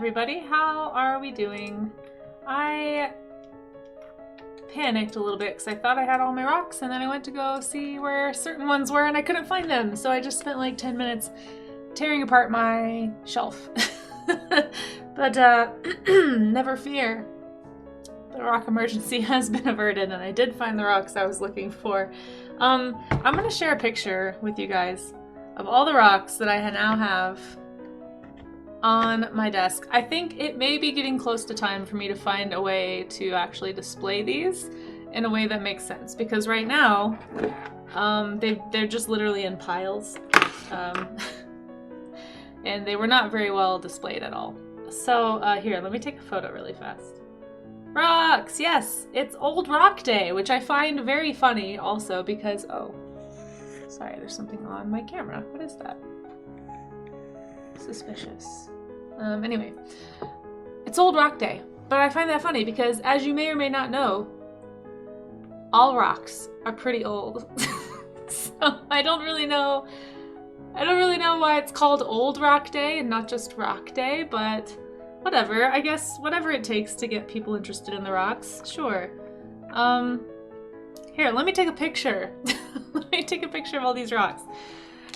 everybody. How are we doing? I panicked a little bit because I thought I had all my rocks, and then I went to go see where certain ones were and I couldn't find them. So I just spent like 10 minutes tearing apart my shelf. But never fear. The rock emergency has been averted and I did find the rocks I was looking for. I'm going to share a picture with you guys of all the rocks that I now have on my desk. I think it may be getting close to time for me to find a way to actually display these in a way that makes sense, because right now they're just literally in piles, and they were not very well displayed at all. So here, let me take a photo really fast. Rocks! Yes! It's Old Rock Day, which I find very funny also because, oh, sorry, there's something on my camera. What is that? Suspicious. Anyway, it's Old Rock Day, but I find that funny because, as you may or may not know, all rocks are pretty old. So I don't really know why it's called Old Rock Day and not just Rock Day, but whatever. I guess whatever it takes to get people interested in the rocks, sure. Here, let me take a picture. Let me take a picture of all these rocks.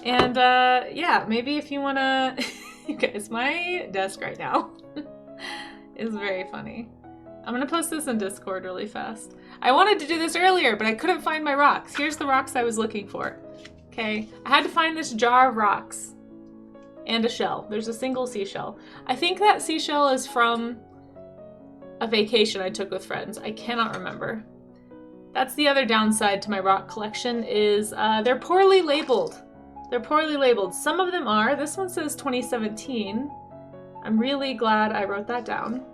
And yeah, maybe if you wanna, you guys, my desk right now is very funny. I'm gonna post this in Discord really fast. I wanted to do this earlier, but I couldn't find my rocks. Here's the rocks I was looking for. Okay, I had to find this jar of rocks and a shell. There's a single seashell. I think that seashell is from a vacation I took with friends. I cannot remember. That's the other downside to my rock collection is they're poorly labeled. They're poorly labeled. Some of them are. This one says 2017. I'm really glad I wrote that down.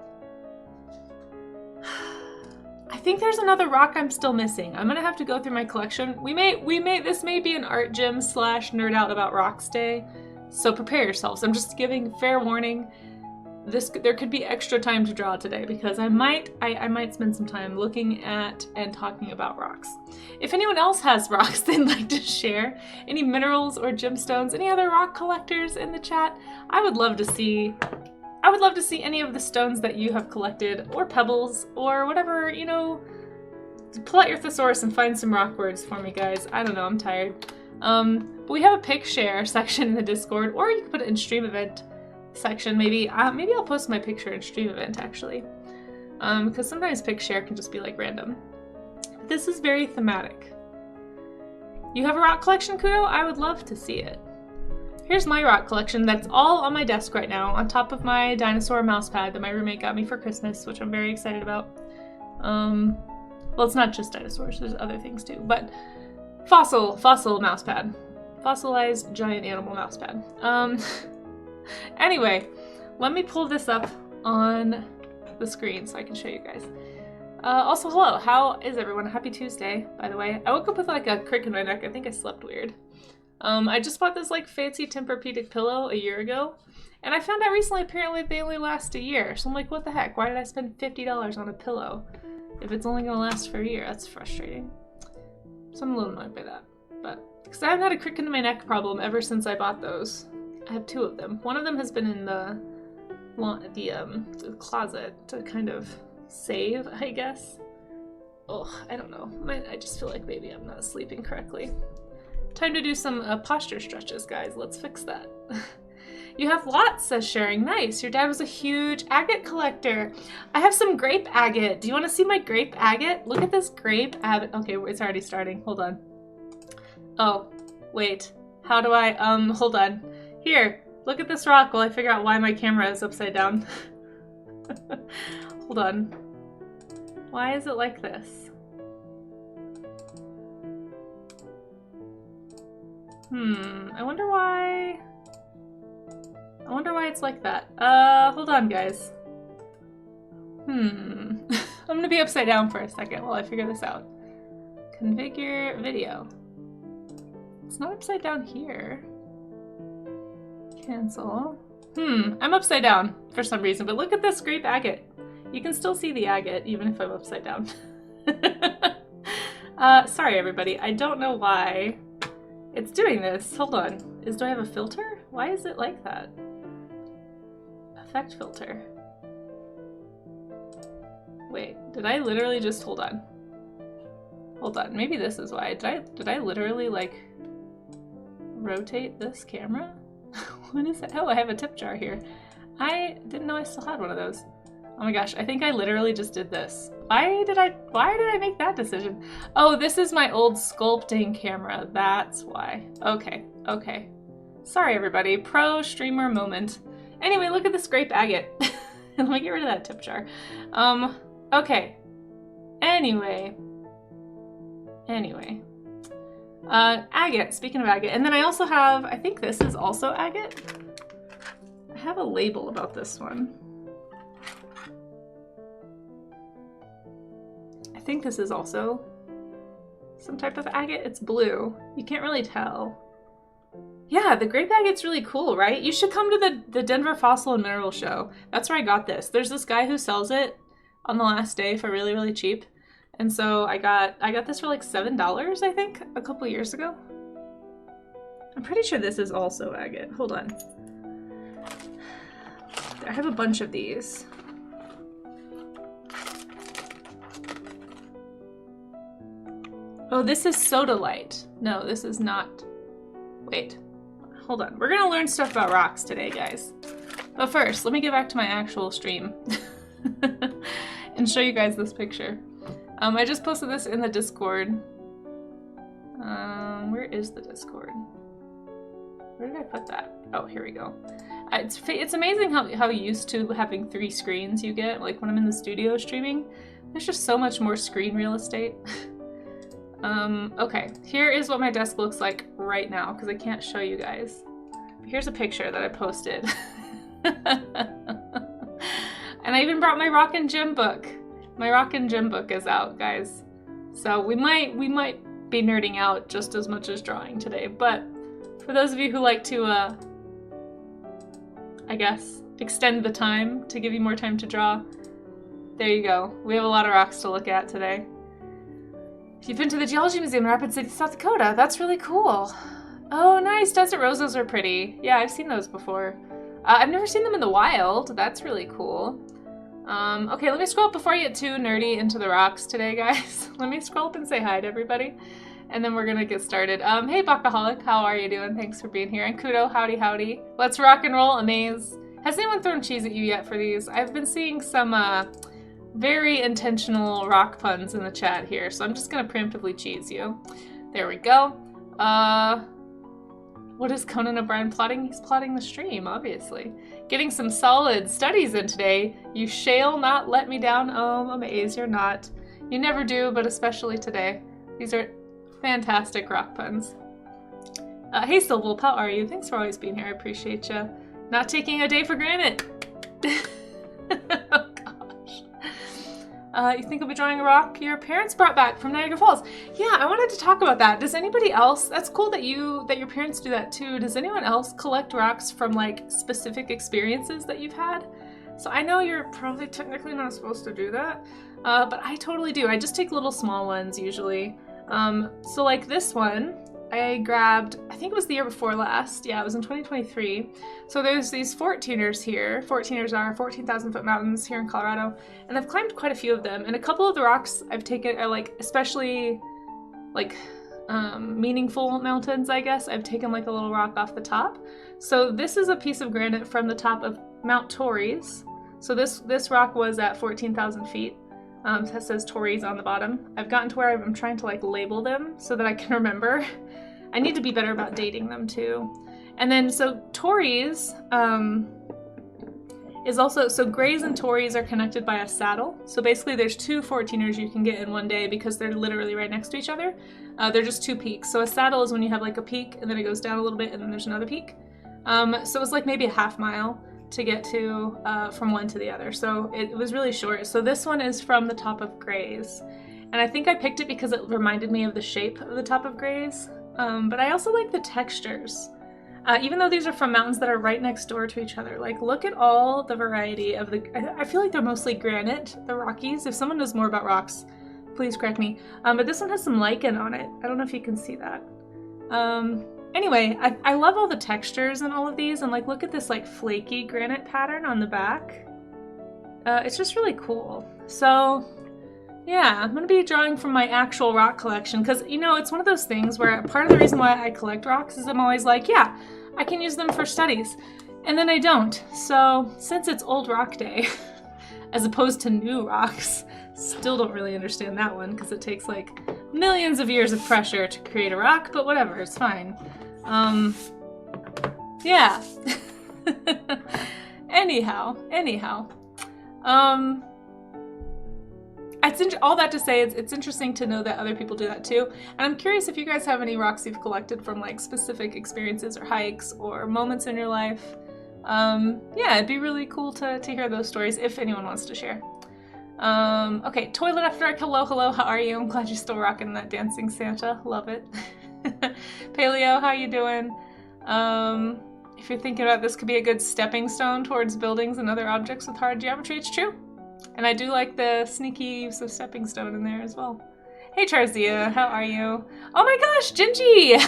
I think there's another rock I'm still missing. I'm gonna have to go through my collection. This may be an art gym / nerd out about rocks day, so prepare yourselves. I'm just giving fair warning. There could be extra time to draw today because I might spend some time looking at and talking about rocks. If anyone else has rocks they'd like to share, any minerals or gemstones, any other rock collectors in the chat, I would love to see any of the stones that you have collected, or pebbles, or whatever, you know. Pull out your thesaurus and find some rock words for me, guys. I don't know, I'm tired. But we have a pic share section in the Discord, or you can put it in stream event section. Maybe I'll post my picture in stream event actually, because sometimes pic share can just be like random. This is very thematic. You have a rock collection, Kudo? I would love to see it. Here's my rock collection that's all on my desk right now, on top of my dinosaur mouse pad that my roommate got me for Christmas, which I'm very excited about. Well, it's not just dinosaurs, there's other things too, but fossil mouse pad. Fossilized giant animal mouse pad. Anyway, let me pull this up on the screen so I can show you guys. Also, hello, how is everyone? Happy Tuesday, by the way. I woke up with like a crick in my neck. I think I slept weird. I just bought this like fancy Tempur-Pedic pillow a year ago, and I found out recently apparently they only last a year. So I'm like, what the heck? Why did I spend $50 on a pillow if it's only gonna last for a year? That's frustrating. So I'm a little annoyed by that. But because I haven't had a crick in my neck problem ever since I bought those. I have two of them. One of them has been in the closet to kind of save, I guess. Oh, I don't know. I just feel like maybe I'm not sleeping correctly. Time to do some posture stretches, guys. Let's fix that. You have lots, says Sharing. Nice. Your dad was a huge agate collector. I have some grape agate. Do you want to see my grape agate? Look at this grape agate. Okay, it's already starting. Hold on. Oh, wait. How do I, hold on. Here, look at this rock while I figure out why my camera is upside down. Hold on. Why is it like this? I wonder why it's like that. Hold on, guys. I'm gonna be upside down for a second while I figure this out. Configure video. It's not upside down here. Cancel. I'm upside down for some reason, but look at this grape agate. You can still see the agate even if I'm upside down. Sorry everybody, I don't know why it's doing this. Hold on. Do I have a filter? Why is it like that? A Effect filter. Wait, did I literally just, hold on. Hold on, maybe this is why. Did I literally like rotate this camera? What is that? Oh, I have a tip jar here. I didn't know I still had one of those. Oh my gosh, I think I literally just did this. Why did I make that decision? Oh, this is my old sculpting camera. That's why. Okay, okay. Sorry everybody, pro streamer moment. Anyway, look at this grape agate. Let me get rid of that tip jar. Okay. Anyway. Agate, speaking of agate. And then I also have, I think this is also agate. I have a label about this one. I think this is also some type of agate. It's blue. You can't really tell. Yeah, the grape agate's really cool, right? You should come to the Denver Fossil and Mineral Show. That's where I got this. There's this guy who sells it on the last day for really, really cheap. And so I got this for like $7, I think, a couple years ago. I'm pretty sure this is also agate. Hold on. I have a bunch of these. Oh, this is sodalite. No, this is not. Wait, hold on. We're gonna learn stuff about rocks today, guys. But first, let me get back to my actual stream and show you guys this picture. I just posted this in the Discord. Where is the Discord? Where did I put that? Oh, here we go. It's amazing how used to having 3 screens you get. Like when I'm in the studio streaming, there's just so much more screen real estate. Okay, here is what my desk looks like right now, because I can't show you guys. Here's a picture that I posted. And I even brought my Rockin' Gym book. My Rockin' Gym book is out, guys. So we might be nerding out just as much as drawing today, but for those of you who like to, I guess, extend the time to give you more time to draw, there you go. We have a lot of rocks to look at today. You've been to the Geology Museum in Rapid City, South Dakota. That's really cool. Oh, nice. Desert roses are pretty. Yeah, I've seen those before. I've never seen them in the wild. That's really cool. Okay, let me scroll up before I get too nerdy into the rocks today, guys. Let me scroll up and say hi to everybody, and then we're gonna get started. Hey, Bakaholic, how are you doing? Thanks for being here. And Kudo, howdy, howdy. Let's rock and roll, amaze. Has anyone thrown cheese at you yet for these? I've been seeing some, very intentional rock puns in the chat here, so I'm just gonna preemptively cheese you. There we go. What is Conan O'Brien plotting? He's plotting the stream, obviously. Getting some solid studies in today. You shall not let me down, amaze, you're not. You never do, but especially today. These are fantastic rock puns. Hey Silvulp, how are you? Thanks for always being here, I appreciate you. Not taking a day for granted. You think I'll be drawing a rock your parents brought back from Niagara Falls? Yeah, I wanted to talk about that. Does anybody else, that's cool that your parents do that too. Does anyone else collect rocks from like specific experiences that you've had? So I know you're probably technically not supposed to do that, but I totally do. I just take little small ones usually. So like this one, I grabbed, I think it was the year before last. Yeah, it was in 2023. So there's these 14ers here. 14ers are 14,000 foot mountains here in Colorado. And I've climbed quite a few of them. And a couple of the rocks I've taken are like, especially like meaningful mountains, I guess. I've taken like a little rock off the top. So this is a piece of granite from the top of Mount Torres. So this rock was at 14,000 feet. It says Torres on the bottom. I've gotten to where I'm trying to like label them so that I can remember. I need to be better about dating them too. And then so Torres is also, so Grays and Torres are connected by a saddle. So basically there's 2 14ers you can get in one day because they're literally right next to each other. They're just 2 peaks. So a saddle is when you have like a peak and then it goes down a little bit and then there's another peak. So it's like maybe a half mile to get to from one to the other. So it was really short. So this one is from the top of Grays. And I think I picked it because it reminded me of the shape of the top of Grays. But I also like the textures. Even though these are from mountains that are right next door to each other. Like look at all the variety of I feel like they're mostly granite, the Rockies. If someone knows more about rocks, please correct me. But this one has some lichen on it. I don't know if you can see that. Anyway, I love all the textures in all of these, and like look at this like flaky granite pattern on the back. It's just really cool. So yeah, I'm gonna be drawing from my actual rock collection because, you know, it's one of those things where part of the reason why I collect rocks is I'm always like, yeah, I can use them for studies. And then I don't. So since it's Old Rock Day, as opposed to new rocks, still don't really understand that one because it takes like millions of years of pressure to create a rock, but whatever, it's fine. Yeah. Anyhow. All that to say, it's interesting to know that other people do that too. And I'm curious if you guys have any rocks you've collected from like specific experiences or hikes or moments in your life. Yeah, it'd be really cool to hear those stories if anyone wants to share. Okay, Toilet After Dark, hello, how are you? I'm glad you're still rocking that dancing Santa, love it. Paleo, how you doing? If you're thinking about this could be a good stepping stone towards buildings and other objects with hard geometry, it's true. And I do like the sneaky use of stepping stone in there as well. Hey Charzia, how are you? Oh my gosh, Gingy!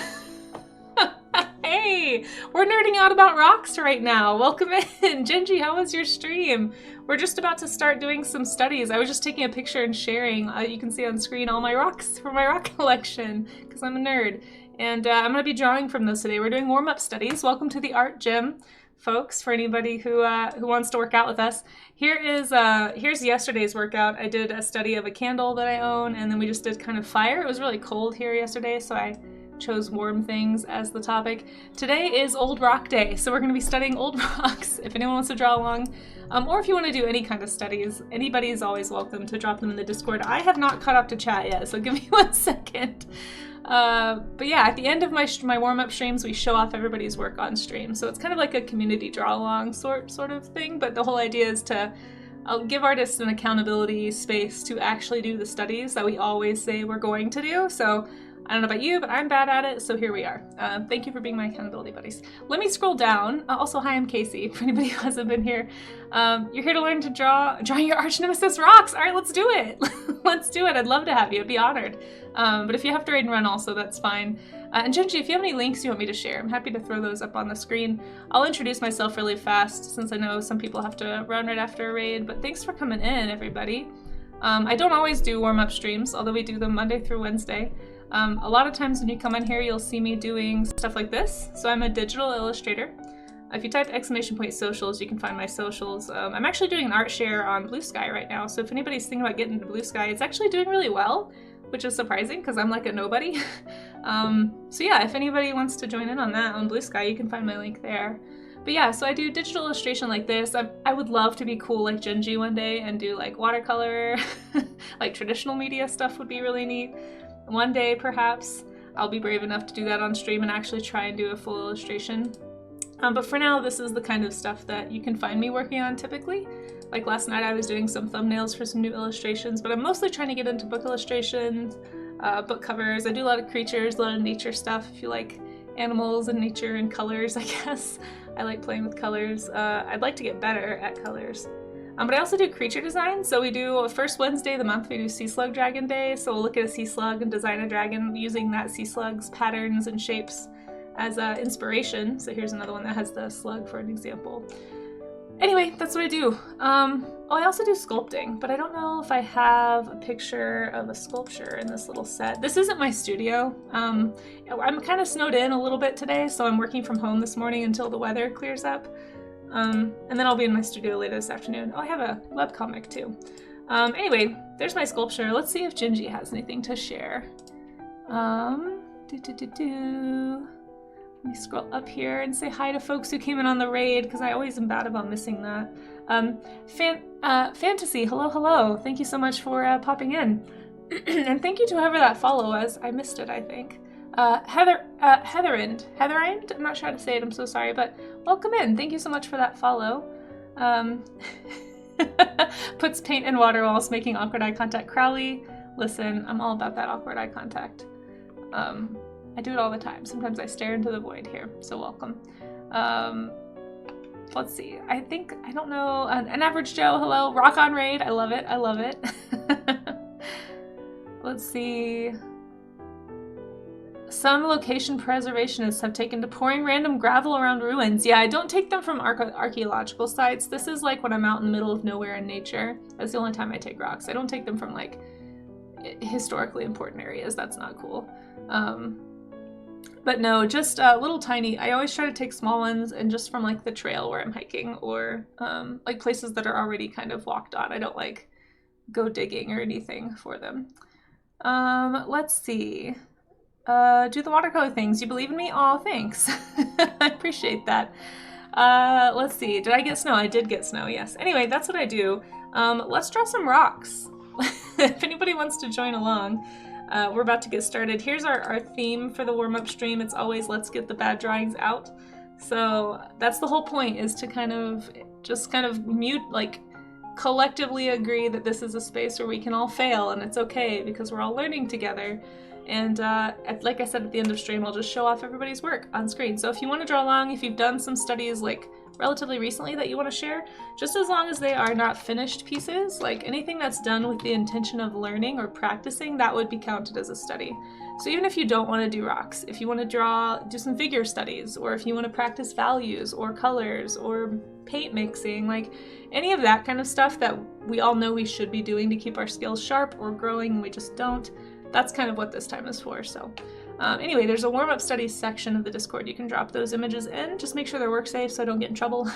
Hey, we're nerding out about rocks right now. Welcome in. Gingy, how was your stream? We're just about to start doing some studies. I was just taking a picture and sharing. You can see on screen all my rocks from my rock collection because I'm a nerd. And I'm going to be drawing from those today. We're doing warm-up studies. Welcome to the art gym, folks, for anybody who wants to work out with us. Here's yesterday's workout. I did a study of a candle that I own, and then we just did kind of fire. It was really cold here yesterday, so I chose warm things as the topic. Today is Old Rock Day, so we're going to be studying old rocks. If anyone wants to draw along, or if you want to do any kind of studies, anybody is always welcome to drop them in the Discord. I have not caught up to chat yet, so give me 1 second. But yeah, at the end of my warm-up streams, we show off everybody's work on stream. So it's kind of like a community draw-along sort of thing, but the whole idea is to give artists an accountability space to actually do the studies that we always say we're going to do. So I don't know about you, but I'm bad at it, so here we are. Thank you for being my accountability buddies. Let me scroll down. Also, hi, I'm Casey, for anybody who hasn't been here. You're here to learn to draw your arch nemesis rocks. All right, let's do it. Let's do it. I'd love to have you. I'd be honored. But if you have to raid and run also, that's fine. And Genji, if you have any links you want me to share, I'm happy to throw those up on the screen. I'll introduce myself really fast, since I know some people have to run right after a raid, but thanks for coming in, everybody. I don't always do warm-up streams, although we do them Monday through Wednesday. A lot of times when you come in here, you'll see me doing stuff like this. So I'm a digital illustrator. If you type !socials, you can find my socials. I'm actually doing an art share on Blue Sky right now. So if anybody's thinking about getting into Blue Sky, it's actually doing really well, which is surprising because I'm like a nobody. So yeah, if anybody wants to join in on that on Blue Sky, you can find my link there. But yeah, so I do digital illustration like this. I would love to be cool like Genji one day and do like watercolor, like traditional media stuff would be really neat. One day, perhaps, I'll be brave enough to do that on stream and actually try and do a full illustration. But for now, this is the kind of stuff that you can find me working on typically. Like last night, I was doing some thumbnails for some new illustrations, but I'm mostly trying to get into book illustrations, book covers. I do a lot of creatures, a lot of nature stuff. If you like animals and nature and colors, I guess. I like playing with colors. I'd like to get better at colors. But I also do creature design, so we do first Wednesday of the month we do Sea Slug Dragon Day, so we'll look at a sea slug and design a dragon using that sea slug's patterns and shapes as inspiration. So here's another one that has the slug for an example. Anyway, that's what I do. I also do sculpting, but I don't know if I have a picture of a sculpture in this little set. This isn't my studio. I'm kind of snowed in a little bit today, so I'm working from home this morning until the weather clears up. And then I'll be in my studio later this afternoon. Oh, I have a webcomic too. Anyway, there's my sculpture. Let's see if Gingy has anything to share. Let me scroll up here and say hi to folks who came in on the raid, because I always am bad about missing that. Fantasy, hello. Thank you so much for popping in. And thank you to whoever that follow was. I missed it, I think. Heatherind, I'm not sure how to say it, I'm so sorry, but welcome in. Thank you so much for that follow. Puts paint in water whilst making awkward eye contact. Crowley, listen, I'm all about that awkward eye contact. I do it all the time. Sometimes I stare into the void here, so welcome. Let's see, I don't know, an average Joe, hello. Rock on raid, I love it. Let's see. Some location preservationists have taken to pouring random gravel around ruins. Yeah, I don't take them from archaeological sites. This is like when I'm out in the middle of nowhere in nature. That's the only time I take rocks. I don't take them from like historically important areas. That's not cool. But no, just little tiny. I always try to take small ones and just from like the trail where I'm hiking or like places that are already kind of walked on. I don't like go digging or anything for them. Let's see. Do the watercolor things. You believe in me? Aw, thanks. I appreciate that. Let's see. Did I get snow? I did get snow, yes. Anyway, that's what I do. Let's draw some rocks. If anybody wants to join along, we're about to get started. Here's our theme for the warm-up stream. It's always let's get the bad drawings out. So that's the whole point, is to kind of collectively agree that this is a space where we can all fail and it's okay because we're all learning together. And like I said at the end of stream, I'll just show off everybody's work on screen. So if you want to draw along, if you've done some studies like relatively recently that you want to share, just as long as they are not finished pieces, like anything that's done with the intention of learning or practicing, that would be counted as a study. So even if you don't want to do rocks, if you want to do some figure studies, or if you want to practice values or colors or paint mixing, like any of that kind of stuff that we all know we should be doing to keep our skills sharp or growing and we just don't, that's kind of what this time is for. So anyway, there's a warm-up studies section of the Discord. You can drop those images in. Just make sure they're work safe so I don't get in trouble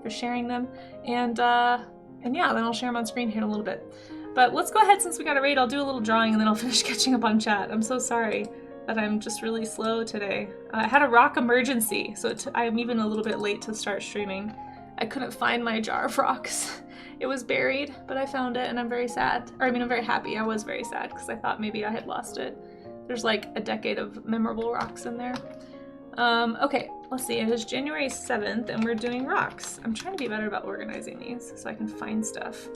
for sharing them. And yeah, then I'll share them on screen here in a little bit. But let's go ahead, since we got a raid, I'll do a little drawing and then I'll finish catching up on chat. I'm so sorry that I'm just really slow today. I had a rock emergency, so I'm even a little bit late to start streaming. I couldn't find my jar of rocks. It was buried, but I found it and I'm very sad. Or I mean, I'm very happy. I was very sad because I thought maybe I had lost it. There's like a decade of memorable rocks in there. Okay, let's see. It is January 7th and we're doing rocks. I'm trying to be better about organizing these so I can find stuff.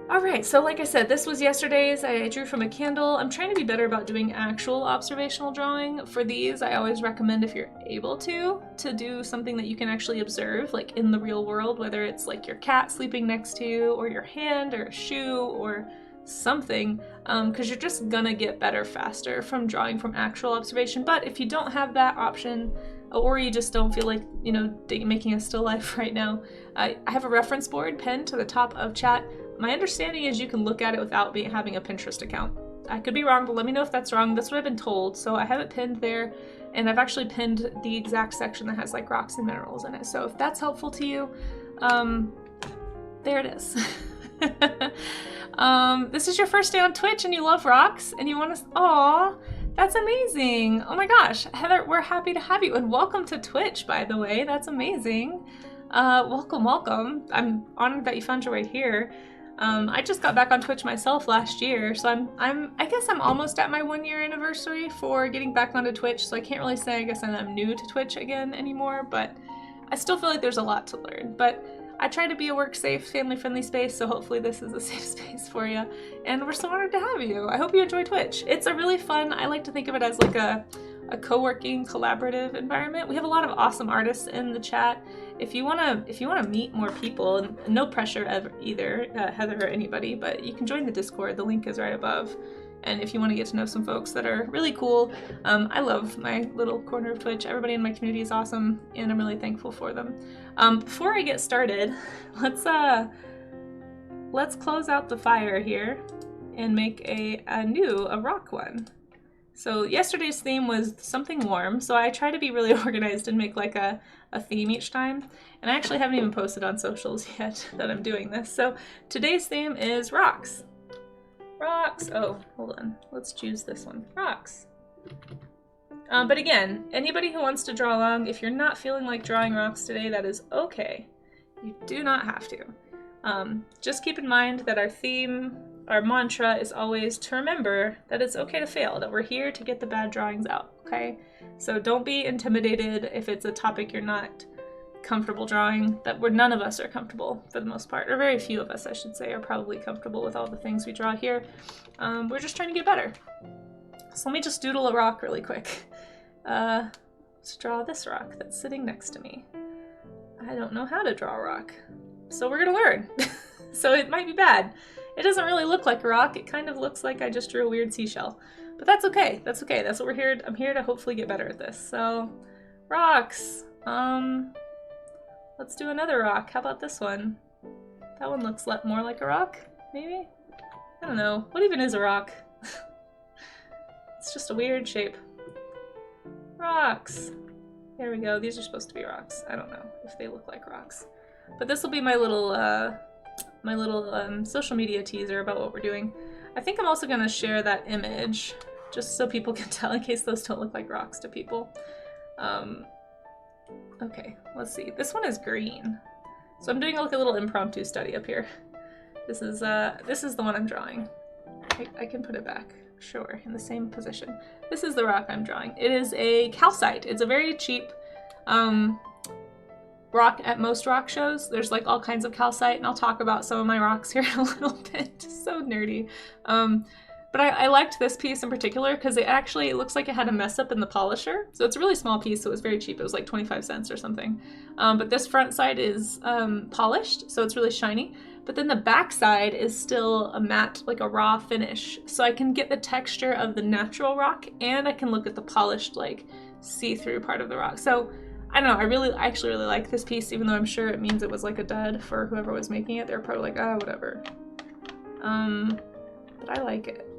All right, so like I said, this was yesterday's. I drew from a candle. I'm trying to be better about doing actual observational drawing. For these, I always recommend, if you're able to do something that you can actually observe, like in the real world, whether it's like your cat sleeping next to you, or your hand, or a shoe, or something, because you're just gonna get better faster from drawing from actual observation. But if you don't have that option, or you just don't feel like, you know, making a still life right now, I have a reference board pinned to the top of chat. My understanding is you can look at it without having a Pinterest account. I could be wrong, but let me know if that's wrong. That's what I've been told. So I have it pinned there, and I've actually pinned the exact section that has like rocks and minerals in it. So if that's helpful to you, there it is. This is your first day on Twitch and you love rocks and you want to, aw, that's amazing. Oh my gosh, Heather, we're happy to have you, and welcome to Twitch, by the way. That's amazing. Welcome, welcome. I'm honored that you found your way here. I just got back on Twitch myself last year, so I guess I'm almost at my 1-year anniversary for getting back onto Twitch, so I can't really say I guess I'm new to Twitch again anymore, but I still feel like there's a lot to learn. But I try to be a work-safe, family-friendly space, so hopefully this is a safe space for you, and we're so honored to have you. I hope you enjoy Twitch. It's a really fun, I like to think of it as like a co-working, collaborative environment. We have a lot of awesome artists in the chat. If you wanna meet more people, and no pressure ever either, Heather or anybody, but you can join the Discord. The link is right above. And if you want to get to know some folks that are really cool, I love my little corner of Twitch. Everybody in my community is awesome, and I'm really thankful for them. Before I get started, let's close out the fire here and make a rock one. So yesterday's theme was something warm, so I try to be really organized and make like a theme each time. And I actually haven't even posted on socials yet that I'm doing this. So today's theme is rocks. Rocks. Oh, hold on. Let's choose this one. Rocks. But again, anybody who wants to draw along, if you're not feeling like drawing rocks today, that is okay. You do not have to. Just keep in mind that our theme, our mantra is always to remember that it's okay to fail, that we're here to get the bad drawings out, okay? So don't be intimidated if it's a topic you're not comfortable drawing, none of us are comfortable for the most part, or very few of us, I should say, are probably comfortable with all the things we draw here. We're just trying to get better. So let me just doodle a rock really quick. Let's draw this rock that's sitting next to me. I don't know how to draw a rock, so we're gonna learn. So it might be bad. It doesn't really look like a rock. It kind of looks like I just drew a weird seashell. But that's okay. That's okay. That's what we're here. I'm here to hopefully get better at this. So, rocks. Let's do another rock. How about this one? That one looks more like a rock, maybe? I don't know. What even is a rock? It's just a weird shape. Rocks. There we go. These are supposed to be rocks. I don't know if they look like rocks. But this will be my little social media teaser about what we're doing. I think I'm also going to share that image just so people can tell in case those don't look like rocks to people. Okay, let's see. This one is green. So I'm doing like a little impromptu study up here. This is the one I'm drawing. I can put it back, sure, in the same position. This is the rock I'm drawing. It is a calcite. It's a very cheap rock at most rock shows. There's like all kinds of calcite, and I'll talk about some of my rocks here in a little bit. So nerdy. But I liked this piece in particular because it looks like it had a mess up in the polisher. So it's a really small piece, so it was very cheap. It was like 25 cents or something. But this front side is polished, so it's really shiny. But then the back side is still a matte, like a raw finish. So I can get the texture of the natural rock, and I can look at the polished, like, see-through part of the rock. So I don't know, I actually really like this piece, even though I'm sure it means it was like a dud for whoever was making it. They're probably like, oh, whatever. But I like it.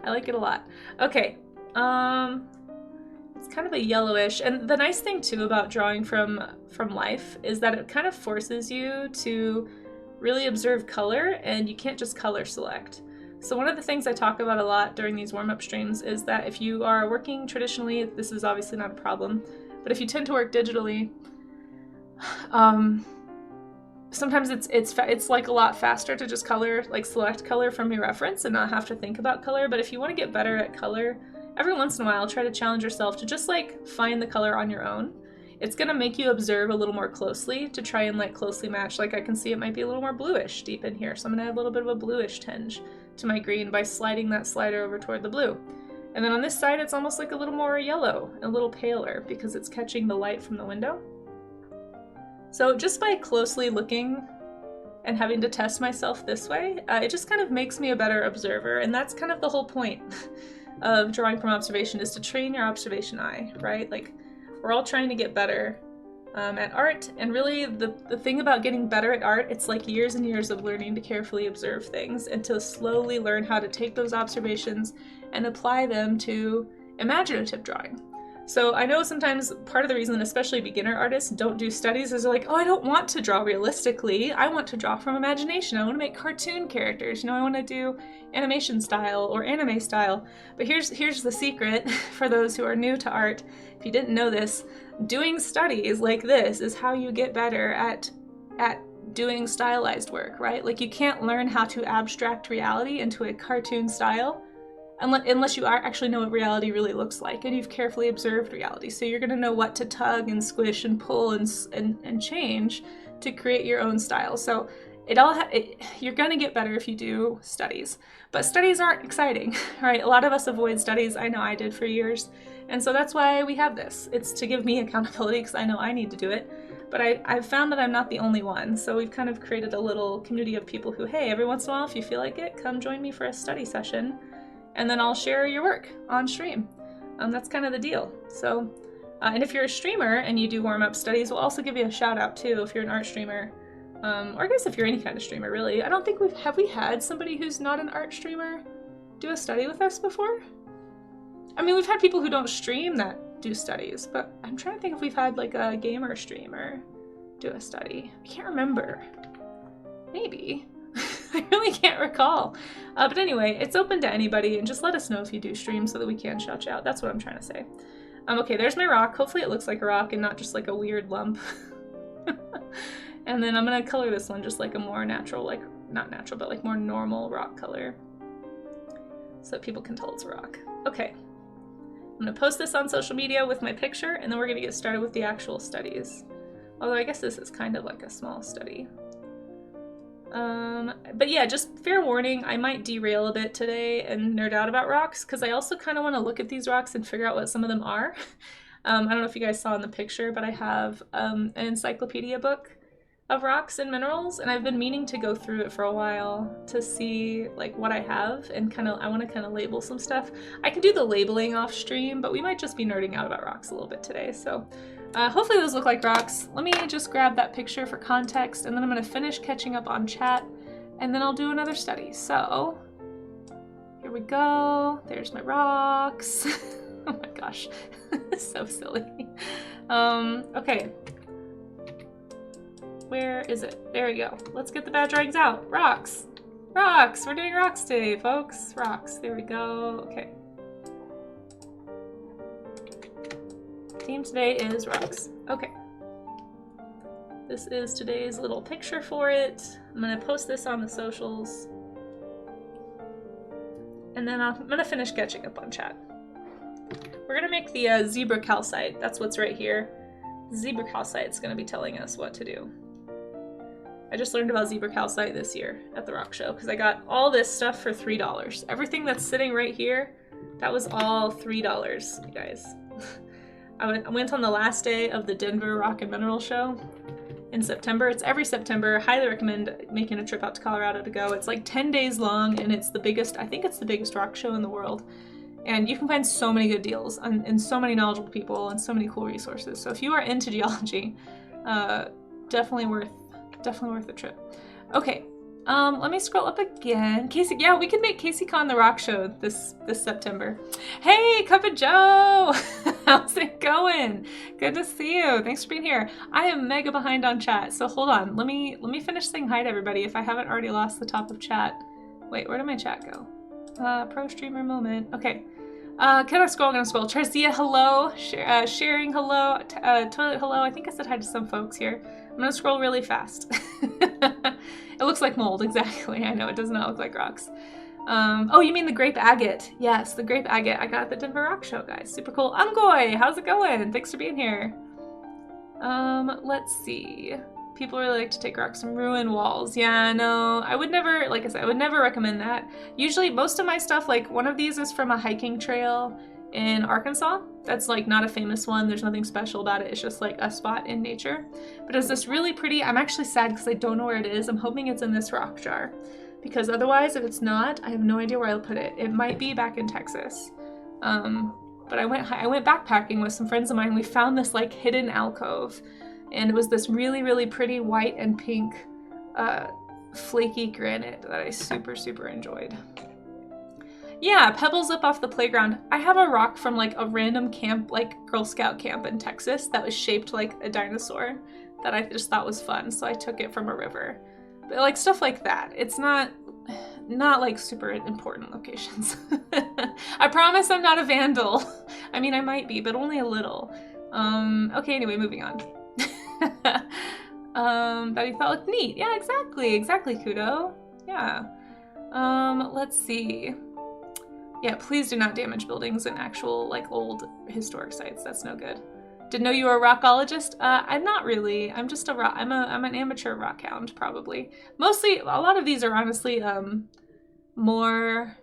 I like it a lot. Okay, it's kind of a yellowish, and the nice thing too about drawing from life is that it kind of forces you to really observe color, and you can't just color select. So one of the things I talk about a lot during these warm-up streams is that if you are working traditionally, this is obviously not a problem, but if you tend to work digitally, sometimes it's like a lot faster to just color, like select color from your reference and not have to think about color. But if you want to get better at color, every once in a while try to challenge yourself to just like find the color on your own. It's gonna make you observe a little more closely to try and like closely match. Like I can see it might be a little more bluish deep in here, so I'm gonna add a little bit of a bluish tinge to my green by sliding that slider over toward the blue. And then on this side it's almost like a little more yellow, a little paler, because it's catching the light from the window. So just by closely looking and having to test myself this way, it just kind of makes me a better observer, and that's kind of the whole point of drawing from observation, is to train your observation eye, right? Like, we're all trying to get better at art, and really the thing about getting better at art, it's like years and years of learning to carefully observe things and to slowly learn how to take those observations and apply them to imaginative drawing. So I know sometimes part of the reason, especially beginner artists, don't do studies is they're like, oh, I don't want to draw realistically. I want to draw from imagination. I want to make cartoon characters. You know, I want to do animation style or anime style. But here's the secret for those who are new to art. If you didn't know this, doing studies like this is how you get better at doing stylized work, right? Like, you can't learn how to abstract reality into a cartoon style unless you actually know what reality really looks like and you've carefully observed reality. So you're going to know what to tug and squish and pull and change to create your own style. So you're going to get better if you do studies. But studies aren't exciting, right? A lot of us avoid studies. I know I did for years. And so that's why we have this. It's to give me accountability because I know I need to do it. But I've found that I'm not the only one. So we've kind of created a little community of people who, hey, every once in a while, if you feel like it, come join me for a study session. And then I'll share your work on stream. That's kind of the deal. So, and if you're a streamer and you do warm-up studies, we'll also give you a shout out too if you're an art streamer. Or I guess if you're any kind of streamer, really. I don't think have we had somebody who's not an art streamer do a study with us before? I mean, we've had people who don't stream that do studies, but I'm trying to think if we've had like a gamer streamer do a study. I can't remember. Maybe. I really can't recall. But anyway, it's open to anybody, and just let us know if you do stream so that we can shout you out. That's what I'm trying to say. Okay, there's my rock. Hopefully it looks like a rock and not just like a weird lump. And then I'm gonna color this one just like a more natural, like, not natural, but like more normal rock color, so that people can tell it's a rock. Okay, I'm gonna post this on social media with my picture, and then we're gonna get started with the actual studies. Although I guess this is kind of like a small study. But yeah, just fair warning, I might derail a bit today and nerd out about rocks, because I also kind of want to look at these rocks and figure out what some of them are. I don't know if you guys saw in the picture, but I have an encyclopedia book of rocks and minerals, and I've been meaning to go through it for a while to see like what I have, and I want to kind of label some stuff. I can do the labeling off stream, but we might just be nerding out about rocks a little bit today. So hopefully those look like rocks. Let me just grab that picture for context, and then I'm going to finish catching up on chat, and then I'll do another study. So here we go. There's my rocks. Oh my gosh, so silly. Okay. Where is it? There we go. Let's get the bad drawings out. Rocks. Rocks. We're doing rocks today, folks. Rocks. There we go. Okay. Theme today is rocks. Okay. This is today's little picture for it. I'm going to post this on the socials. And then I'm going to finish catching up on chat. We're going to make the zebra calcite. That's what's right here. Zebra calcite is going to be telling us what to do. I just learned about zebra calcite this year at the rock show because I got all this stuff for $3. Everything that's sitting right here, that was all $3, you guys. I went on the last day of the Denver Rock and Mineral Show in September. It's every September. Highly recommend making a trip out to Colorado to go. It's like 10 days long, and it's the biggest, I think it's the biggest rock show in the world. And you can find so many good deals and so many knowledgeable people and so many cool resources. So if you are into geology, definitely worth the trip. Okay, let me scroll up again. Casey, yeah, we could make CaseyCon the rock show this September. Hey, Cup of Joe! How's it going? Good to see you. Thanks for being here. I am mega behind on chat, so hold on. Let me finish saying hi to everybody if I haven't already lost the top of chat. Wait, where did my chat go? Pro streamer moment. Okay. Can I scroll? I'm gonna scroll. Tarzia, hello. Sharing, hello. Toilet, hello. I think I said hi to some folks here. I'm gonna scroll really fast. It looks like mold, exactly. I know, it does not look like rocks. Oh, you mean the grape agate. Yes, the grape agate. I got at the Denver Rock Show, guys. Super cool. Umgoy, how's it going? Thanks for being here. Let's see. People really like to take rocks from ruin walls. Yeah, no, I would never, like I said, I would never recommend that. Usually most of my stuff, like one of these is from a hiking trail in Arkansas. That's like not a famous one. There's nothing special about it. It's just like a spot in nature. But it's this really pretty, I'm actually sad because I don't know where it is. I'm hoping it's in this rock jar. Because otherwise, if it's not, I have no idea where I'll put it. It might be back in Texas. But I went backpacking with some friends of mine. We found this like hidden alcove. And it was this really, really pretty white and pink flaky granite that I super, super enjoyed. Yeah, pebbles up off the playground. I have a rock from like a random camp, like Girl Scout camp in Texas that was shaped like a dinosaur that I just thought was fun. So I took it from a river. But like stuff like that. It's not like super important locations. I promise I'm not a vandal. I mean, I might be, but only a little. Okay, anyway, moving on. That you thought looked neat. Yeah, exactly, Kudo. Yeah. Let's see. Yeah, please do not damage buildings and actual like old historic sites. That's no good. Didn't know you were a rockologist. I'm not really. I'm just I'm an amateur rock hound, probably. Mostly, a lot of these are honestly more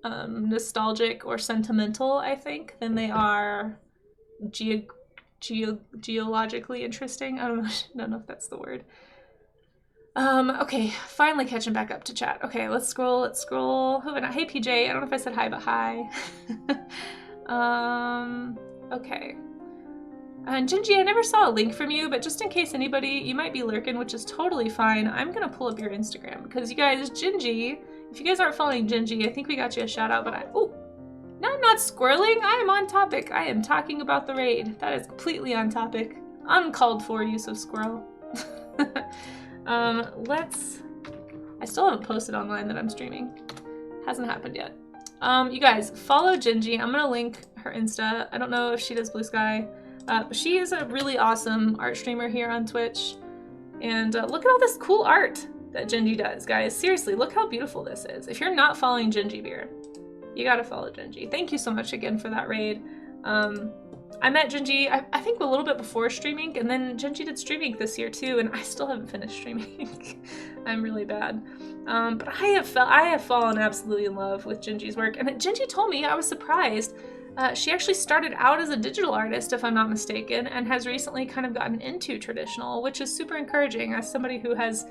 nostalgic or sentimental, I think, than they are geologically interesting. I don't know if that's the word. Okay, finally catching back up to chat. Okay, let's scroll. Hey PJ, I don't know if I said hi, but hi. Okay. And Gingy, I never saw a link from you, but just in case anybody, you might be lurking, which is totally fine. I'm gonna pull up your Instagram because you guys, Gingy, if you guys aren't following Gingy, I think we got you a shout out, but no, I'm not squirreling. I am on topic. I am talking about the raid. That is completely on topic. Uncalled for use of squirrel. I still haven't posted online that I'm streaming. Hasn't happened yet. You guys, follow Gingy. I'm gonna link her Insta. I don't know if she does Blue Sky, but she is a really awesome art streamer here on Twitch. And look at all this cool art that Gingy does, guys. Seriously, look how beautiful this is. If you're not following Gingy Beer, you gotta follow Gingy. Thank you so much again for that raid. I met Gingy, I think a little bit before streaming, and then Gingy did streaming this year too, and I still haven't finished streaming. I'm really bad. But I have fallen absolutely in love with Gingy's work, and Gingy told me, I was surprised, She actually started out as a digital artist, if I'm not mistaken, and has recently kind of gotten into traditional, which is super encouraging. As somebody who has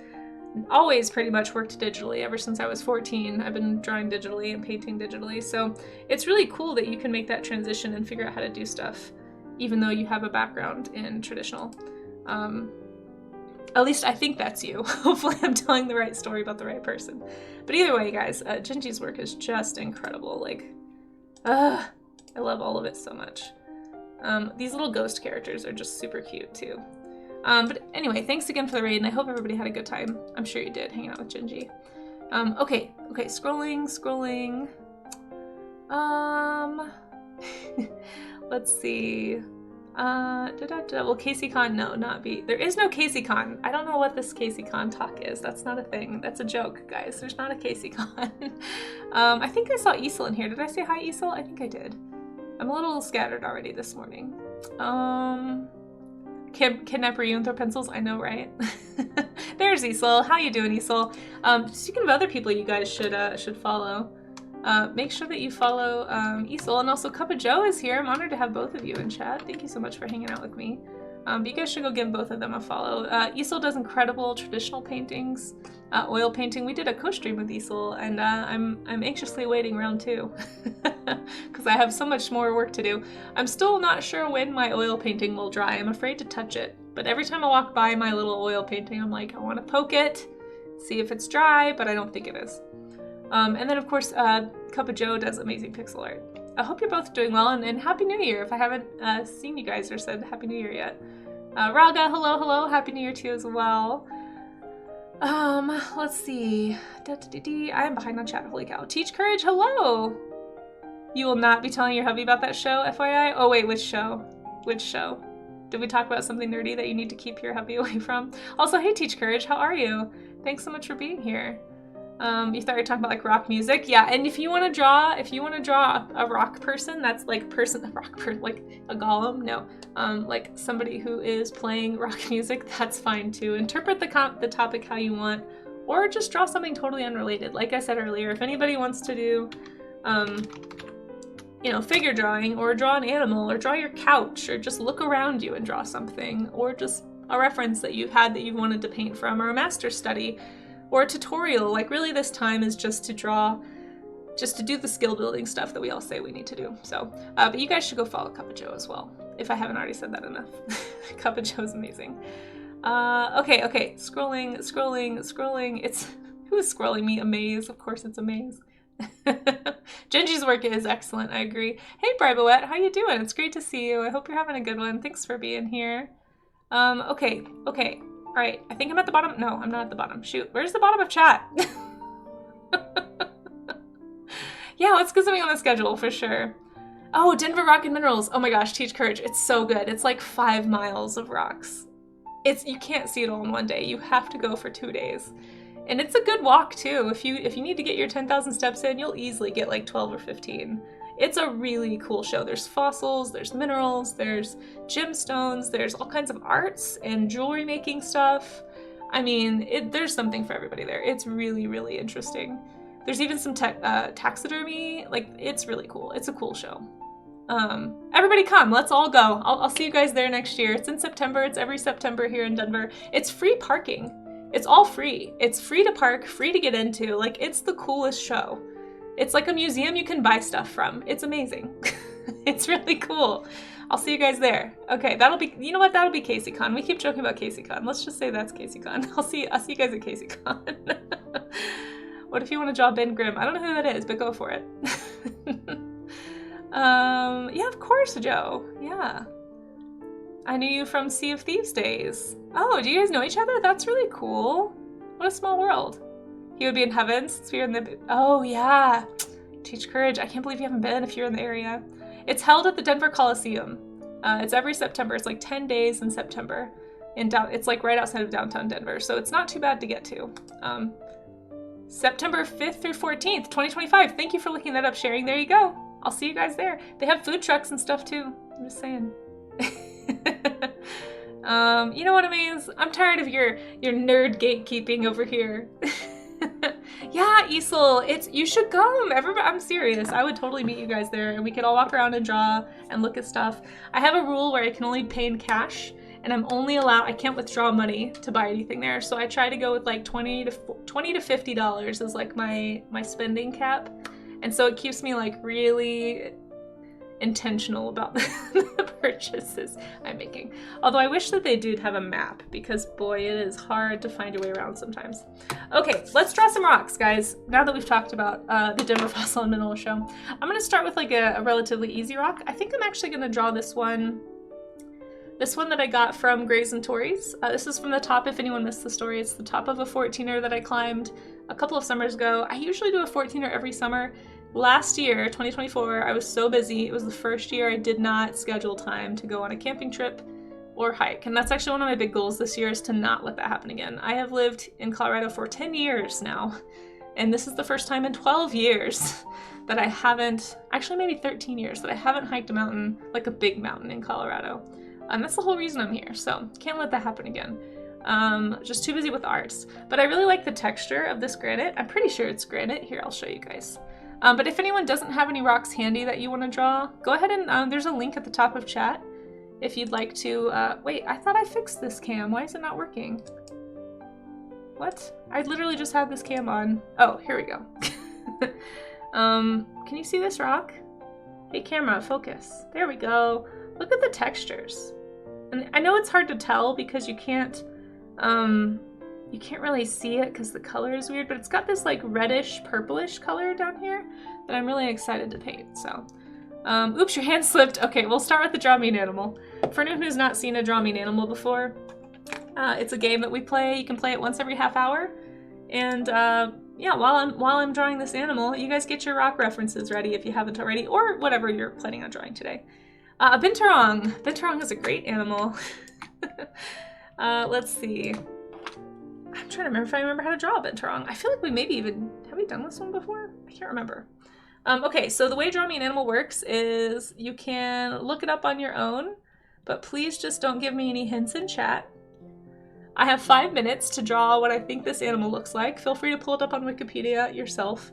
always pretty much worked digitally ever since I was 14, I've been drawing digitally and painting digitally, so it's really cool that you can make that transition and figure out how to do stuff, even though you have a background in traditional. At least I think that's you. Hopefully I'm telling the right story about the right person. But either way, guys, Genji's work is just incredible. Like, I love all of it so much. These little ghost characters are just super cute too. But anyway, thanks again for the raid, and I hope everybody had a good time. I'm sure you did, hanging out with Genji. Okay, scrolling. Let's see. Well, CaseyCon, no, not be. There is no CaseyCon. I don't know what this CaseyCon talk is. That's not a thing. That's a joke, guys. There's not a CaseyCon. I think I saw Isel in here. Did I say hi, Isel? I think I did. I'm a little scattered already this morning. Kidnapper you and throw pencils? I know, right? There's Isel. How you doing, Isel? Speaking of other people you guys should follow, make sure that you follow Isel, and also Cup of Joe is here. I'm honored to have both of you in chat. Thank you so much for hanging out with me. But you guys should go give both of them a follow. Isel does incredible traditional paintings, oil painting. We did a co-stream with Isel, and I'm anxiously awaiting round 2 because I have so much more work to do. I'm still not sure when my oil painting will dry. I'm afraid to touch it, but every time I walk by my little oil painting, I'm like, I want to poke it, see if it's dry, but I don't think it is. And then of course, Cup of Joe does amazing pixel art. I hope you're both doing well, and Happy New Year if I haven't seen you guys or said Happy New Year yet. Raga, hello, Happy New Year to you as well. Let's see. I am behind on chat, holy cow. Teach Courage, hello! You will not be telling your hubby about that show, FYI? Oh wait, which show? Which show? Did we talk about something nerdy that you need to keep your hubby away from? Also, hey Teach Courage, how are you? Thanks so much for being here. You thought you were talking about like rock music? Yeah, and if you want to draw a rock person, that's like like a golem? No, like somebody who is playing rock music, that's fine too. Interpret the topic how you want, or just draw something totally unrelated. Like I said earlier, if anybody wants to do, you know, figure drawing, or draw an animal, or draw your couch, or just look around you and draw something, or just a reference that you've had that you've wanted to paint from, or a master study, or a tutorial, like really this time is just to draw, just to do the skill building stuff that we all say we need to do. So, but you guys should go follow Cup of Joe as well, if I haven't already said that enough. Cup of Joe is amazing. Okay, scrolling. It's, who is scrolling me? Amaze, of course it's Amaze. Genji's work is excellent, I agree. Hey Bribowette, how you doing? It's great to see you. I hope you're having a good one. Thanks for being here. Okay. All right, I think I'm at the bottom. No, I'm not at the bottom. Shoot, where's the bottom of chat? Yeah, let's get something on the schedule for sure. Oh, Denver Rock and Minerals. Oh my gosh, Teach Courage. It's so good. It's like 5 miles of rocks. You can't see it all in one day. You have to go for 2 days. And it's a good walk too. If you need to get your 10,000 steps in, you'll easily get like 12 or 15. It's a really cool show. There's fossils, there's minerals, there's gemstones, there's all kinds of arts and jewelry making stuff. I mean, there's something for everybody there. It's really, really interesting. There's even some taxidermy. Like, it's really cool. It's a cool show. Everybody come, let's all go. I'll see you guys there next year. It's in September. It's every September here in Denver. It's free parking. It's all free. It's free to park, free to get into. Like, it's the coolest show. It's like a museum you can buy stuff from. It's amazing. It's really cool. I'll see you guys there. Okay, that'll be, you know what? That'll be CaseyCon. We keep joking about CaseyCon. Let's just say that's CaseyCon. I'll see you guys at CaseyCon. What if you want to draw Ben Grimm? I don't know who that is, but go for it. Yeah, of course, Joe. Yeah. I knew you from Sea of Thieves days. Oh, do you guys know each other? That's really cool. What a small world. He would be in heaven since we're in the... Oh, yeah. Teach Courage. I can't believe you haven't been if you're in the area. It's held at the Denver Coliseum. It's every September. It's like 10 days in September. It's like right outside of downtown Denver, so it's not too bad to get to. September 5th through 14th, 2025. Thank you for looking that up, sharing. There you go. I'll see you guys there. They have food trucks and stuff too. I'm just saying. You know what, Amaze? I'm tired of your nerd gatekeeping over here. Yeah, Isel, you should come. Everybody, I'm serious. I would totally meet you guys there, and we could all walk around and draw and look at stuff. I have a rule where I can only pay in cash, and I can't withdraw money to buy anything there. So I try to go with like $20 to $50 is like my spending cap, and so it keeps me like really intentional about the purchases I'm making. Although I wish that they did have a map, because boy, it is hard to find your way around sometimes. Okay, let's draw some rocks, guys. Now that we've talked about the Denver Fossil and Mineral Show, I'm gonna start with like a relatively easy rock. I think I'm actually gonna draw this one that I got from Grays and Tories. This is from the top, if anyone missed the story, it's the top of a 14er that I climbed a couple of summers ago. I usually do a 14er every summer. Last year, 2024, I was so busy. It was the first year I did not schedule time to go on a camping trip or hike. And that's actually one of my big goals this year, is to not let that happen again. I have lived in Colorado for 10 years now, and this is the first time in 12 years that I haven't, actually maybe 13 years, that I haven't hiked a mountain, like a big mountain in Colorado. And that's the whole reason I'm here, so can't let that happen again. Just too busy with arts. But I really like the texture of this granite. I'm pretty sure it's granite. Here, I'll show you guys. But if anyone doesn't have any rocks handy that you want to draw, go ahead and there's a link at the top of chat if you'd like to. Wait, I thought I fixed this cam. Why is it not working? What? I literally just had this cam on. Oh, here we go. Can you see this rock? Hey camera, focus. There we go. Look at the textures. And I know it's hard to tell because you can't really see it because the color is weird, but it's got this like reddish purplish color down here that I'm really excited to paint. So, oops, your hand slipped. Okay, we'll start with the Draw Me an Animal. For anyone who's not seen a Draw Me an Animal before, it's a game that we play. You can play it once every half hour. And yeah, while I'm drawing this animal, you guys get your rock references ready if you haven't already, or whatever you're planning on drawing today. Binturong. Binturong is a great animal. Let's see. I'm trying to remember if I remember how to draw a binturong. I feel like we maybe even, have we done this one before? I can't remember. Okay, so the way Draw Me an Animal works is you can look it up on your own, but please just don't give me any hints in chat. I have 5 minutes to draw what I think this animal looks like. Feel free to pull it up on Wikipedia yourself.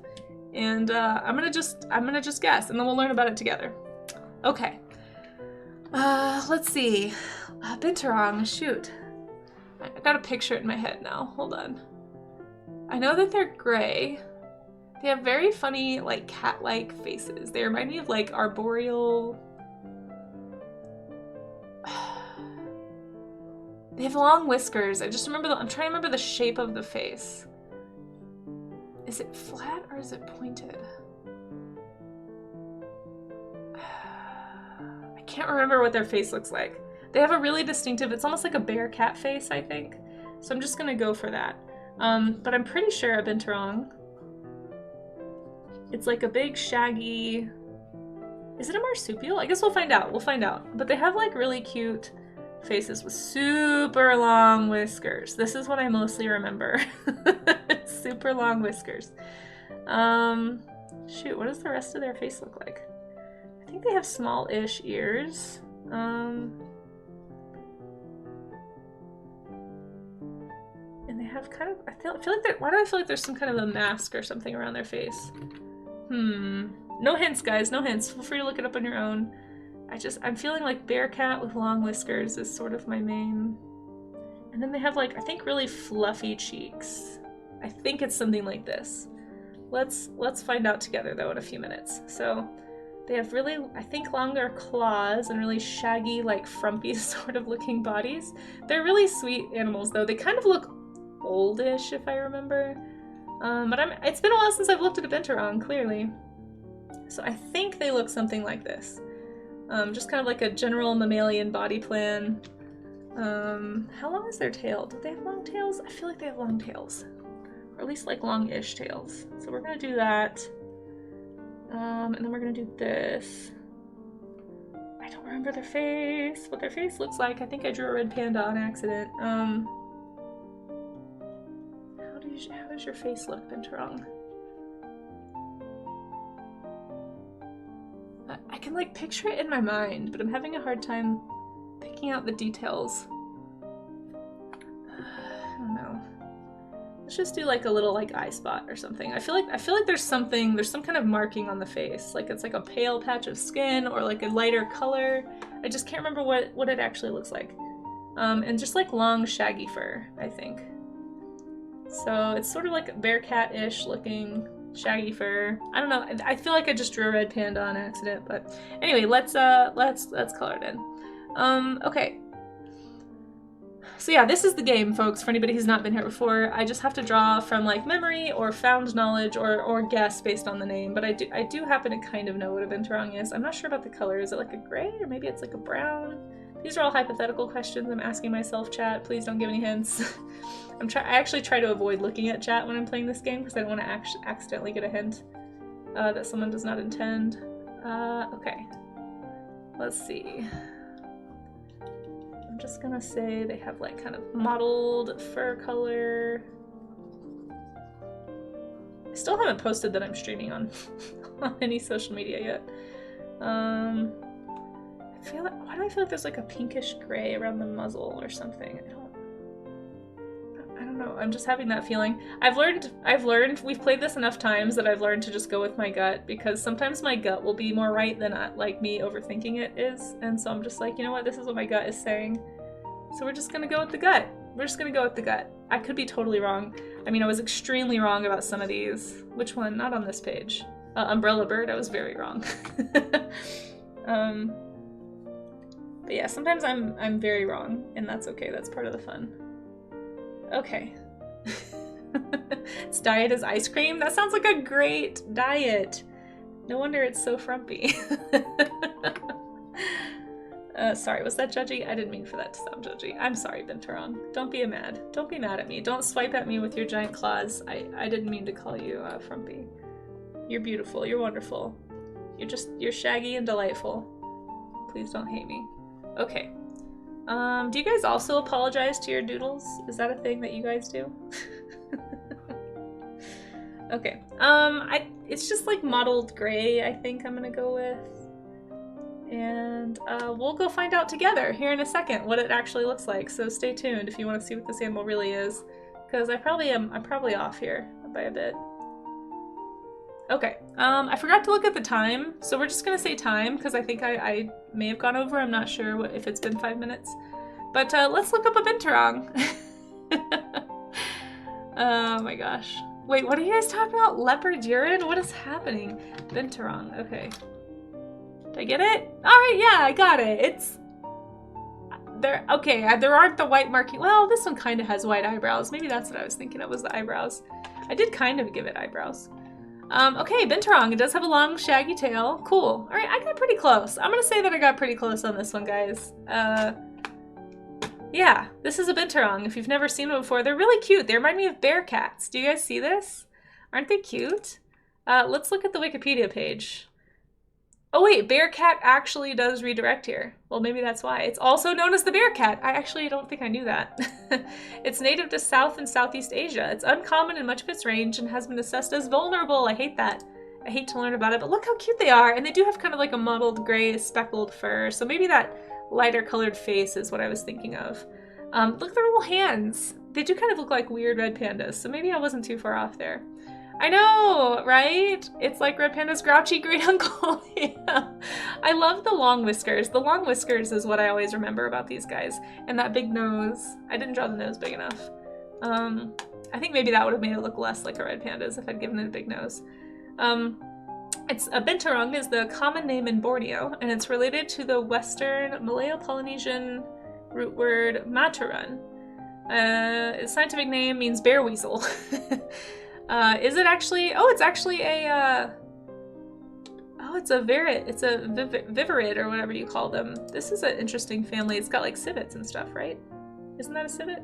And I'm gonna just guess, and then we'll learn about it together. Okay. Let's see. Binturong, shoot. I got a picture in my head now. Hold on. I know that they're gray. They have very funny, like, cat-like faces. They remind me of, like, arboreal... They have long whiskers. I'm trying to remember the shape of the face. Is it flat or is it pointed? I can't remember what their face looks like. They have a really distinctive, it's almost like a bear cat face, I think. So I'm just gonna go for that. But I'm pretty sure a binturong. It's like a big shaggy, is it a marsupial? I guess we'll find out, But they have like really cute faces with super long whiskers. This is what I mostly remember. Super long whiskers. Shoot, what does the rest of their face look like? I think they have small-ish ears. And they have kind of, I feel like why do I feel like there's some kind of a mask or something around their face? No hints, guys, no hints. Feel free to look it up on your own. I'm feeling like bear cat with long whiskers is sort of my main. And then they have like, I think really fluffy cheeks. I think it's something like this. Let's find out together though in a few minutes. So they have really, I think, longer claws and really shaggy, like frumpy sort of looking bodies. They're really sweet animals though. They kind of look oldish if I remember. But it's been a while since I've looked at a binturong, clearly. So I think they look something like this. Just kind of like a general mammalian body plan. How long is their tail? Do they have long tails? I feel like they have long tails. Or at least like long-ish tails. So we're gonna do that. And then we're gonna do this. I don't remember their face, what their face looks like. I think I drew a red panda on accident. How does your face look, binturong? I can like picture it in my mind, but I'm having a hard time picking out the details. I don't know. Let's just do like a little like eye spot or something. I feel like there's some kind of marking on the face. Like it's like a pale patch of skin or like a lighter color. I just can't remember what it actually looks like. And just like long shaggy fur, I think. So it's sort of like bear cat-ish looking shaggy fur. I don't know. I feel like I just drew a red panda on accident, but anyway, let's color it in. Okay. So yeah, this is the game, folks, for anybody who's not been here before. I just have to draw from like memory or found knowledge or guess based on the name, but I do happen to kind of know what a binturong is. I'm not sure about the color. Is it like a gray or maybe it's like a brown? These are all hypothetical questions I'm asking myself, chat. Please don't give any hints. I actually try to avoid looking at chat when I'm playing this game because I don't want to accidentally get a hint that someone does not intend. Okay. Let's see. I'm just gonna say they have like kind of mottled fur color. I still haven't posted that I'm streaming on any social media yet. Why do I feel like there's like a pinkish gray around the muzzle or something? I don't know. I'm just having that feeling. I've learned, we've played this enough times that I've learned to just go with my gut, because sometimes my gut will be more right than like me overthinking it is. And so I'm just like, you know what? This is what my gut is saying. So we're just gonna go with the gut. We're just gonna go with the gut. I could be totally wrong. I mean, I was extremely wrong about some of these. Which one? Not on this page. Umbrella bird, I was very wrong. But yeah, sometimes I'm very wrong, and that's okay. That's part of the fun. Okay. Its diet is ice cream? That sounds like a great diet. No wonder it's so frumpy. Sorry, was that judgy? I didn't mean for that to sound judgy. I'm sorry, binturong. Don't be mad. Don't be mad at me. Don't swipe at me with your giant claws. I didn't mean to call you frumpy. You're beautiful. You're wonderful. You're shaggy and delightful. Please don't hate me. Okay. Do you guys also apologize to your doodles? Is that a thing that you guys do? Okay. It's just like mottled gray, I think I'm gonna go with. And we'll go find out together here in a second what it actually looks like. So stay tuned if you want to see what this animal really is, because I'm probably off here by a bit. Okay, I forgot to look at the time, so we're just gonna say time, because I think I may have gone over. I'm not sure if it's been 5 minutes. But let's look up a binturong. Oh my gosh. Wait, what are you guys talking about? Leopard urine? What is happening? Binturong, okay. Did I get it? Alright, yeah, I got it. It's... Okay, there aren't the white marking... Well, this one kind of has white eyebrows. Maybe that's what I was thinking of, was the eyebrows. I did kind of give it eyebrows. Okay, binturong. It does have a long, shaggy tail. Cool. Alright, I got pretty close. I'm gonna say that I got pretty close on this one, guys. Yeah, this is a binturong. If you've never seen them before, they're really cute. They remind me of bear cats. Do you guys see this? Aren't they cute? Let's look at the Wikipedia page. Oh wait, bear cat actually does redirect here. Well, maybe that's why. It's also known as the bear cat. I actually don't think I knew that. It's native to South and Southeast Asia. It's uncommon in much of its range and has been assessed as vulnerable. I hate that. I hate to learn about it, but look how cute they are. And they do have kind of like a mottled gray speckled fur. So maybe that lighter colored face is what I was thinking of. Look at their little hands. They do kind of look like weird red pandas, so maybe I wasn't too far off there. I know, right? It's like Red Panda's grouchy great uncle. Yeah. I love the long whiskers. The long whiskers is what I always remember about these guys. And that big nose. I didn't draw the nose big enough. I think maybe that would have made it look less like a red panda's if I'd given it a big nose. It's a binturong is the common name in Borneo, and it's related to the Western Malayo-Polynesian root word maturun. Its scientific name means bear weasel. Is it actually? Oh, it's actually a. Oh, it's a virit. It's a viverrid or whatever you call them. This is an interesting family. It's got like civets and stuff, right? Isn't that a civet?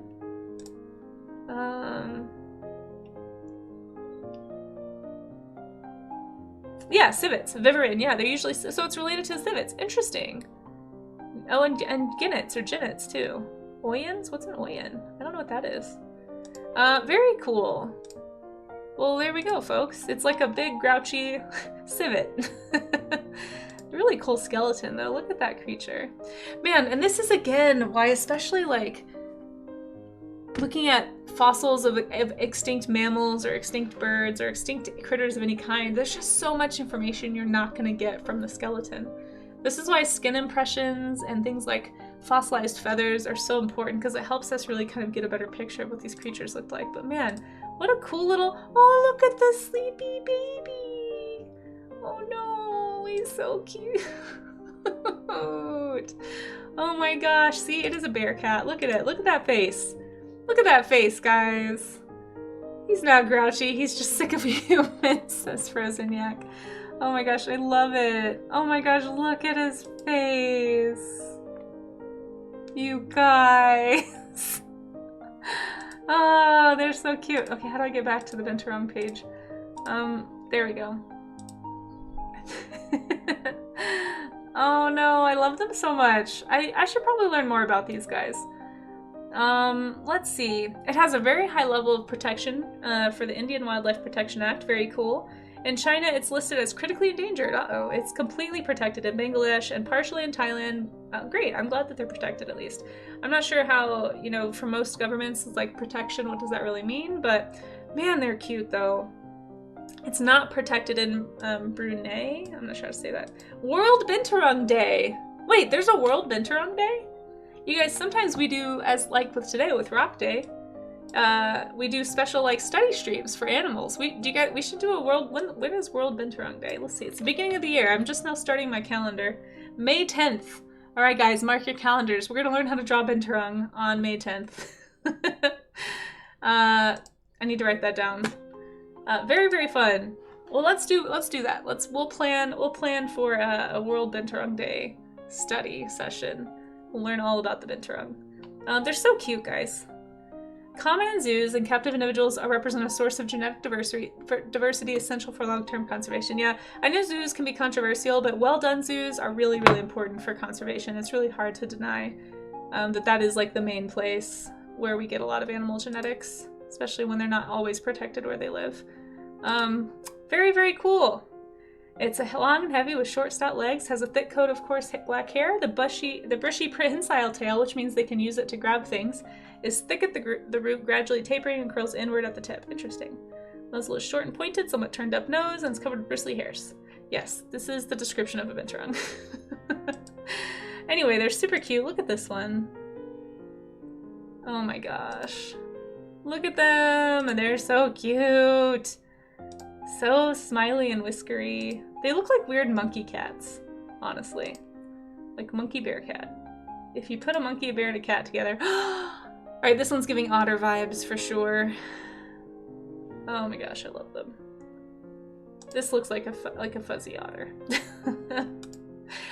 Yeah, civets, viverrid. Yeah, they're usually so it's related to civets. Interesting. Oh, and ginnets or ginnets too. Oyens? What's an oyen? I don't know what that is. Very cool. Well, there we go, folks. It's like a big grouchy civet. Really cool skeleton, though. Look at that creature. Man, and this is, again, why especially, like, looking at fossils of extinct mammals or extinct birds or extinct critters of any kind. There's just so much information you're not going to get from the skeleton. This is why skin impressions and things like fossilized feathers are so important, because it helps us really kind of get a better picture of what these creatures look like. But man, what a cool little, oh, look at the sleepy baby. Oh no, he's so cute. Oh my gosh, see, it is a bear cat. Look at it, look at that face. Look at that face, guys. He's not grouchy, he's just sick of humans, says Frozen Yak. Oh my gosh, I love it. Oh my gosh, look at his face. You guys. Oh, they're so cute. Okay, how do I get back to the Binturong page? There we go. Oh no, I love them so much. I should probably learn more about these guys. Let's see. It has a very high level of protection for the Indian Wildlife Protection Act. Very cool. In China, it's listed as critically endangered. Uh-oh. It's completely protected in Bangladesh and partially in Thailand. Great. I'm glad that they're protected at least. I'm not sure how, you know, for most governments, like protection, what does that really mean? But man, they're cute though. It's not protected in Brunei. I'm not sure how to say that. World Binturong Day. Wait, there's a World Binturong Day? You guys, sometimes we do, as like with today with Rock Day, we do special like study streams for animals. We should do a world, when is World Binturong Day? Let's see, it's the beginning of the year. I'm just now starting my calendar. May 10th. All right guys, mark your calendars. We're gonna learn how to draw Binturong on May 10th. I need to write that down. Very, very fun. Well, let's do that. We'll plan for a World Binturong Day study session. We'll learn all about the Binturong. They're so cute, guys. Common in zoos and captive individuals represent a source of genetic diversity essential for long-term conservation. Yeah, I know zoos can be controversial, but well-done zoos are really, really important for conservation. It's really hard to deny that is like the main place where we get a lot of animal genetics, especially when they're not always protected where they live. Very, very cool. It's a long and heavy with short stout legs, has a thick coat of coarse black hair. The bushy prehensile tail, which means they can use it to grab things, is thick at the root, gradually tapering and curls inward at the tip. Interesting. Muzzle is short and pointed, somewhat turned up nose, and is covered with bristly hairs. Yes, this is the description of a Binturong. Anyway, they're super cute. Look at this one. Oh my gosh. Look at them, and they're so cute. So smiley and whiskery. They look like weird monkey cats, honestly. Like monkey bear cat. If you put a monkey, a bear, and a cat together. Alright, this one's giving otter vibes for sure. Oh my gosh, I love them. This looks like a fuzzy otter.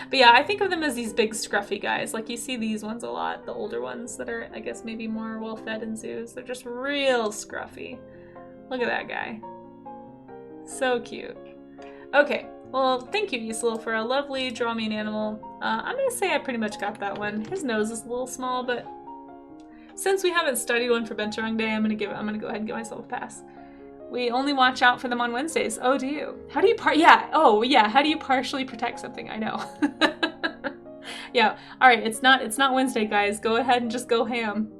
But yeah, I think of them as these big scruffy guys. Like you see these ones a lot, the older ones that are, I guess, maybe more well-fed in zoos. They're just real scruffy. Look at that guy. So cute. Okay, well, thank you, Yisel, for a lovely draw me an animal. I'm gonna say I pretty much got that one. His nose is a little small, but since we haven't studied one for Binturong Day, I'm gonna go ahead and give myself a pass. We only watch out for them on Wednesdays. Oh, do you? How do you how do you partially protect something? I know. Yeah, all right, it's not Wednesday, guys. Go ahead and just go ham.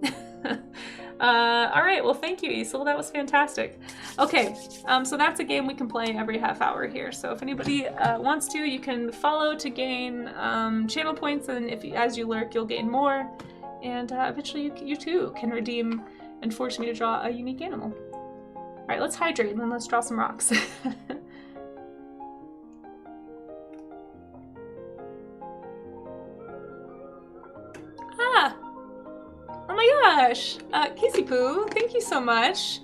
All right, well, thank you, Isel. That was fantastic. Okay, so that's a game we can play every half hour here. So if anybody wants to, you can follow to gain channel points, and as you lurk, you'll gain more. And eventually you too can redeem and force me to draw a unique animal. All right, let's hydrate and then let's draw some rocks. Oh my gosh! Kissy Poo, thank you so much.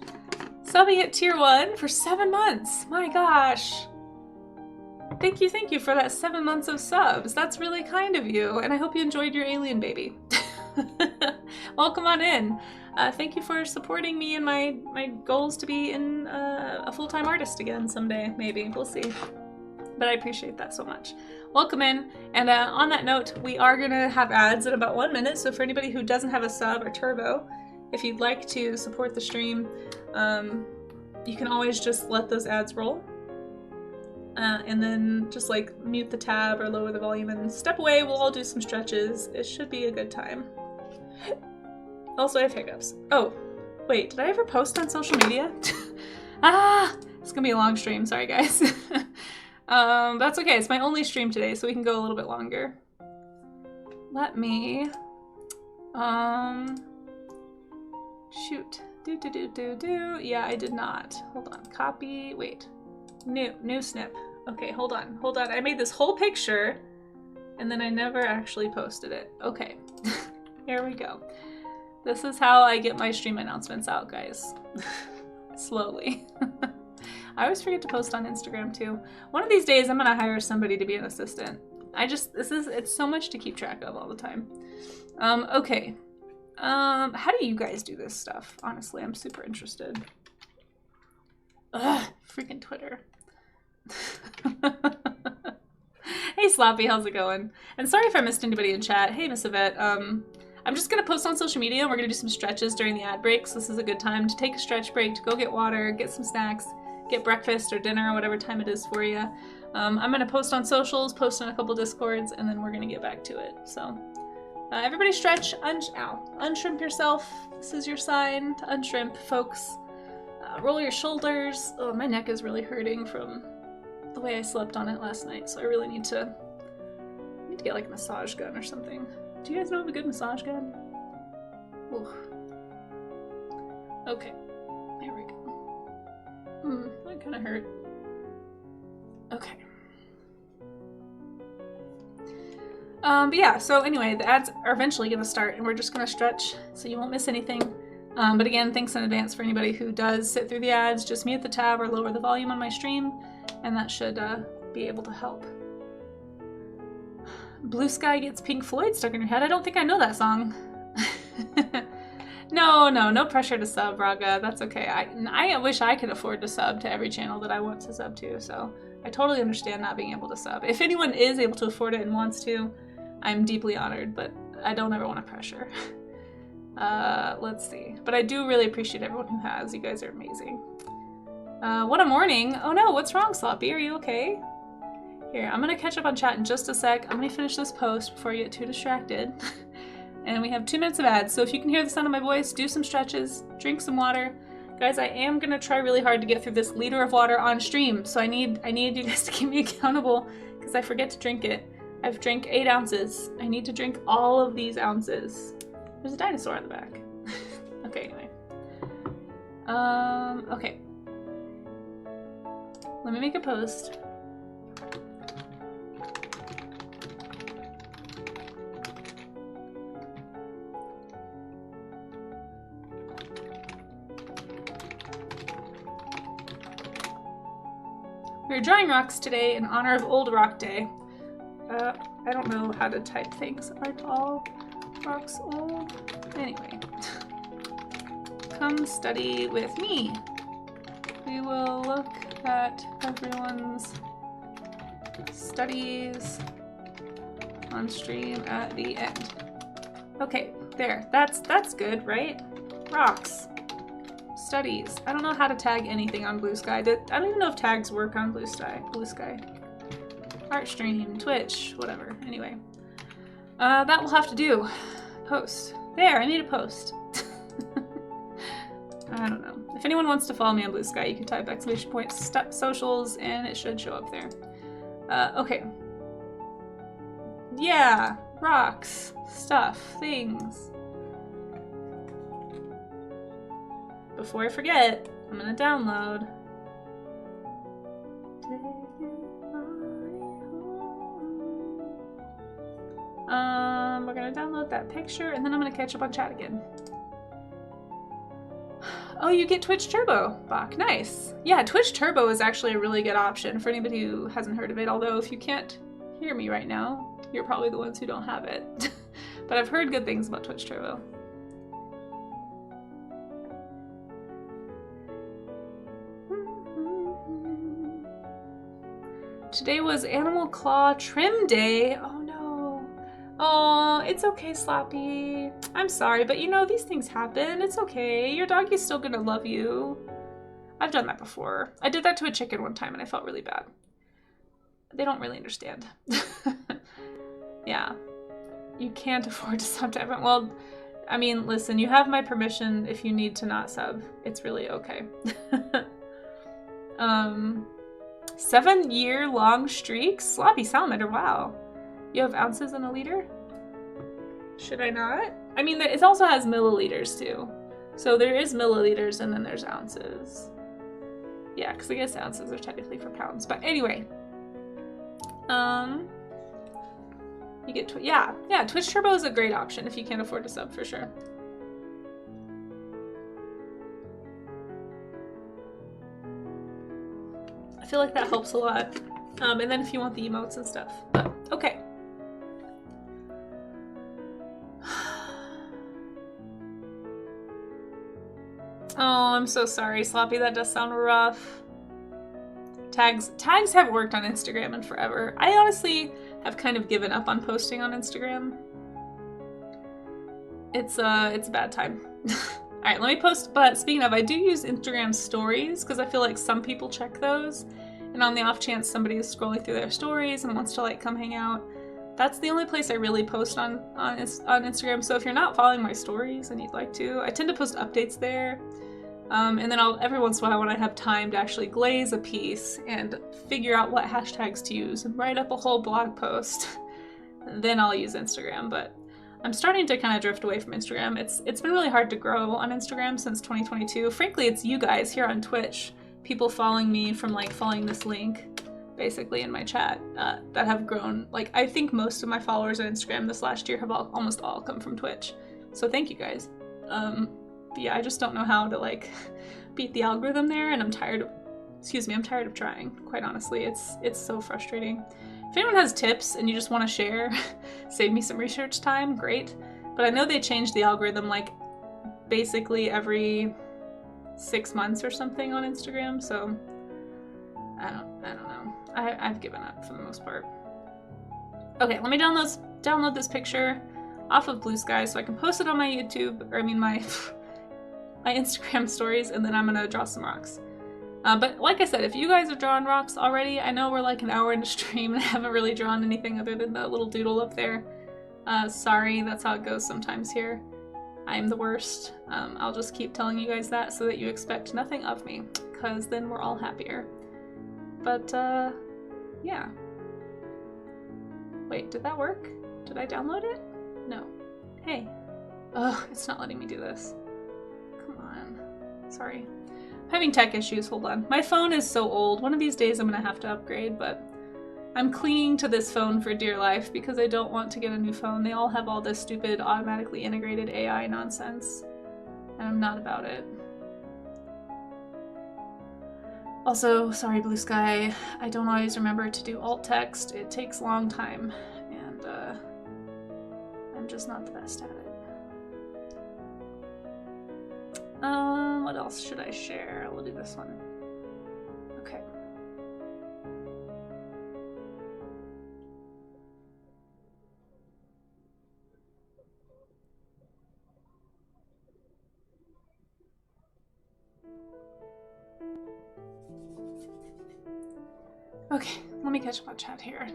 Subbing at tier 1 for 7 months. My gosh. Thank you for that 7 months of subs. That's really kind of you, and I hope you enjoyed your alien baby. Welcome on in. Thank you for supporting me in my goals to be a full-time artist again someday, maybe. We'll see. But I appreciate that so much. Welcome in, and on that note, we are going to have ads in about 1 minute, so for anybody who doesn't have a sub or turbo, if you'd like to support the stream, you can always just let those ads roll, and then just like mute the tab or lower the volume and step away. We'll all do some stretches. It should be a good time. Also, I have hiccups. Oh, Wait, did I ever post on social media? Ah, it's gonna be a long stream. Sorry, guys. That's okay. It's my only stream today, so we can go a little bit longer. Let me, shoot. Yeah, I did not. Hold on. Copy. Wait. New snip. Okay, hold on. I made this whole picture, and then I never actually posted it. Okay. Here we go. This is how I get my stream announcements out, guys. Slowly. I always forget to post on Instagram too. One of these days I'm gonna hire somebody to be an assistant. It's so much to keep track of all the time. Okay. How do you guys do this stuff? Honestly, I'm super interested. Ugh, freaking Twitter. Hey Sloppy, how's it going? And sorry if I missed anybody in chat. Hey Miss Yvette, I'm just gonna post on social media and we're gonna do some stretches during the ad breaks. This is a good time to take a stretch break, to go get water, get some snacks, get breakfast or dinner or whatever time it is for you. I'm gonna post on socials, post on a couple discords, and then we're gonna get back to it. So everybody stretch, unshrimp yourself. This is your sign to unshrimp, folks. Roll your shoulders. Oh, my neck is really hurting from the way I slept on it last night, so I really need to get like a massage gun or something. Do you guys know of a good massage gun? Ooh. Okay, here we go. That kind of hurt. Okay. But yeah, so anyway, the ads are eventually going to start, and we're just going to stretch so you won't miss anything. But again, thanks in advance for anybody who does sit through the ads. Just mute the tab or lower the volume on my stream, and that should be able to help. Blue Sky Gets Pink Floyd Stuck in Your Head. I don't think I know that song. No pressure to sub, Raga. That's okay. I wish I could afford to sub to every channel that I want to sub to, so I totally understand not being able to sub. If anyone is able to afford it and wants to, I'm deeply honored, but I don't ever want to pressure. Let's see. But I do really appreciate everyone who has. You guys are amazing. What a morning. Oh no, what's wrong, Sloppy? Are you okay? Here, I'm gonna catch up on chat in just a sec. I'm gonna finish this post before I get too distracted. And we have 2 minutes of ads, so if you can hear the sound of my voice, do some stretches, drink some water. Guys, I am gonna try really hard to get through this liter of water on stream, so I need you guys to keep me accountable, because I forget to drink it. I've drank 8 ounces. I need to drink all of these ounces. There's a dinosaur on the back. Okay, anyway. Okay. Let me make a post. We're drawing rocks today in honor of Old Rock Day. I don't know how to type things. Aren't all rocks old? Anyway. Come study with me. We will look at everyone's studies on stream at the end. Okay, there. That's good, right? Rocks. Studies. I don't know how to tag anything on Blue Sky. I don't even know if tags work on Blue Sky. Art stream, Twitch, whatever. Anyway. That will have to do. Post. There, I made a post. I don't know. If anyone wants to follow me on Blue Sky, you can type !_ socials and it should show up there. Okay. Yeah, rocks, stuff, things. Before I forget, I'm gonna download. We're gonna download that picture and then I'm gonna catch up on chat again. Oh, you get Twitch Turbo, Bach. Nice. Yeah, Twitch Turbo is actually a really good option for anybody who hasn't heard of it, although if you can't hear me right now, you're probably the ones who don't have it. But I've heard good things about Twitch Turbo. Today was Animal Claw Trim Day. Oh no. Oh, it's okay, Sloppy. I'm sorry, but you know, these things happen. It's okay. Your doggy's still gonna love you. I've done that before. I did that to a chicken one time and I felt really bad. They don't really understand. Yeah. You can't afford to sub to everyone. Well, I mean, listen, you have my permission if you need to not sub. It's really okay. 7-year-long streak? Sloppy salamander, wow. You have ounces in a liter? Should I not? I mean, it also has milliliters too. So there is milliliters and then there's ounces. Yeah, because I guess ounces are technically for pounds. But anyway. You get, yeah, Twitch Turbo is a great option if you can't afford to sub for sure. I feel like that helps a lot. And then if you want the emotes and stuff. But, okay. Oh, I'm so sorry, Sloppy. That does sound rough. Tags haven't worked on Instagram in forever. I honestly have kind of given up on posting on Instagram. It's a bad time. All right, let me post. But speaking of, I do use Instagram stories because I feel like some people check those. And on the off chance somebody is scrolling through their stories and wants to like come hang out, that's the only place I really post on Instagram. So if you're not following my stories and you'd like to, I tend to post updates there. And then every once in a while when I have time to actually glaze a piece and figure out what hashtags to use and write up a whole blog post, then I'll use Instagram. But I'm starting to kind of drift away from Instagram. It's been really hard to grow on Instagram since 2022. Frankly, it's you guys here on Twitch, people following me from like following this link, basically in my chat, that have grown. Like, I think most of my followers on Instagram this last year have almost all come from Twitch. So thank you guys. Yeah, I just don't know how to like beat the algorithm there, and I'm tired of trying, quite honestly. It's so frustrating. If anyone has tips and you just want to share, save me some research time, great. But I know they change the algorithm like basically every 6 months or something on Instagram, so I don't know. I've given up for the most part. Okay, let me download this picture off of Blue Sky so I can post it on my YouTube, or I mean my Instagram stories, and then I'm gonna draw some rocks. But like I said, if you guys have drawn rocks already, I know we're like an hour into stream and I haven't really drawn anything other than the little doodle up there. Sorry, that's how it goes sometimes here. I'm the worst. I'll just keep telling you guys that so that you expect nothing of me, because then we're all happier. But, yeah. Wait, did that work? Did I download it? No. Hey. Ugh, it's not letting me do this. Come on. Sorry. I'm having tech issues, hold on. My phone is so old. One of these days I'm gonna have to upgrade, but I'm clinging to this phone for dear life because I don't want to get a new phone. They all have all this stupid automatically integrated AI nonsense, and I'm not about it. Also, sorry Blue Sky, I don't always remember to do alt text. It takes a long time, and I'm just not the best at it. What else should I share? We'll do this one. Okay. Okay, let me catch up on chat here.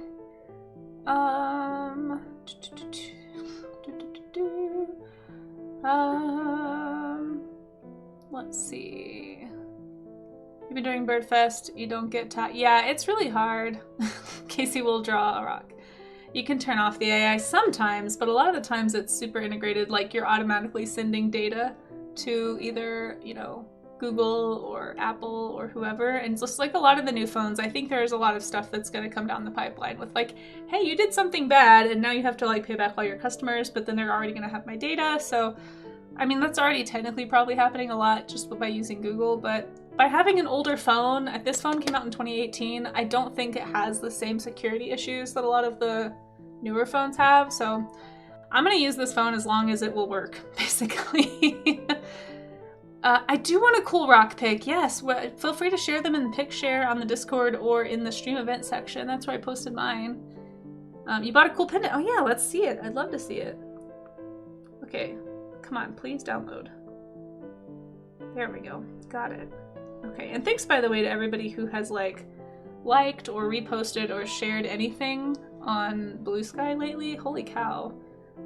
Let's see. You've been doing Birdfest, you don't get yeah, it's really hard. Casey will draw a rock. You can turn off the AI sometimes, but a lot of the times it's super integrated, like you're automatically sending data to either, you know, Google or Apple or whoever, and just like a lot of the new phones, I think there's a lot of stuff that's going to come down the pipeline with like, hey, you did something bad and now you have to like pay back all your customers, but then they're already going to have my data. So I mean, that's already technically probably happening a lot just by using Google, but by having an older phone, this phone came out in 2018, I don't think it has the same security issues that a lot of the newer phones have, so I'm going to use this phone as long as it will work, basically. I do want a cool rock pic, yes. Feel free to share them in the pic share on the Discord or in the stream event section. That's where I posted mine. You bought a cool pendant. Oh yeah, let's see it. I'd love to see it. Okay, come on, please download. There we go. Got it. Okay, and thanks by the way to everybody who has like liked or reposted or shared anything on Blue Sky lately. Holy cow.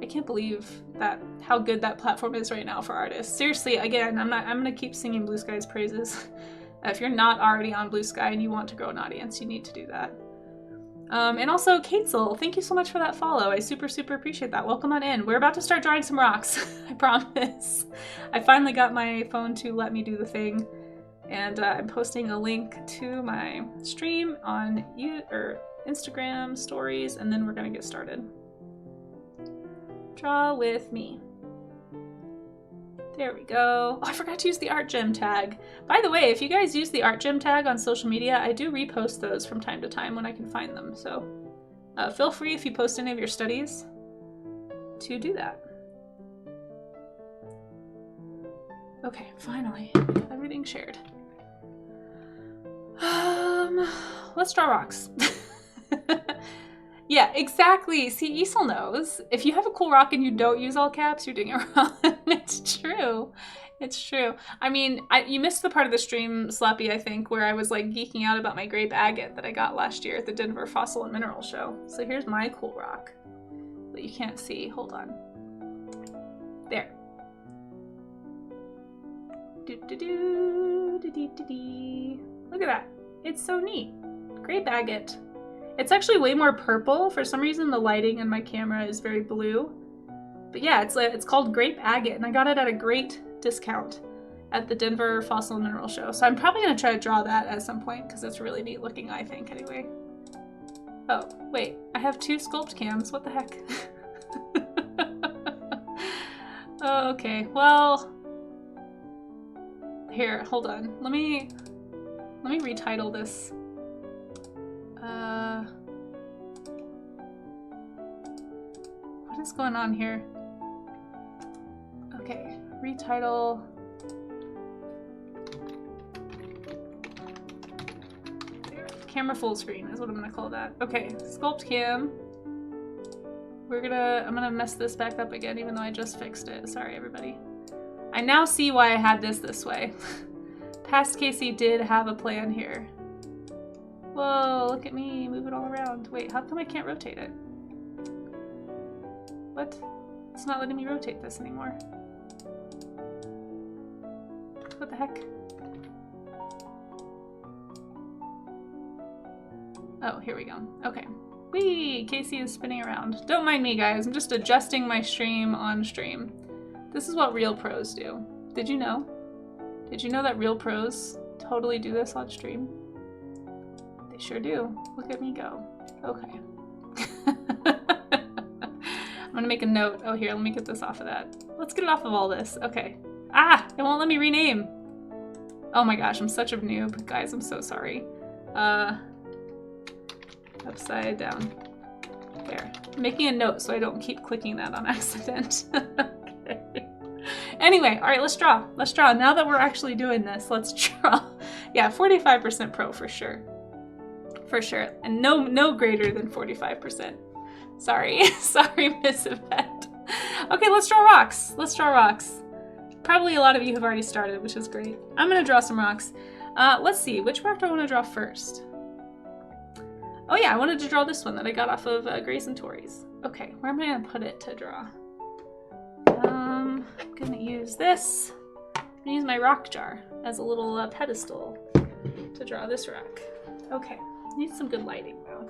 I can't believe that how good that platform is right now for artists. Seriously, again, I'm gonna keep singing Blue Sky's praises. If you're not already on Blue Sky and you want to grow an audience, you need to do that. And also, Katesel, thank you so much for that follow. I super, super appreciate that. Welcome on in. We're about to start drawing some rocks. I promise. I finally got my phone to let me do the thing. And I'm posting a link to my stream on Instagram stories, and then we're gonna get started. Draw with me. There we go. Oh, I forgot to use the art gem tag. By the way, if you guys use the art gem tag on social media, I do repost those from time to time when I can find them. So feel free, if you post any of your studies, to do that. Okay, finally, everything shared. Let's draw rocks. Yeah, exactly. See, Isel knows. If you have a cool rock and you don't use all caps, you're doing it wrong. It's true. It's true. I mean, you missed the part of the stream, Slappy, I think, where I was like geeking out about my grape agate that I got last year at the Denver Fossil and Mineral Show. So here's my cool rock that you can't see. Hold on. There. Look at that. It's so neat. Grape agate. It's actually way more purple. For some reason, the lighting in my camera is very blue. But yeah, it's called grape agate, and I got it at a great discount at the Denver Fossil and Mineral Show. So I'm probably going to try to draw that at some point, because it's really neat looking, I think, anyway. Oh, wait. I have 2 sculpt cams. What the heck? Oh, okay. Well... Here, hold on. Let me retitle this. What is going on here? Okay, retitle. There. Camera full screen is what I'm gonna call that. Okay, sculpt cam. I'm gonna mess this back up again, even though I just fixed it. Sorry, everybody. I now see why I had this way. Past Casey did have a plan here. Whoa, look at me, move it all around. Wait, how come I can't rotate it? What? It's not letting me rotate this anymore. What the heck? Oh, here we go. Okay. Whee! Casey is spinning around. Don't mind me, guys. I'm just adjusting my stream on stream. This is what real pros do. Did you know? Did you know that real pros totally do this on stream? They sure do. Look at me go. Okay. I'm gonna make a note. Oh, here, let me get this off of that. Let's get it off of all this. Okay. Ah! It won't let me rename. Oh my gosh, I'm such a noob. Guys, I'm so sorry. Upside down. There. I'm making a note so I don't keep clicking that on accident. Okay. Anyway, all right, let's draw. Let's draw. Now that we're actually doing this, let's draw. Yeah, 45% pro for sure. For sure. And no greater than 45%. Sorry. Sorry, Miss Yvette. Okay, let's draw rocks. Let's draw rocks. Probably a lot of you have already started, which is great. I'm gonna draw some rocks. Let's see, which rock do I want to draw first? Oh yeah, I wanted to draw this one that I got off of Grace and Tori's. Okay, where am I gonna put it to draw? I'm gonna use this. I'm gonna use my rock jar as a little pedestal to draw this rock. Okay, need some good lighting though.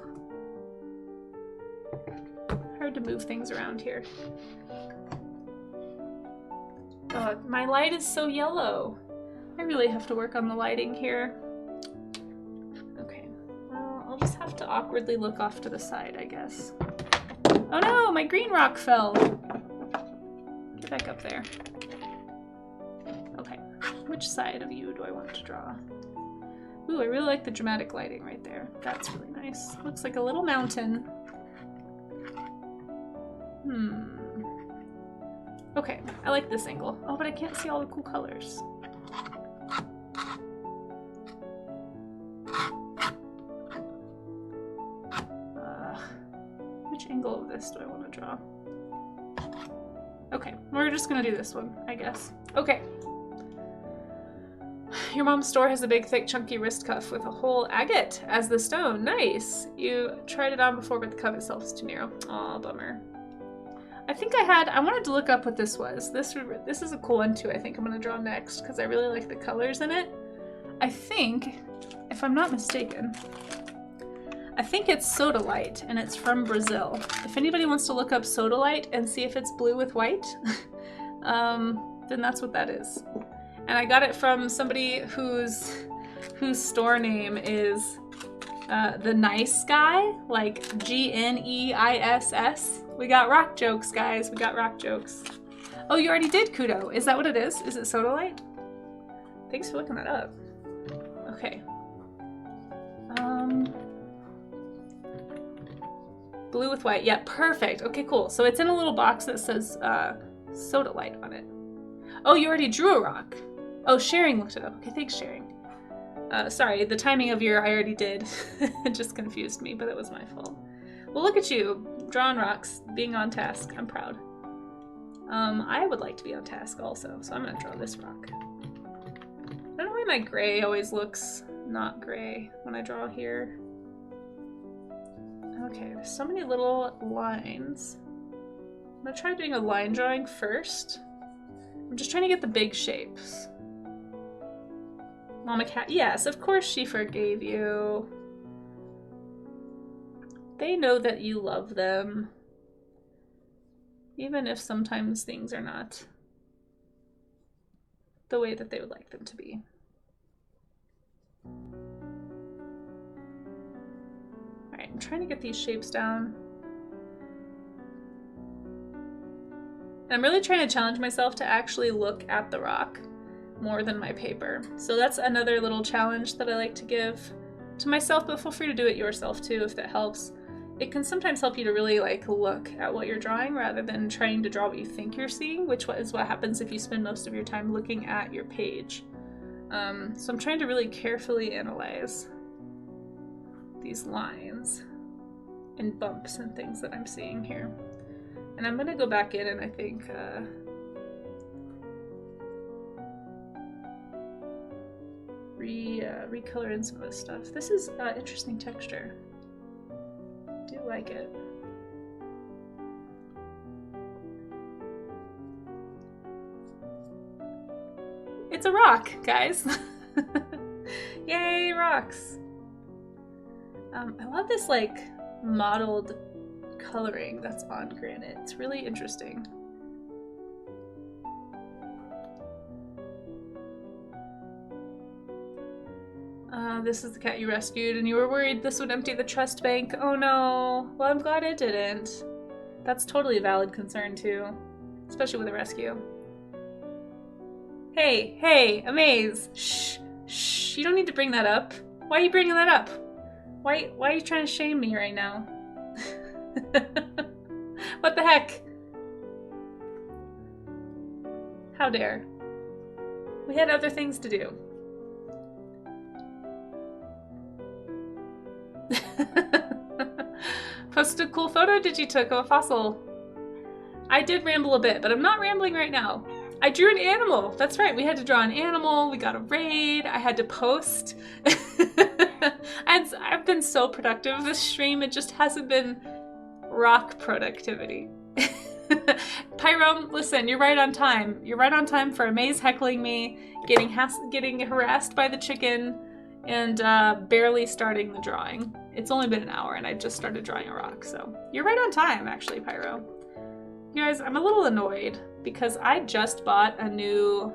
Hard to move things around here. My light is so yellow. I really have to work on the lighting here. Okay, well, I'll just have to awkwardly look off to the side, I guess. Oh no, my green rock fell. Get back up there. Okay, which side of you do I want to draw? Ooh, I really like the dramatic lighting right there. That's really nice. Looks like a little mountain. Okay, I like this angle. Oh, but I can't see all the cool colors. Which angle of this do I want to draw? Okay, we're just gonna do this one, I guess. Okay. Your mom's store has a big, thick, chunky wrist cuff with a whole agate as the stone. Nice! You tried it on before, but the cuff itself is too narrow. Aw, bummer. I think I wanted to look up what this was. This is a cool one too. I think I'm gonna draw next because I really like the colors in it. I think, if I'm not mistaken, I think it's Sodalite and it's from Brazil. If anybody wants to look up Sodalite and see if it's blue with white, then that's what that is. And I got it from somebody whose store name is The Nice Guy, like GNEISS. We got rock jokes, guys. We got rock jokes. Oh, you already did Kudo. Is that what it is? Is it Sodalite? Thanks for looking that up. Okay. Blue with white. Yeah, perfect. Okay, cool. So it's in a little box that says Sodalite on it. Oh, you already drew a rock. Oh, Sharing looked it up. Okay, thanks, Sharing. Sorry, the timing of your I already did. It just confused me, but it was my fault. Well, look at you, drawing rocks, being on task. I'm proud. I would like to be on task also, so I'm gonna draw this rock. I don't know why my gray always looks not gray when I draw here. Okay, there's so many little lines. I'm gonna try doing a line drawing first. I'm just trying to get the big shapes. Mama Cat, yes, of course she forgave you. They know that you love them. Even if sometimes things are not the way that they would like them to be. Alright, I'm trying to get these shapes down. And I'm really trying to challenge myself to actually look at the rock more than my paper. So that's another little challenge that I like to give to myself, but feel free to do it yourself too if that helps. It can sometimes help you to really like look at what you're drawing rather than trying to draw what you think you're seeing, which is what happens if you spend most of your time looking at your page. So I'm trying to really carefully analyze these lines and bumps and things that I'm seeing here. And I'm gonna go back in and I think recolor in some of this stuff. This is interesting texture. I do like it. It's a rock, guys. Yay, rocks. I love this like mottled coloring that's on granite. It's really interesting. This is the cat you rescued and you were worried this would empty the trust bank. Oh no. Well, I'm glad it didn't. That's totally a valid concern too, especially with a rescue. Hey, hey, Amaze. Shh, shh, you don't need to bring that up. Why are you bringing that up? Why are you trying to shame me right now? What the heck? How dare. We had other things to do. Posted a cool photo did you took of a fossil? I did ramble a bit, but I'm not rambling right now. I drew an animal. That's right, we had to draw an animal, we got a raid, I had to post. And I've been so productive this stream, it just hasn't been rock productivity. Pyro, listen, you're right on time. You're right on time for Amaze heckling me, getting harassed by the chicken, and barely starting the drawing. It's only been an hour and I just started drawing a rock, so you're right on time actually, Pyro. You guys, I'm a little annoyed because I just bought a new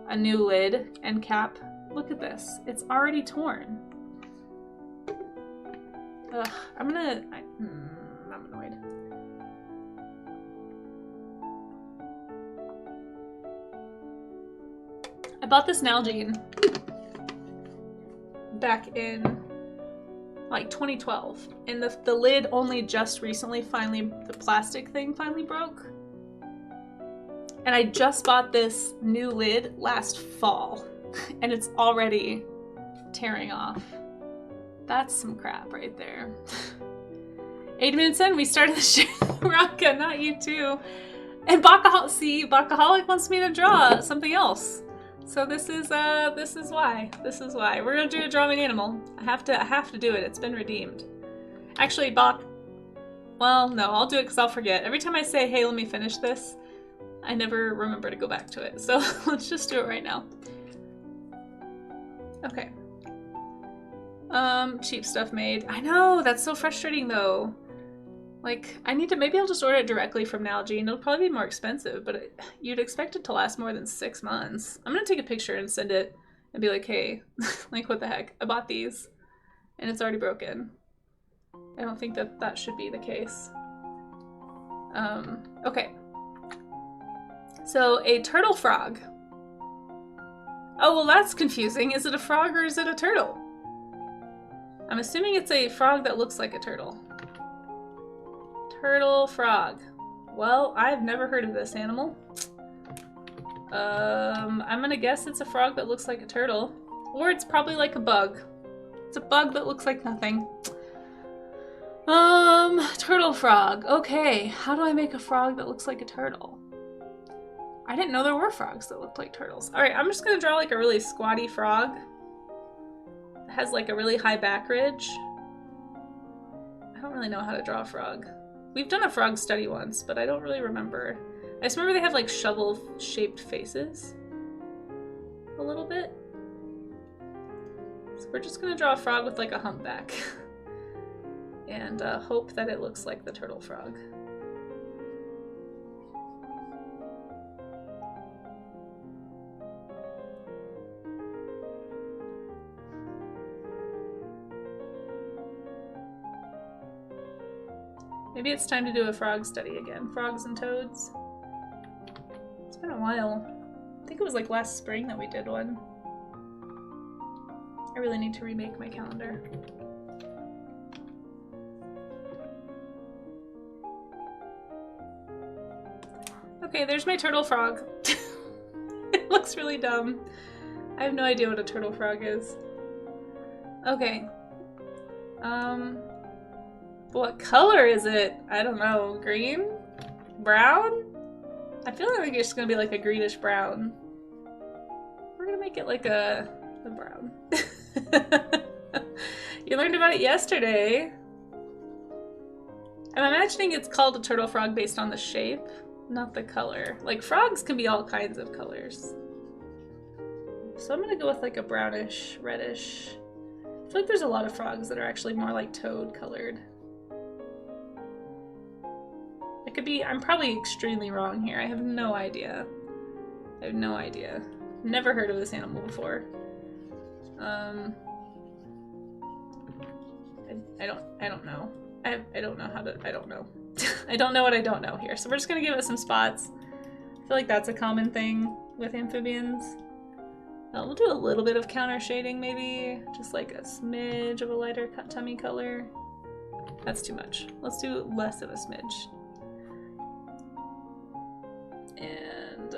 lid and cap. Look at this, it's already torn. Ugh, I'm annoyed. I bought this Nalgene back in like 2012, and the lid only just recently the plastic thing finally broke. And I just bought this new lid last fall, and it's already tearing off. That's some crap right there. 8 minutes in, we started the show. Raka, not you too. And Bakaholic wants me to draw something else. So this is why. We're gonna do a drawing animal. I have to do it. It's been redeemed. Actually, Bach, Well, no, I'll do it because I'll forget. Every time I say, hey, let me finish this, I never remember to go back to it. So let's just do it right now. Okay. Cheap stuff made. I know, that's so frustrating though. Like, I need to, maybe I'll just order it directly from Nalgene. It'll probably be more expensive, but you'd expect it to last more than 6 months. I'm gonna take a picture and send it and be like, hey, like, what the heck? I bought these and it's already broken. I don't think that that should be the case. Okay. So, a turtle frog. Oh, well, that's confusing. Is it a frog or is it a turtle? I'm assuming it's a frog that looks like a turtle. Turtle frog. Well, I've never heard of this animal. I'm gonna guess it's a frog that looks like a turtle. Or it's probably like a bug. It's a bug that looks like nothing. Turtle frog. Okay, how do I make a frog that looks like a turtle? I didn't know there were frogs that looked like turtles. Alright, I'm just gonna draw like a really squatty frog. It has like a really high back ridge. I don't really know how to draw a frog. We've done a frog study once, but I don't really remember. I just remember they have like shovel-shaped faces. A little bit. So we're just gonna draw a frog with like a humpback. And hope that it looks like the turtle frog. Maybe it's time to do a frog study again. Frogs and toads. It's been a while. I think it was like last spring that we did one. I really need to remake my calendar. Okay, there's my turtle frog. It looks really dumb. I have no idea what a turtle frog is. Okay. What color is it? I don't know. Green? Brown? I feel like it's just gonna be like a greenish brown. We're gonna make it like a brown. You learned about it yesterday. I'm imagining it's called a turtle frog based on the shape, not the color. Like, frogs can be all kinds of colors. So I'm gonna go with like a brownish, reddish. I feel like there's a lot of frogs that are actually more like toad colored. It could be, I'm probably extremely wrong here. I have no idea. I have no idea. Never heard of this animal before. I don't know. I don't know how to, I don't know. I don't know what I don't know here. So we're just gonna give it some spots. I feel like that's a common thing with amphibians. We'll do a little bit of counter shading maybe. Just like a smidge of a lighter tummy color. That's too much. Let's do less of a smidge. And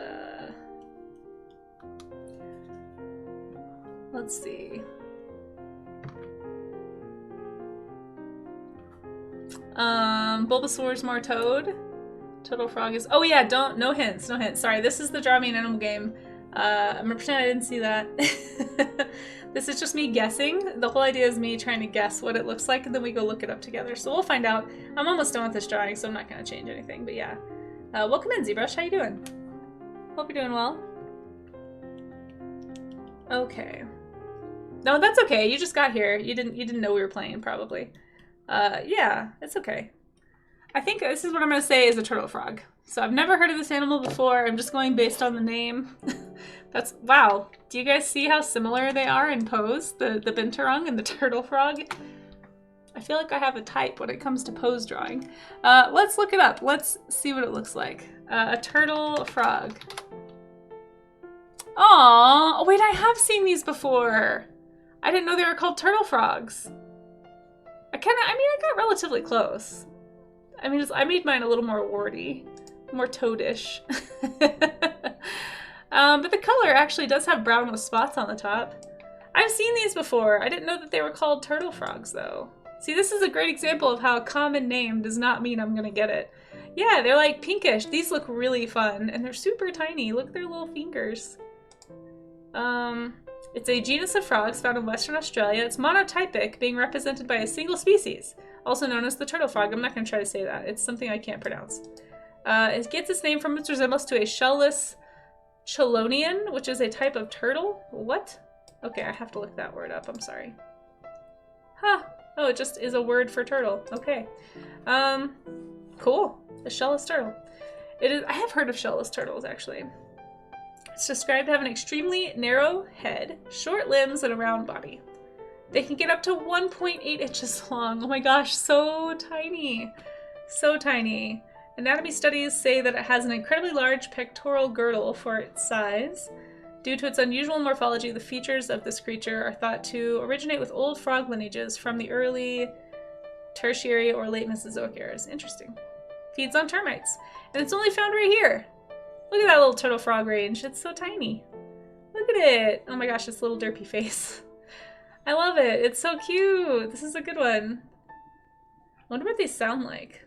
let's see. Bulbasaur's more toad. Turtle frog is, oh yeah, no hints. Sorry, this is the Draw Me an Animal game. I'm gonna pretend I didn't see that. This is just me guessing. The whole idea is me trying to guess what it looks like, and then we go look it up together. So we'll find out. I'm almost done with this drawing, so I'm not gonna change anything, but yeah. Welcome in, ZBrush. How you doing? Hope you're doing well. Okay. No, that's okay. You just got here. You didn't know we were playing, probably. Yeah, it's okay. I think this is what I'm gonna say is a turtle frog. So I've never heard of this animal before. I'm just going based on the name. That's, wow. Do you guys see how similar they are in pose? The binturong and the turtle frog? I feel like I have a type when it comes to pose drawing. Let's look it up. Let's see what it looks like. A turtle frog. Aww. Oh, wait, I have seen these before. I didn't know they were called turtle frogs. I got relatively close. I mean, I made mine a little more warty, more toadish. But the color actually does have brown with spots on the top. I've seen these before. I didn't know that they were called turtle frogs, though. See, this is a great example of how a common name does not mean I'm gonna get it. Yeah, they're like pinkish. These look really fun, and they're super tiny. Look at their little fingers. It's a genus of frogs found in Western Australia. It's monotypic, being represented by a single species. also known as the turtle frog. I'm not going to try to say that. It's something I can't pronounce. It gets its name from its resemblance to a shellless chelonian, which is a type of turtle. What? Okay, I have to look that word up. I'm sorry. Huh. Oh, it just is a word for turtle. Okay. Cool. A shellless turtle. It is. I have heard of shellless turtles, actually. It's described to have an extremely narrow head, short limbs, and a round body. They can get up to 1.8 inches long. Oh my gosh, so tiny. So tiny. Anatomy studies say that it has an incredibly large pectoral girdle for its size. Due to its unusual morphology, the features of this creature are thought to originate with old frog lineages from the early Tertiary or late Mesozoic eras. Interesting. Feeds on termites. And it's only found right here. Look at that little turtle frog range. It's so tiny. Look at it. Oh my gosh, this little derpy face. I love it. It's so cute. This is a good one. I wonder what these sound like.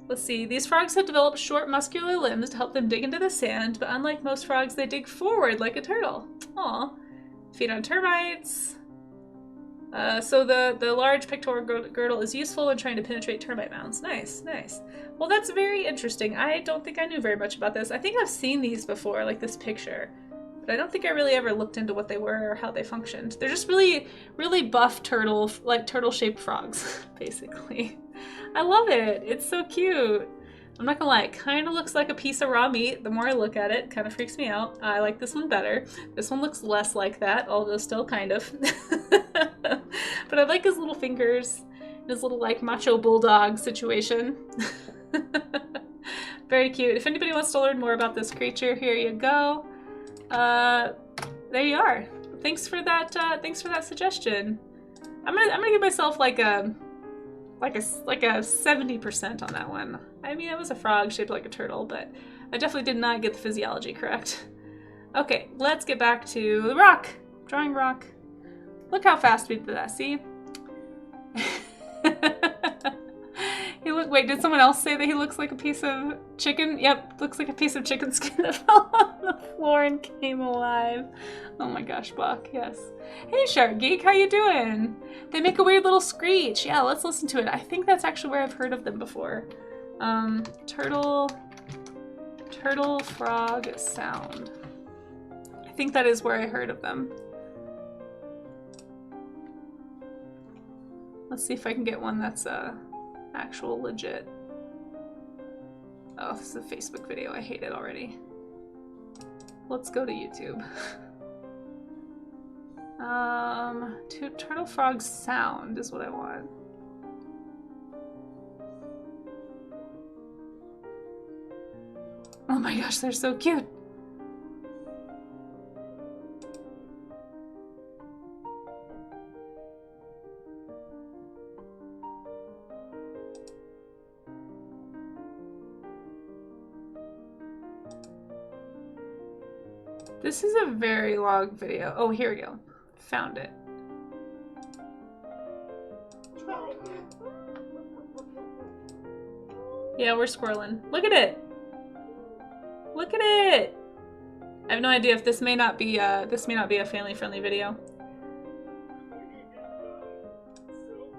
Let's see. These frogs have developed short muscular limbs to help them dig into the sand, but unlike most frogs, they dig forward like a turtle. Aw. Feed on termites. So the large pectoral girdle is useful when trying to penetrate termite mounds. Nice, nice. Well, that's very interesting. I don't think I knew very much about this. I think I've seen these before, like this picture. But I don't think I really ever looked into what they were or how they functioned. They're just really, really buff turtle, like turtle-shaped frogs, basically. I love it. It's so cute. I'm not gonna lie, it kind of looks like a piece of raw meat. The more I look at it, it kind of freaks me out. I like this one better. This one looks less like that, although still kind of. But I like his little fingers, his little like macho bulldog situation. Very cute. If anybody wants to learn more about this creature, here you go. There you are. Thanks for that. Thanks for that suggestion. I'm gonna give myself like a 70% on that one. I mean, it was a frog shaped like a turtle, but I definitely did not get the physiology correct. Okay, let's get back to the rock. Drawing rock. Look how fast we did that, see? Wait, did someone else say that he looks like a piece of chicken? Yep, looks like a piece of chicken skin that fell on the floor and came alive. Oh my gosh, Buck, yes. Hey, Shark Geek, how you doing? They make a weird little screech. Yeah, let's listen to it. I think that's actually where I've heard of them before. Turtle frog sound. I think that is where I heard of them. Let's see if I can get one that's actual legit. Oh, this is a Facebook video. I hate it already. Let's go to YouTube. Turtle frog sound is what I want. Oh my gosh, they're so cute. This is a very long video. Oh, here we go. Found it. Yeah, we're squirreling. Look at it. Look at it. I have no idea if this may not be a family-friendly video.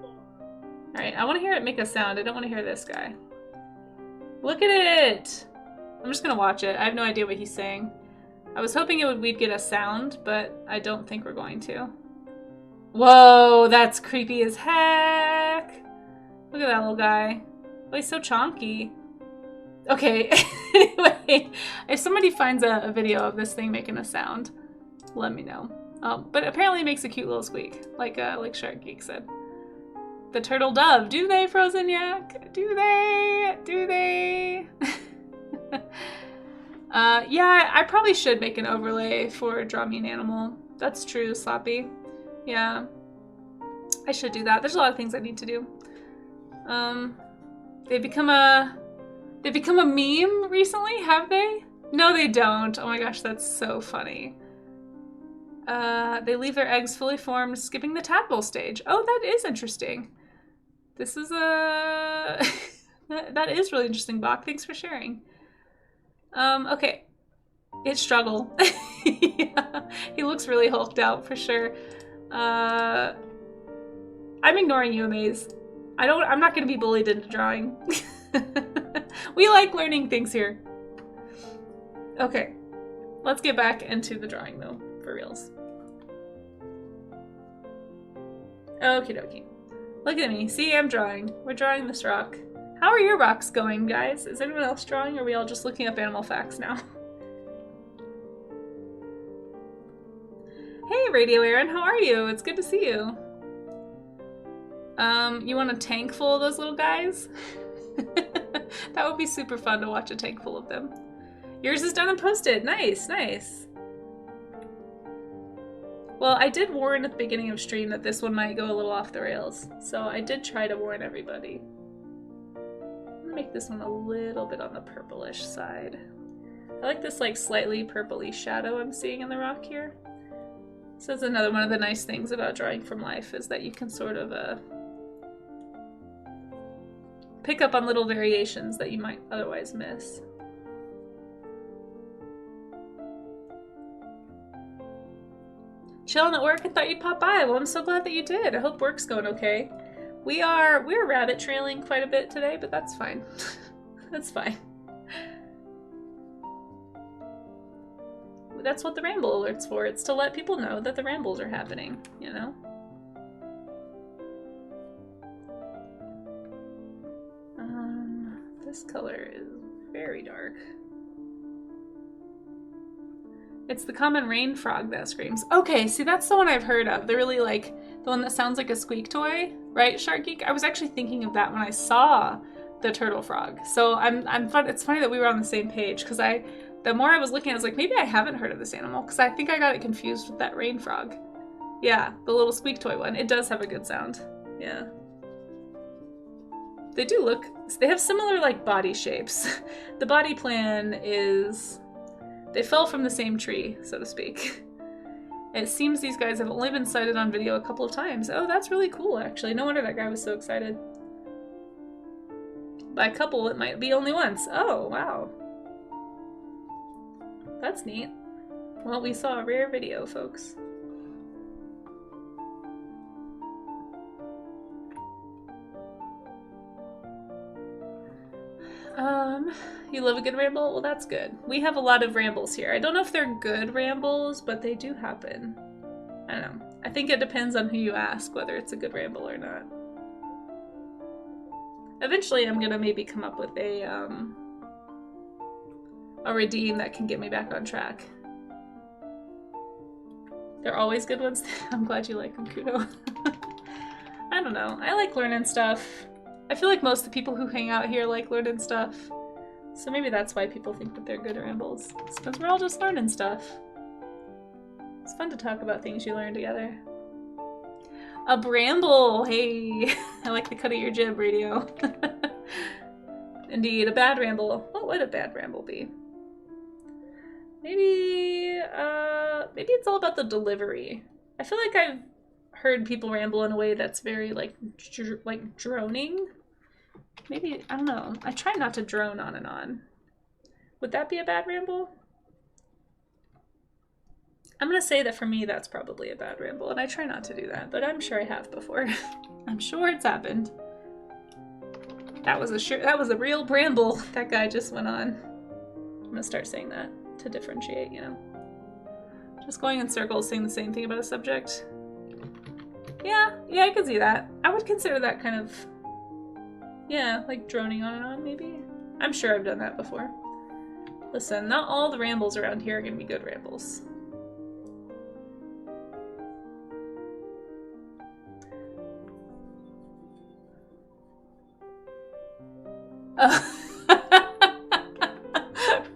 All right, I want to hear it make a sound. I don't want to hear this guy. Look at it. I'm just gonna watch it. I have no idea what he's saying. I was hoping we'd get a sound, but I don't think we're going to. Whoa, that's creepy as heck. Look at that little guy. Oh, he's so chonky. Okay, anyway, if somebody finds a video of this thing making a sound, let me know. But apparently it makes a cute little squeak, like Shark Geek said. The turtle dove. Do they, Frozen Yak? Do they? Do they? Yeah, I probably should make an overlay for Draw Me an Animal. That's true, Sloppy. Yeah, I should do that. There's a lot of things I need to do. They've become a meme recently, have they? No, they don't. Oh my gosh, that's so funny. They leave their eggs fully formed, skipping the tadpole stage. Oh, that is interesting. This is a... that is really interesting, Bach. Thanks for sharing. Okay. It struggle. Yeah, he looks really hulked out for sure. I'm ignoring you, Amaze. I'm not gonna be bullied into drawing. We like learning things here. Okay, let's get back into the drawing though, for reals. Okie dokie. Look at me. See, I'm drawing. We're drawing this rock. How are your rocks going, guys? Is anyone else drawing, or are we all just looking up animal facts now? Hey, Radio Aaron, how are you? It's good to see you. You want a tank full of those little guys? That would be super fun to watch a tank full of them. Yours is done and posted. Nice, nice. Well, I did warn at the beginning of stream that this one might go a little off the rails, so I did try to warn everybody. I'm gonna make this one a little bit on the purplish side. I like this like slightly purpley shadow I'm seeing in the rock here. So that's another one of the nice things about drawing from life, is that you can sort of pick up on little variations that you might otherwise miss. Chilling at work? I thought you'd pop by. Well, I'm so glad that you did. I hope work's going okay. We're rabbit trailing quite a bit today, but that's fine. That's fine. That's what the ramble alert's for. It's to let people know that the rambles are happening, you know? This color is very dark. It's the common rain frog that screams. Okay, see, that's the one I've heard of. They're really like the one that sounds like a squeak toy, right, Shark Geek? I was actually thinking of that when I saw the turtle frog. So it's funny that we were on the same page, because the more I was looking, I was like, maybe I haven't heard of this animal, because I think I got it confused with that rain frog. Yeah, the little squeak toy one. It does have a good sound. Yeah. They have similar like body shapes. The body plan is, they fell from the same tree, so to speak. It seems these guys have only been sighted on video a couple of times. Oh, that's really cool, actually. No wonder that guy was so excited. By a couple, it might be only once. Oh, wow. That's neat. Well, we saw a rare video, folks. You love a good ramble? Well, that's good. We have a lot of rambles here. I don't know if they're good rambles, but they do happen. I don't know. I think it depends on who you ask, whether it's a good ramble or not. Eventually, I'm gonna maybe come up with a redeem that can get me back on track. They're always good ones. I'm glad you like them, Kudo. I don't know. I like learning stuff. I feel like most of the people who hang out here like learning stuff. So maybe that's why people think that they're good rambles. It's because we're all just learning stuff. It's fun to talk about things you learn together. A bramble! Hey! I like the cut of your jib, Radio. Indeed, a bad ramble. What would a bad ramble be? Maybe it's all about the delivery. I feel like I've heard people ramble in a way that's very like droning. Maybe, I don't know. I try not to drone on and on. Would that be a bad ramble? I'm gonna say that for me, that's probably a bad ramble, and I try not to do that, but I'm sure I have before. I'm sure it's happened. That was a real bramble that guy just went on. I'm gonna start saying that to differentiate, you know. Just going in circles saying the same thing about a subject. Yeah, I could see that. I would consider that kind of, yeah, like droning on and on, maybe. I'm sure I've done that before. Listen, not all the rambles around here are gonna be good rambles.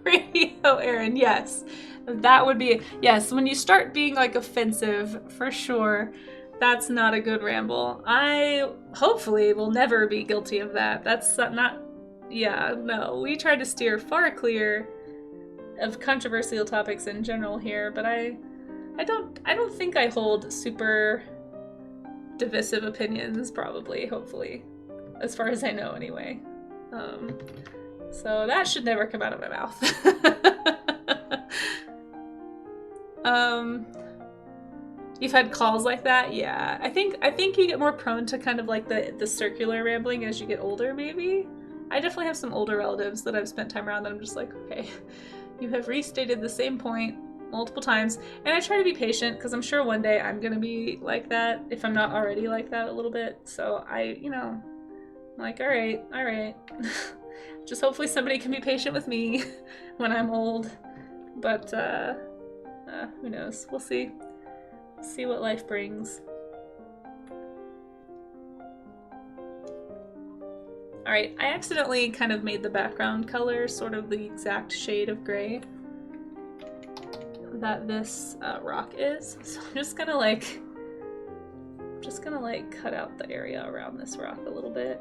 Radio Aaron, yes. That would be, yes, when you start being like offensive, for sure, that's not a good ramble. I hopefully will never be guilty of that. That's not, yeah, no. We try to steer far clear of controversial topics in general here, but I don't think I hold super divisive opinions, probably, hopefully, as far as I know anyway. So that should never come out of my mouth. You've had calls like that? Yeah. I think you get more prone to kind of like the circular rambling as you get older, maybe. I definitely have some older relatives that I've spent time around that I'm just like, okay, you have restated the same point multiple times. And I try to be patient because I'm sure one day I'm gonna be like that if I'm not already like that a little bit. So I'm like, all right. Just hopefully somebody can be patient with me when I'm old. But who knows? We'll see. See what life brings. Alright, I accidentally kind of made the background color sort of the exact shade of gray that this rock is. So I'm just gonna like cut out the area around this rock a little bit.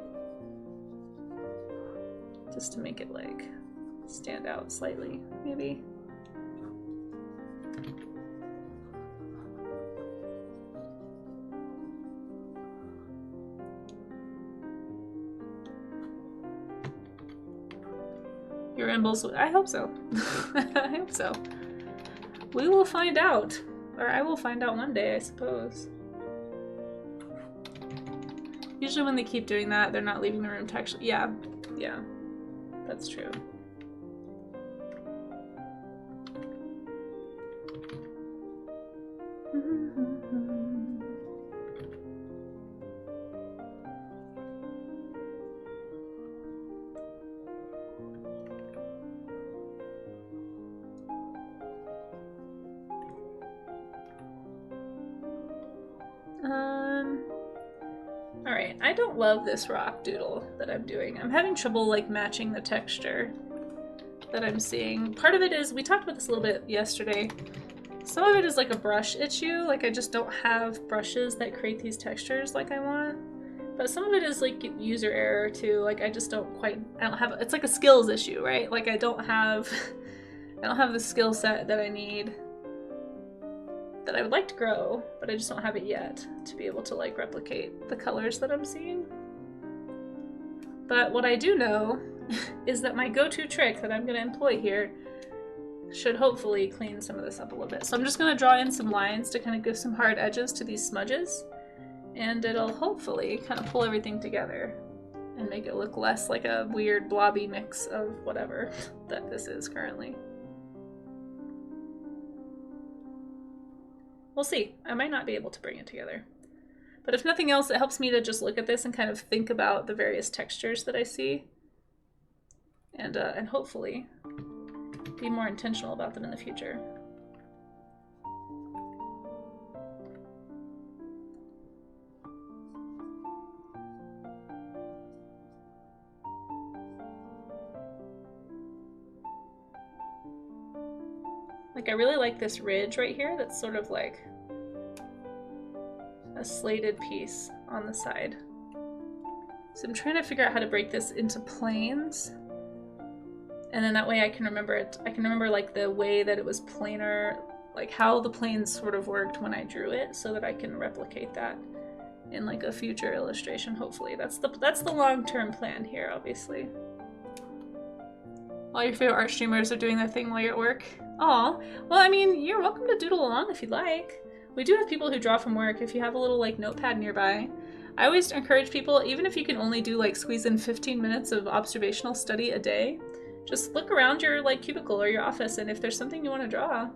Just to make it like stand out slightly, maybe. Your rambles, I hope so. I hope so. We will find out. Or I will find out one day, I suppose. Usually when they keep doing that, they're not leaving the room to actually... Yeah. That's true. Alright, I don't love this rock doodle that I'm doing. I'm having trouble like matching the texture that I'm seeing. Part of it is, we talked about this a little bit yesterday, some of it is like a brush issue, like I just don't have brushes that create these textures like I want. But some of it is like user error too, like I just don't quite, it's like a skills issue, right? Like I don't have the skill set that I need, that I would like to grow, but I just don't have it yet to be able to like replicate the colors that I'm seeing. But what I do know is that my go-to trick that I'm going to employ here should hopefully clean some of this up a little bit. So I'm just going to draw in some lines to kind of give some hard edges to these smudges, and it'll hopefully kind of pull everything together and make it look less like a weird blobby mix of whatever that this is currently. We'll see. I might not be able to bring it together. But if nothing else, it helps me to just look at this and kind of think about the various textures that I see. And hopefully be more intentional about them in the future. Like, I really like this ridge right here that's sort of like a slated piece on the side. So I'm trying to figure out how to break this into planes. And then that way I can remember it. I can remember like the way that it was planar, like how the planes sort of worked when I drew it, so that I can replicate that in like a future illustration, hopefully. That's the long-term plan here, obviously. All your favorite art streamers are doing their thing while you're at work. Aw, well, I mean, you're welcome to doodle along if you'd like. We do have people who draw from work if you have a little like notepad nearby. I always encourage people, even if you can only do like squeeze in 15 minutes of observational study a day, just look around your like cubicle or your office, and if there's something you want to draw,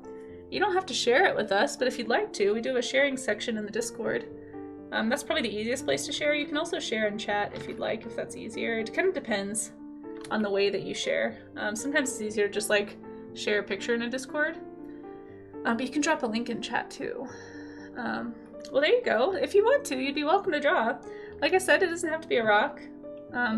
you don't have to share it with us, but if you'd like to, we do have a sharing section in the Discord. That's probably the easiest place to share. You can also share in chat if you'd like, if that's easier. It kind of depends on the way that you share. Sometimes it's easier to just like share a picture in a Discord, but you can drop a link in chat too. Well, there you go. If you want to, you'd be welcome to draw. Like I said, it doesn't have to be a rock.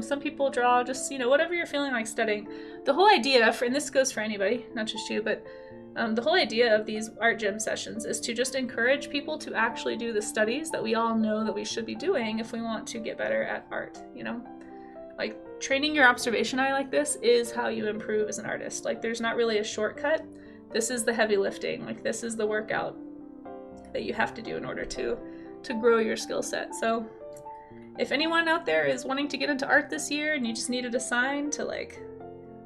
Some people draw just, you know, whatever you're feeling like studying. The whole idea, and this goes for anybody, not just you, but the whole idea of these art gym sessions is to just encourage people to actually do the studies that we all know that we should be doing if we want to get better at art, you know? Like, training your observation eye like this is how you improve as an artist. Like, there's not really a shortcut. This is the heavy lifting. Like, this is the workout that you have to do in order to grow your skill set. So if anyone out there is wanting to get into art this year and you just needed a sign to like,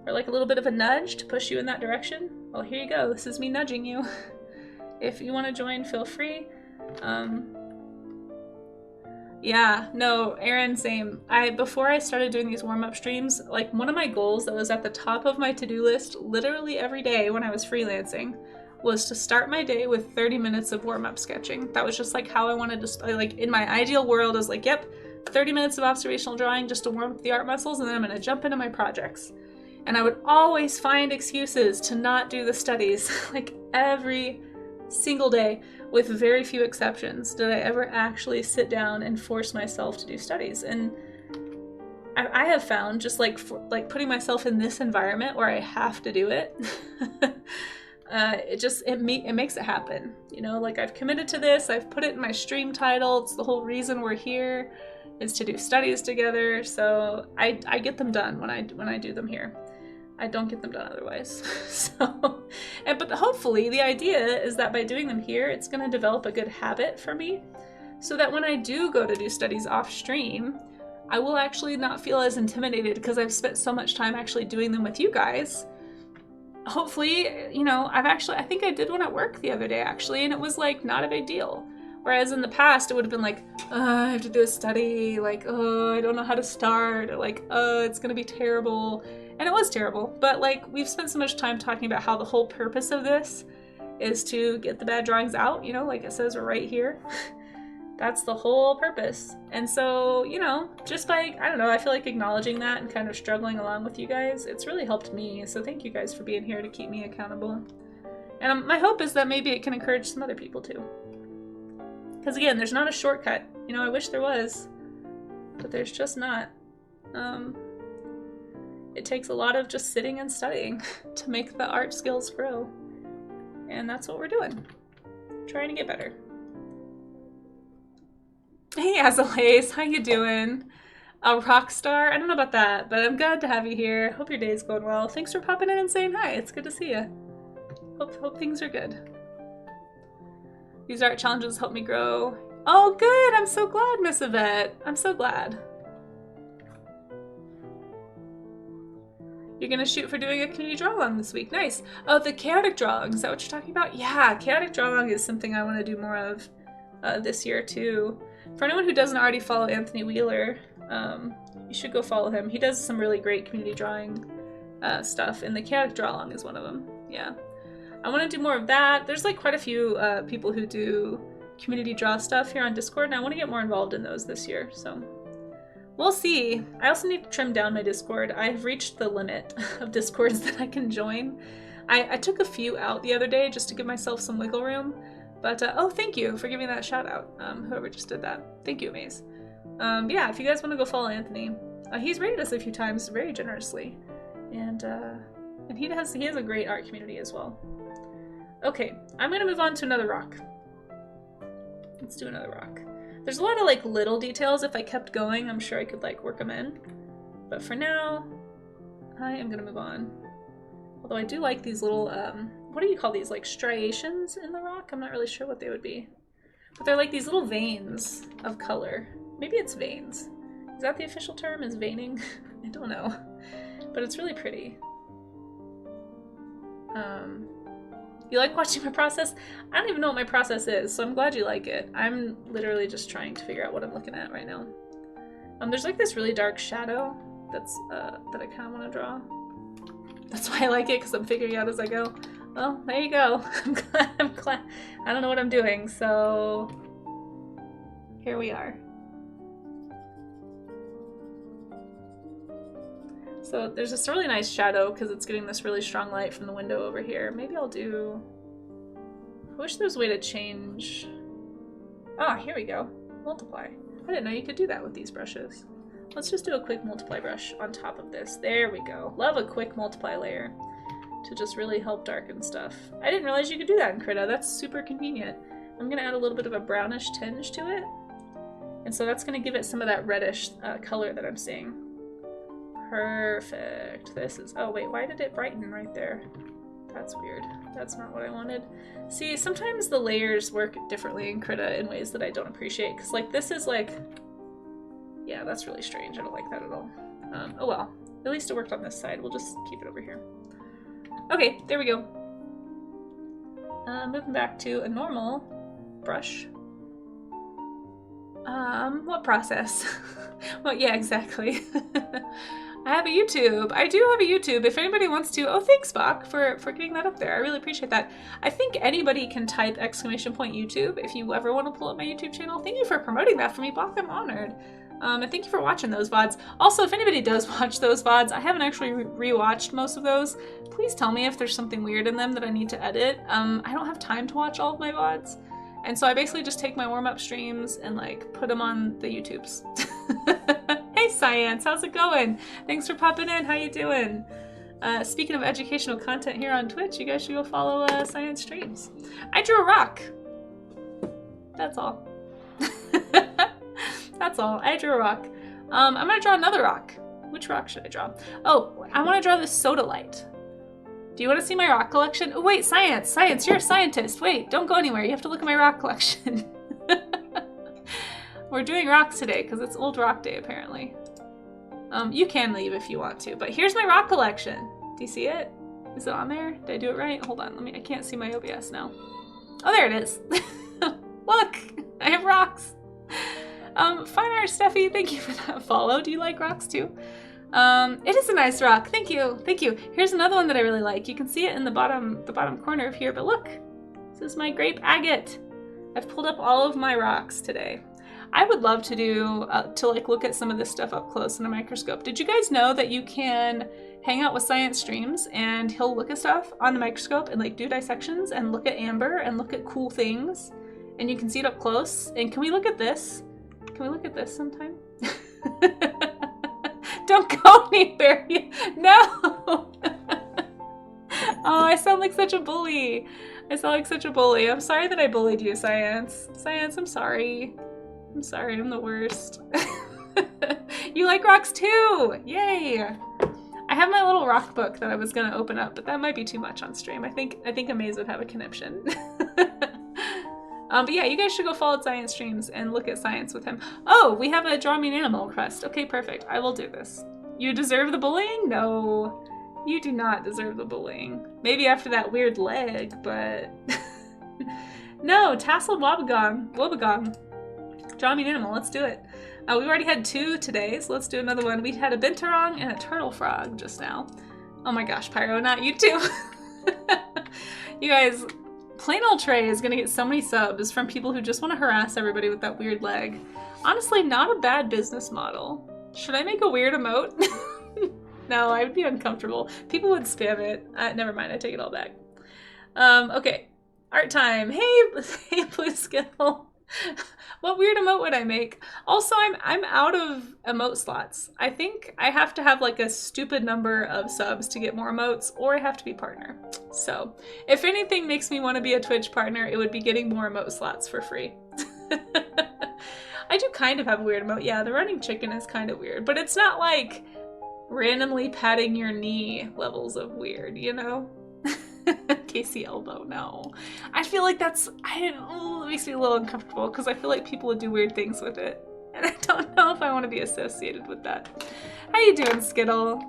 or like a little bit of a nudge to push you in that direction, well, here you go. This is me nudging you. If you want to join, feel free. Yeah, no, Aaron, same. Before I started doing these warm-up streams, like one of my goals that was at the top of my to-do list literally every day when I was freelancing was to start my day with 30 minutes of warm-up sketching. That was just like how I wanted to, like in my ideal world, I was like, yep, 30 minutes of observational drawing just to warm up the art muscles, and then I'm gonna jump into my projects. And I would always find excuses to not do the studies, like every single day, with very few exceptions, did I ever actually sit down and force myself to do studies. And I have found just like putting myself in this environment where I have to do it, it makes it happen. You know, like I've committed to this, I've put it in my stream title, it's the whole reason we're here, is to do studies together. So I get them done when I do them here. I don't get them done otherwise. But hopefully the idea is that by doing them here, it's going to develop a good habit for me, so that when I do go to do studies off stream, I will actually not feel as intimidated because I've spent so much time actually doing them with you guys. Hopefully, you know, I think I did one at work the other day actually, and it was like not a big deal. Whereas in the past, it would have been like, I have to do a study, like, I don't know how to start, or like, it's gonna be terrible. And it was terrible, but like, we've spent so much time talking about how the whole purpose of this is to get the bad drawings out, you know, like it says right here. That's the whole purpose. And so, you know, just by, I don't know, I feel like acknowledging that and kind of struggling along with you guys, it's really helped me. So thank you guys for being here to keep me accountable. And my hope is that maybe it can encourage some other people too. Because again, there's not a shortcut. You know, I wish there was, but there's just not. It takes a lot of just sitting and studying to make the art skills grow. And that's what we're doing. Trying to get better. Hey Azalace, how you doing? A rock star? I don't know about that, but I'm glad to have you here. Hope your day's going well. Thanks for popping in and saying hi. It's good to see you. Hope things are good. These art challenges help me grow. Oh, good. I'm so glad, Miss Yvette. I'm so glad. You're gonna shoot for doing a community draw-along this week. Nice. Oh, the chaotic drawing. Is that what you're talking about? Yeah, chaotic drawing is something I want to do more of this year too. For anyone who doesn't already follow Anthony Wheeler, you should go follow him. He does some really great community drawing stuff, and the chaotic draw-along is one of them. Yeah. I want to do more of that. There's like quite a few people who do community draw stuff here on Discord, and I want to get more involved in those this year, so we'll see. I also need to trim down my Discord. I've reached the limit of Discords that I can join. I took a few out the other day just to give myself some wiggle room, but oh, thank you for giving that shout out, whoever just did that. Thank you, Maze. Yeah, if you guys want to go follow Anthony, he's rated us a few times very generously, and he has a great art community as well. Okay, I'm gonna move on to another rock. Let's do another rock. There's a lot of like little details. If I kept going, I'm sure I could like work them in. But for now, I am gonna move on. Although I do like these little, what do you call these? Like striations in the rock? I'm not really sure what they would be. But they're like these little veins of color. Maybe it's veins. Is that the official term? Is veining? I don't know. But it's really pretty. You like watching my process? I don't even know what my process is, so I'm glad you like it. I'm literally just trying to figure out what I'm looking at right now. There's like this really dark shadow that's that I kind of want to draw. That's why I like it, because I'm figuring out as I go. Well, there you go. I'm glad. I don't know what I'm doing, so here we are. So there's this really nice shadow because it's getting this really strong light from the window over here. Maybe I'll do... I wish there was a way to change... Ah, here we go. Multiply. I didn't know you could do that with these brushes. Let's just do a quick multiply brush on top of this. There we go. Love a quick multiply layer to just really help darken stuff. I didn't realize you could do that in Krita. That's super convenient. I'm going to add a little bit of a brownish tinge to it. And so that's going to give it some of that reddish color that I'm seeing. Perfect. This is... Oh, wait. Why did it brighten right there? That's weird. That's not what I wanted. See, sometimes the layers work differently in Krita in ways that I don't appreciate. Because, like, this is, like... Yeah, that's really strange. I don't like that at all. Oh, well. At least it worked on this side. We'll just keep it over here. Okay, there we go. Moving back to a normal brush. What process? Well, yeah, exactly. I have a YouTube. I do have a YouTube. If anybody wants to, oh, thanks, Bach, for getting that up there. I really appreciate that. I think anybody can type ! YouTube if you ever want to pull up my YouTube channel. Thank you for promoting that for me, Bach. I'm honored. And thank you for watching those VODs. Also, if anybody does watch those VODs, I haven't actually rewatched most of those. Please tell me if there's something weird in them that I need to edit. I don't have time to watch all of my VODs. And so I basically just take my warm-up streams and like put them on the YouTubes. Hey Science, how's it going? Thanks for popping in, how you doing? Speaking of educational content here on Twitch, you guys should go follow Science streams. I drew a rock. That's all. That's all, I drew a rock. I'm gonna draw another rock. Which rock should I draw? Oh, I wanna draw this soda light. Do you want to see my rock collection? Oh, wait, Science, you're a scientist. Wait, don't go anywhere. You have to look at my rock collection. We're doing rocks today because it's Old Rock Day, apparently. You can leave if you want to, but here's my rock collection. Do you see it? Is it on there? Did I do it right? Hold on, I can't see my OBS now. Oh, there it is. Look, I have rocks. Fine Art Steffi, thank you for that follow. Do you like rocks too? It is a nice rock. Thank you. Thank you. Here's another one that I really like. You can see it in the bottom corner of here, but look, this is my grape agate. I've pulled up all of my rocks today. I would love to do, to like look at some of this stuff up close in a microscope. Did you guys know that you can hang out with Science streams and he'll look at stuff on the microscope and like do dissections and look at amber and look at cool things and you can see it up close? And can we look at this? Can we look at this sometime? Don't go anywhere. No. Oh, I sound like such a bully. I'm I'm sorry that I bullied you, Science. Science, I'm sorry. I'm the worst. You like rocks too. Yay. I have my little rock book that I was gonna open up, but that might be too much on stream. I think Amaze would have a conniption. But yeah, you guys should go follow Science streams and look at Science with him. Oh, we have a Draw Me an Animal request. Okay, perfect. I will do this. You deserve the bullying? No, you do not deserve the bullying. Maybe after that weird leg, but... No, Tasseled Wobbegong. Draw Me an Animal, let's do it. We've already had 2 today, so let's do another one. We had a Binturong and a Turtle Frog just now. Oh my gosh, Pyro, not you too. You guys... Plain Old Trey is gonna get so many subs from people who just want to harass everybody with that weird leg. Honestly, not a bad business model. Should I make a weird emote? No, I would be uncomfortable. People would spam it. Never mind, I take it all back. Okay, art time. Hey, Blue Skittle. What weird emote would I make? Also, I'm out of emote slots. I think I have to have like a stupid number of subs to get more emotes, or I have to be partner. So, if anything makes me want to be a Twitch partner, it would be getting more emote slots for free. I do kind of have a weird emote. Yeah, the running chicken is kind of weird, but it's not like randomly patting your knee levels of weird, you know? Casey Elbow, no. I feel like it makes me a little uncomfortable because I feel like people would do weird things with it. And I don't know if I want to be associated with that. How you doing, Skittle?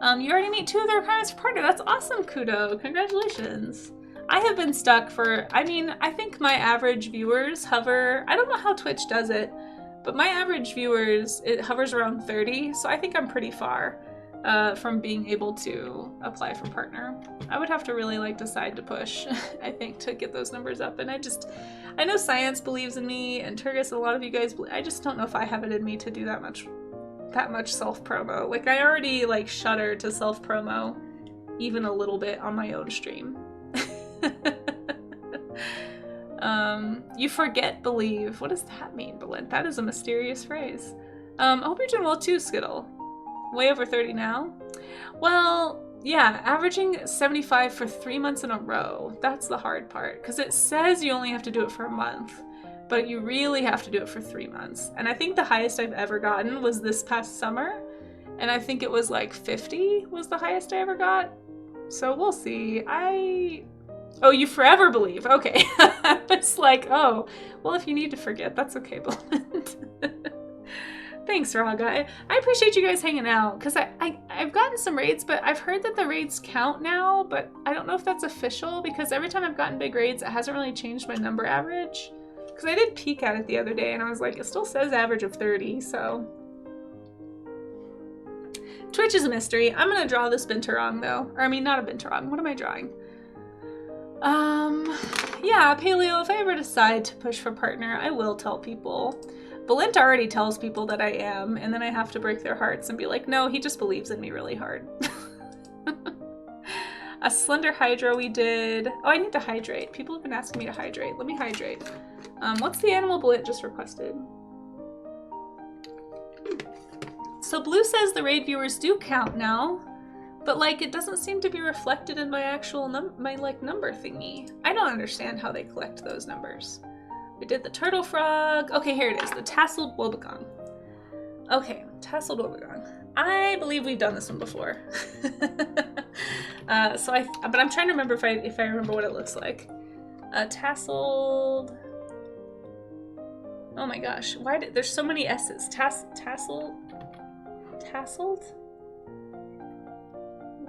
You already meet 2 of the requirements for partner. That's awesome, Kudo. Congratulations. I have been stuck for, I think my average viewers hover, I don't know how Twitch does it, but my average viewers, it hovers around 30, so I think I'm pretty far from being able to apply for partner. I would have to really like decide to push, I think, to get those numbers up. And I know Science believes in me, and Turgis, a lot of you guys, I just don't know if I have it in me to do that much self-promo. Like, I already like shudder to self-promo even a little bit on my own stream. You forget, believe. What does that mean, Belinda? That is a mysterious phrase. I hope you're doing well too, Skittle. Way over 30 now? Well, yeah, averaging 75 for 3 months in a row. That's the hard part, because it says you only have to do it for a month, but you really have to do it for 3 months. And I think the highest I've ever gotten was this past summer, and I think it was like 50 was the highest I ever got. So we'll see. Oh, you forever believe. Okay. It's like, oh, well, if you need to forget, that's okay, Belinda. Thanks, Raga. I appreciate you guys hanging out, because I've gotten some raids, but I've heard that the raids count now, but I don't know if that's official, because every time I've gotten big raids, it hasn't really changed my number average. Because I did peek at it the other day and I was like, it still says average of 30, so. Twitch is a mystery. I'm gonna draw this binturong though. Or I mean, not a binturong. What am I drawing? Yeah, Paleo, if I ever decide to push for partner, I will tell people. Balint already tells people that I am, and then I have to break their hearts and be like, no, he just believes in me really hard. A slender hydra we did. Oh, I need to hydrate. People have been asking me to hydrate. Let me hydrate. What's the animal Balint just requested? So Blue says the raid viewers do count now, but like it doesn't seem to be reflected in my actual number thingy. I don't understand how they collect those numbers. We did the turtle frog. Okay, here it is, the tasseled woebegong. Okay, tasseled woebegong. I believe we've done this one before. but I'm trying to remember if I remember what it looks like. Tasseled. Oh my gosh, there's so many S's. Tasseled?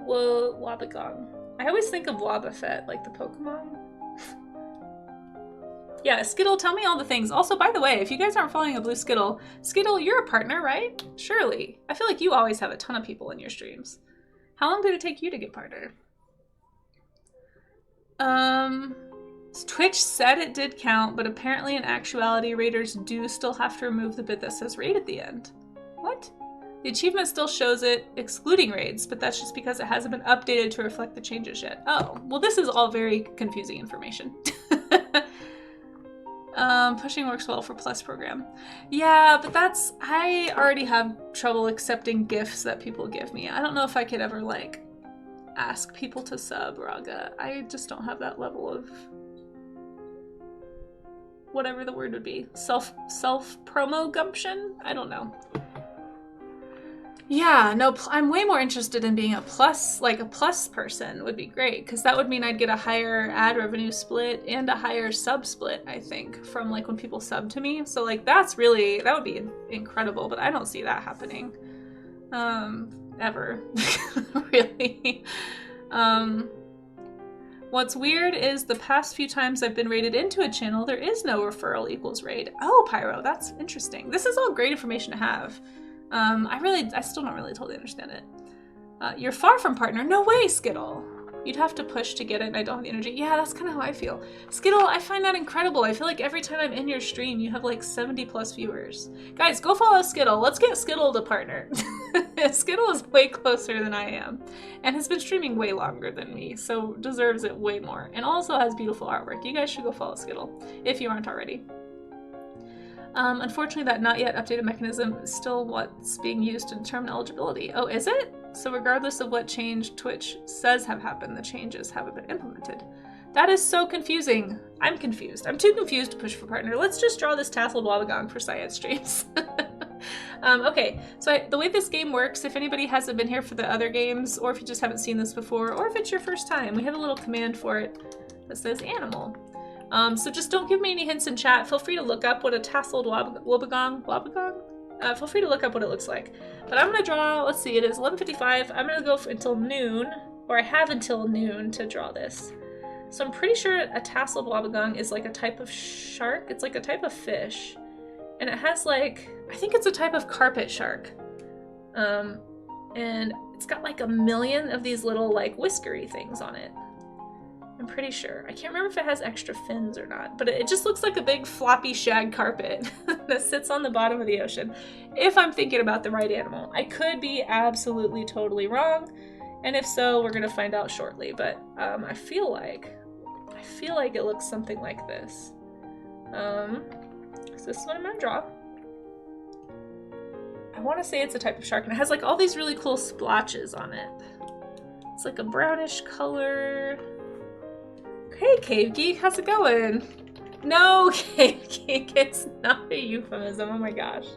Woebegong. I always think of Wobbuffet, like the Pokemon. Yeah, Skittle, tell me all the things. Also, by the way, if you guys aren't following a Blue Skittle, Skittle, you're a partner, right? Surely. I feel like you always have a ton of people in your streams. How long did it take you to get partner? Twitch said it did count, but apparently in actuality, raiders do still have to remove the bit that says raid at the end. What? The achievement still shows it excluding raids, but that's just because it hasn't been updated to reflect the changes yet. Oh, well this is all very confusing information. Pushing works well for Plus program. Yeah, but I already have trouble accepting gifts that people give me. I don't know if I could ever like ask people to sub Raga. I just don't have that level of whatever the word would be. Self promo gumption? I don't know. Yeah, no, I'm way more interested in being a plus person would be great, because that would mean I'd get a higher ad revenue split and a higher sub split, I think, from like when people sub to me. So like that would be incredible, but I don't see that happening. Ever. Really. What's weird is the past few times I've been raided into a channel, there is no referral equals raid. Oh, Pyro, that's interesting. This is all great information to have. I still don't really totally understand it. You're far from partner. No way, Skittle. You'd have to push to get it and I don't have the energy. Yeah, that's kind of how I feel. Skittle, I find that incredible. I feel like every time I'm in your stream, you have like 70 plus viewers. Guys, go follow Skittle. Let's get Skittle to partner. Skittle is way closer than I am and has been streaming way longer than me, so deserves it way more. And also has beautiful artwork. You guys should go follow Skittle if you aren't already. Unfortunately, that not yet updated mechanism is still what's being used to determine eligibility. Oh, is it? So regardless of what change Twitch says have happened, the changes haven't been implemented. That is so confusing. I'm confused. I'm too confused to push for partner. Let's just draw this tasseled woebegong for Syed streams. Okay, so the way this game works, if anybody hasn't been here for the other games, or if you just haven't seen this before, or if it's your first time, we have a little command for it that says animal. So just don't give me any hints in chat. Feel free to look up what a tasseled woebegong? Feel free to look up what it looks like. But I'm gonna draw, let's see, it is 11:55. I'm gonna go until noon, or I have until noon to draw this. So I'm pretty sure a tasseled woebegong is like a type of shark. It's like a type of fish. And it has like, I think it's a type of carpet shark. And it's got like a million of these little like whiskery things on it. I'm pretty sure. I can't remember if it has extra fins or not, but it just looks like a big floppy shag carpet that sits on the bottom of the ocean. If I'm thinking about the right animal. I could be absolutely totally wrong, and if so, we're gonna find out shortly, but I feel like it looks something like this. So this is what I'm gonna draw. I want to say it's a type of shark, and it has like all these really cool splotches on it. It's like a brownish color. Hey, Cave Geek, how's it going? No, Cave Geek, it's not a euphemism. Oh my gosh.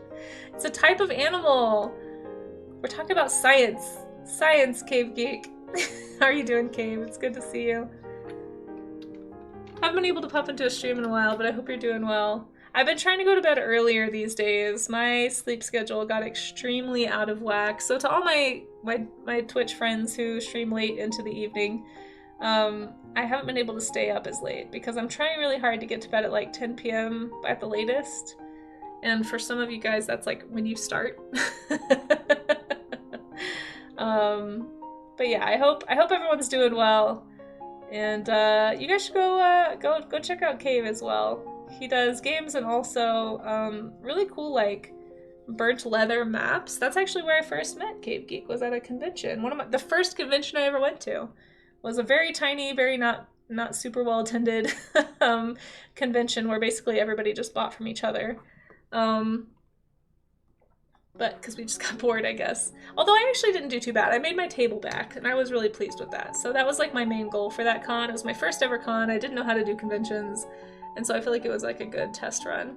It's a type of animal. We're talking about science. Science, Cave Geek. How are you doing, Cave? It's good to see you. I haven't been able to pop into a stream in a while, but I hope you're doing well. I've been trying to go to bed earlier these days. My sleep schedule got extremely out of whack. So to all my Twitch friends who stream late into the evening, I haven't been able to stay up as late because I'm trying really hard to get to bed at like 10 p.m. at the latest. And for some of you guys, that's like when you start. But yeah, I hope everyone's doing well. And you guys should go check out Cave as well. He does games and also really cool like burnt leather maps. That's actually where I first met Cave Geek, was at a convention. The first convention I ever went to was a very tiny, very not super well attended convention where basically everybody just bought from each other. But because we just got bored, I guess. Although I actually didn't do too bad. I made my table back, and I was really pleased with that. So that was like my main goal for that con. It was my first ever con. I didn't know how to do conventions, and so I feel like it was like a good test run.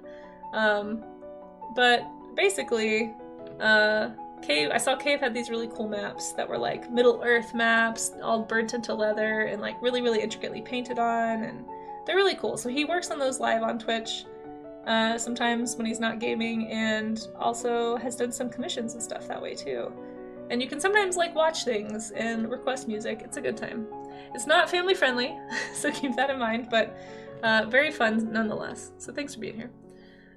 But basically, I saw Cave had these really cool maps that were like Middle Earth maps, all burnt into leather and like really, really intricately painted on, and they're really cool. So he works on those live on Twitch. Sometimes when he's not gaming, and also has done some commissions and stuff that way too. And you can sometimes like watch things and request music. It's a good time. It's not family friendly, so keep that in mind, but very fun nonetheless. So thanks for being here.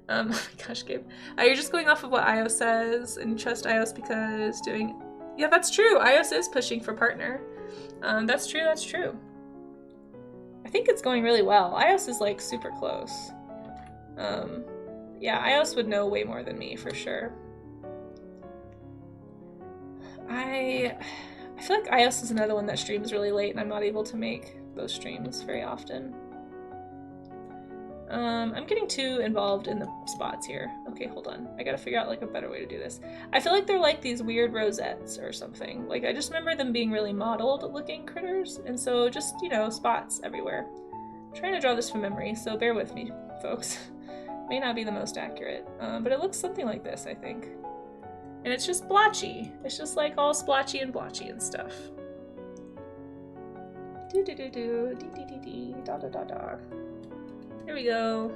Oh my gosh, Gabe. You're just going off of what iOS says, and you trust iOS because doing... Yeah, that's true. iOS is pushing for partner. That's true. I think it's going really well. iOS is like super close. Yeah, iOS would know way more than me for sure. I feel like iOS is another one that streams really late, and I'm not able to make those streams very often. I'm getting too involved in the spots here. Okay, hold on. I gotta figure out like a better way to do this. I feel like they're like these weird rosettes or something. Like I just remember them being really modeled looking critters, and so just, you know, spots everywhere. I'm trying to draw this from memory, so bear with me, folks. May not be the most accurate, but it looks something like this, I think. And it's just blotchy. It's just like all splotchy and blotchy and stuff. Do do do do dee dee dee dee da da da da. Here we go.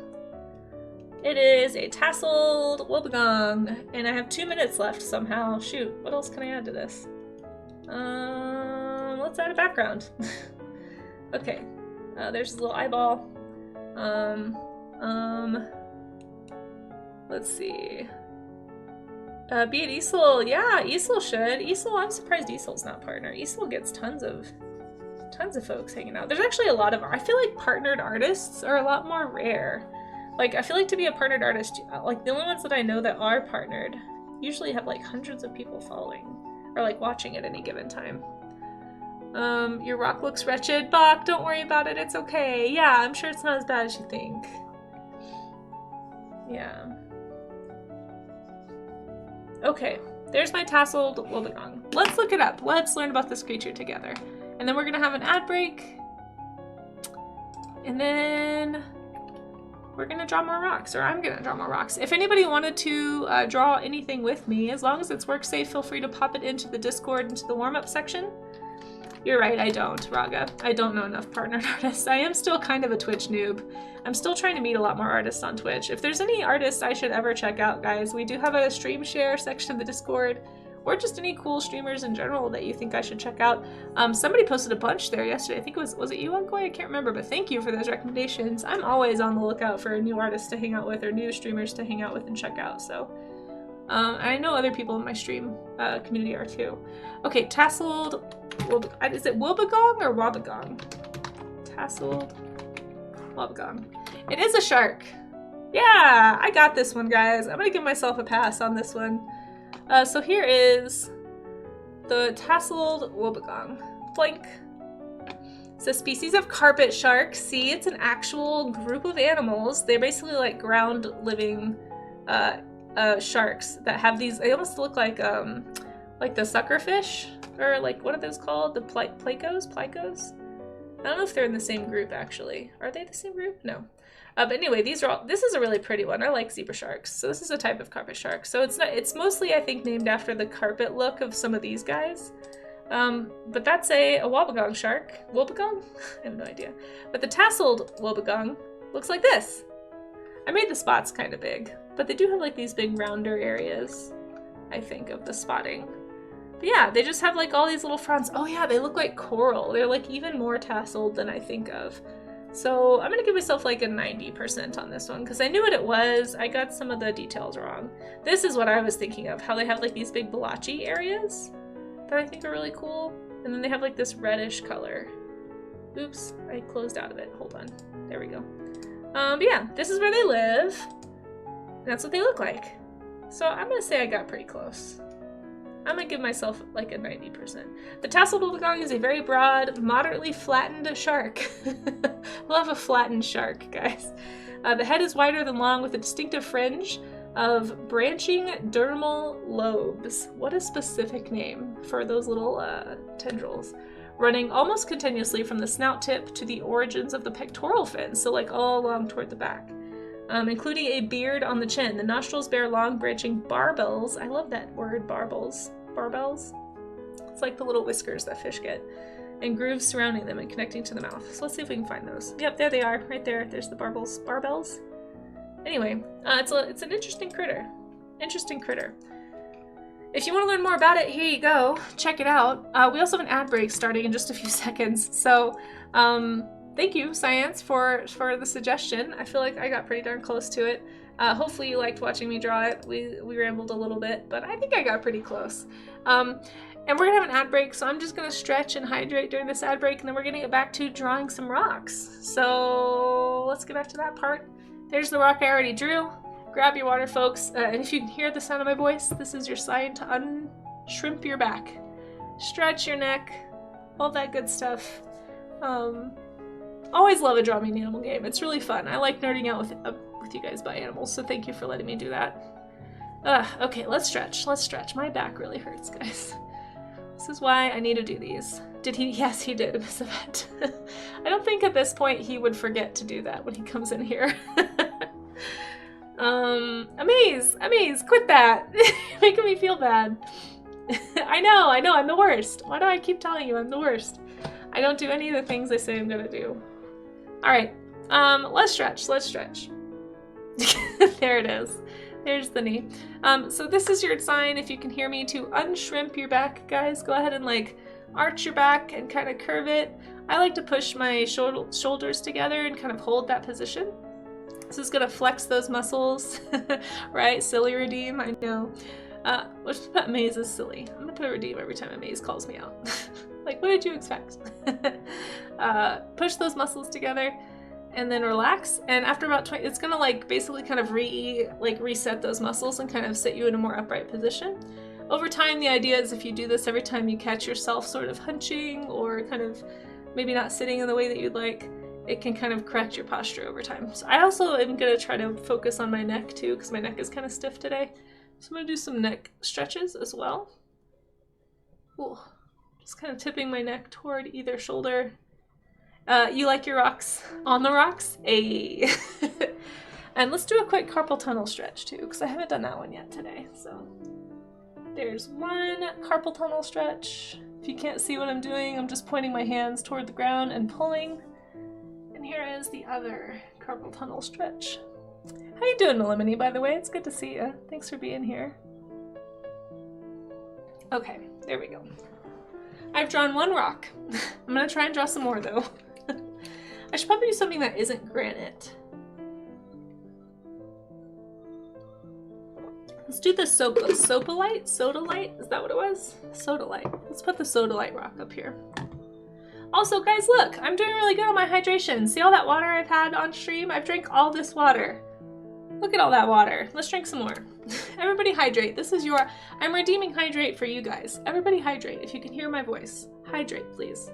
It is a tasseled wobbegong, and I have 2 minutes left somehow. Shoot, what else can I add to this? Let's add a background. Okay, there's his little eyeball. Let's see. Be it Easel. Yeah, Easel should. Easel, I'm surprised Easel's not partner. Easel gets tons of folks hanging out. There's actually a lot of, I feel like partnered artists are a lot more rare. Like, I feel like to be a partnered artist, like the only ones that I know that are partnered usually have like hundreds of people following or like watching at any given time. Your rock looks wretched. Bach, don't worry about it. It's okay. Yeah, I'm sure it's not as bad as you think. Yeah. Okay, there's my tasseled wobbegong. Let's look it up. Let's learn about this creature together. And then we're gonna have an ad break. And then we're gonna draw more rocks, or I'm gonna draw more rocks. If anybody wanted to draw anything with me, as long as it's work safe, feel free to pop it into the Discord, into the warm-up section. You're right, I don't, Raga. I don't know enough partnered artists. I am still kind of a Twitch noob. I'm still trying to meet a lot more artists on Twitch. If there's any artists I should ever check out, guys, we do have a stream share section of the Discord, or just any cool streamers in general that you think I should check out. Somebody posted a bunch there yesterday. I think was it you, Uncoy? I can't remember, but thank you for those recommendations. I'm always on the lookout for new artists to hang out with or new streamers to hang out with and check out, so. I know other people in my stream community are too. Okay, tasseled, is it wobbegong or wobbegong? Tasseled wobbegong. It is a shark. Yeah, I got this one, guys. I'm gonna give myself a pass on this one. So here is the tasseled wobbegong. Blank. It's a species of carpet shark. See, it's an actual group of animals. They're basically like ground living sharks that have these, they almost look like the suckerfish, or like, what are those called? The plecos? I don't know if they're in the same group actually. Are they the same group? No. But anyway, this is a really pretty one. I like zebra sharks. So this is a type of carpet shark. So it's mostly, I think, named after the carpet look of some of these guys. But that's a wobbegong shark. Wobbegong? I have no idea. But the tasseled wobbegong looks like this. I made the spots kind of big, but they do have like these big rounder areas, I think, of the spotting. But yeah, they just have like all these little fronds. Oh yeah, they look like coral. They're like even more tasseled than I think of. So I'm gonna give myself like a 90% on this one because I knew what it was. I got some of the details wrong. This is what I was thinking of, how they have like these big blotchy areas that I think are really cool. And then they have like this reddish color. Oops, I closed out of it. Hold on. There we go. But yeah, this is where they live. That's what they look like. So I'm gonna say I got pretty close. I'm gonna give myself like a 90%. The tasseled dugong is a very broad, moderately flattened shark. Love a flattened shark, guys. The head is wider than long with a distinctive fringe of branching dermal lobes. What a specific name for those little tendrils. Running almost continuously from the snout tip to the origins of the pectoral fins, so like all along toward the back. Including a beard on the chin. The nostrils bear long branching barbels. I love that word, barbels. Barbels? It's like the little whiskers that fish get. And grooves surrounding them and connecting to the mouth. So let's see if we can find those. Yep, there they are, right there. There's the barbels. Barbels? Anyway, it's an interesting critter. Interesting critter. If you want to learn more about it, here you go. Check it out. We also have an ad break starting in just a few seconds. So, thank you, Science, for the suggestion. I feel like I got pretty darn close to it. Hopefully you liked watching me draw it. We rambled a little bit, but I think I got pretty close. And we're gonna have an ad break, so I'm just gonna stretch and hydrate during this ad break, and then we're gonna get back to drawing some rocks. So let's get back to that part. There's the rock I already drew. Grab your water, folks. And if you can hear the sound of my voice, this is your sign to unshrimp your back. Stretch your neck, all that good stuff. Always love a Draw Me an Animal game. It's really fun. I like nerding out with you guys about animals, so thank you for letting me do that. Okay, let's stretch. Let's stretch. My back really hurts, guys. This is why I need to do these. Did he? Yes, he did, Miss Yvette. I don't think at this point he would forget to do that when he comes in here. Amaze, quit that. You're making me feel bad. I know, I'm the worst. Why do I keep telling you I'm the worst? I don't do any of the things I say I'm gonna do. Alright, let's stretch. There it is. There's the knee. So this is your sign, if you can hear me, to unshrimp your back, guys. Go ahead and like arch your back and kind of curve it. I like to push my shoulders together and kind of hold that position. This is gonna flex those muscles, right? Silly redeem, I know. Let's put Amaze as silly. I'm gonna put a redeem every time Amaze calls me out. Like, what did you expect? Push those muscles together and then relax. And after about 20, it's gonna like basically kind of reset those muscles and kind of sit you in a more upright position. Over time, the idea is if you do this every time you catch yourself sort of hunching or kind of maybe not sitting in the way that you'd like, it can kind of correct your posture over time. So I also am gonna try to focus on my neck too, because my neck is kind of stiff today. So I'm gonna do some neck stretches as well. Ooh. Just kind of tipping my neck toward either shoulder. You like your rocks on the rocks? Ayy. And let's do a quick carpal tunnel stretch too, because I haven't done that one yet today. So there's one carpal tunnel stretch. If you can't see what I'm doing, I'm just pointing my hands toward the ground and pulling. And here is the other carpal tunnel stretch. How you doing, Melimini, by the way? It's good to see you. Thanks for being here. Okay, there we go. I've drawn one rock. I'm gonna try and draw some more though. I should probably do something that isn't granite. Let's do the sodalite? Sodalite? Is that what it was? Sodalite. Let's put the sodalite rock up here. Also, guys, look, I'm doing really good on my hydration. See all that water I've had on stream? I've drank all this water. Look at all that water. Let's drink some more. Everybody hydrate. This is your... I'm redeeming hydrate for you guys. Everybody hydrate. If you can hear my voice. Hydrate, please.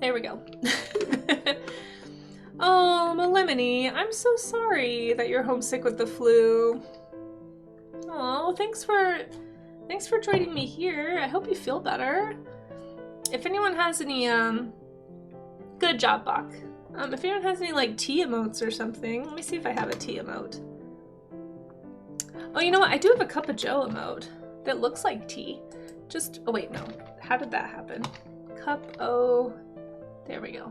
There we go. Oh, Melimini, I'm so sorry that you're homesick with the flu. Oh, thanks for joining me here. I hope you feel better. If anyone has any, good job, Bach. If anyone has any, like, tea emotes or something, let me see if I have a tea emote. Oh, you know what? I do have a Cup of Joe emote that looks like tea. Just, oh wait, no. How did that happen? Cup O, there we go.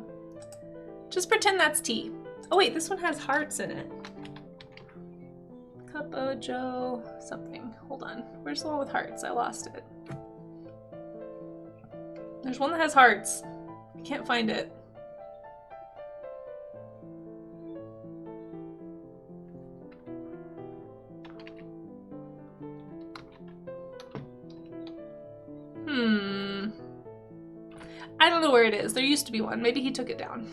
Just pretend that's tea. Oh wait, this one has hearts in it. Joe something. Hold on. Where's the one with hearts? I lost it. There's one that has hearts. I can't find it. I don't know where it is. There used to be one. Maybe he took it down.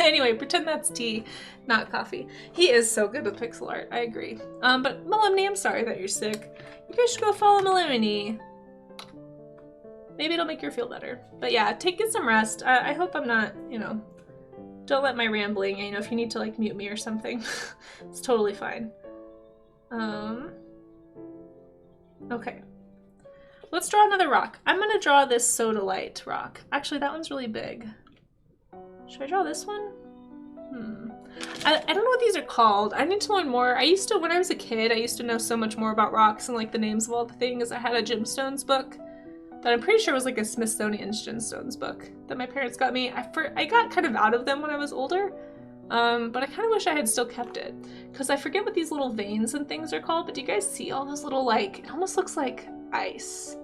Anyway, pretend that's tea, not coffee. He is so good with pixel art. I agree. But Melemony, I'm sorry that you're sick. You guys should go follow Melemony. Maybe it'll make you feel better. But yeah, get some rest. I hope I'm not, you know, don't let my rambling, you know, if you need to like mute me or something, it's totally fine. Okay. Let's draw another rock. I'm gonna draw this Sodalite rock. Actually, that one's really big. Should I draw this one? I don't know what these are called. I need to learn more. When I was a kid, I used to know so much more about rocks and like the names of all the things. I had a gemstones book that I'm pretty sure was like a Smithsonian's gemstones book that my parents got me. I got kind of out of them when I was older, but I kind of wish I had still kept it because I forget what these little veins and things are called, but do you guys see all those little like, it almost looks like ice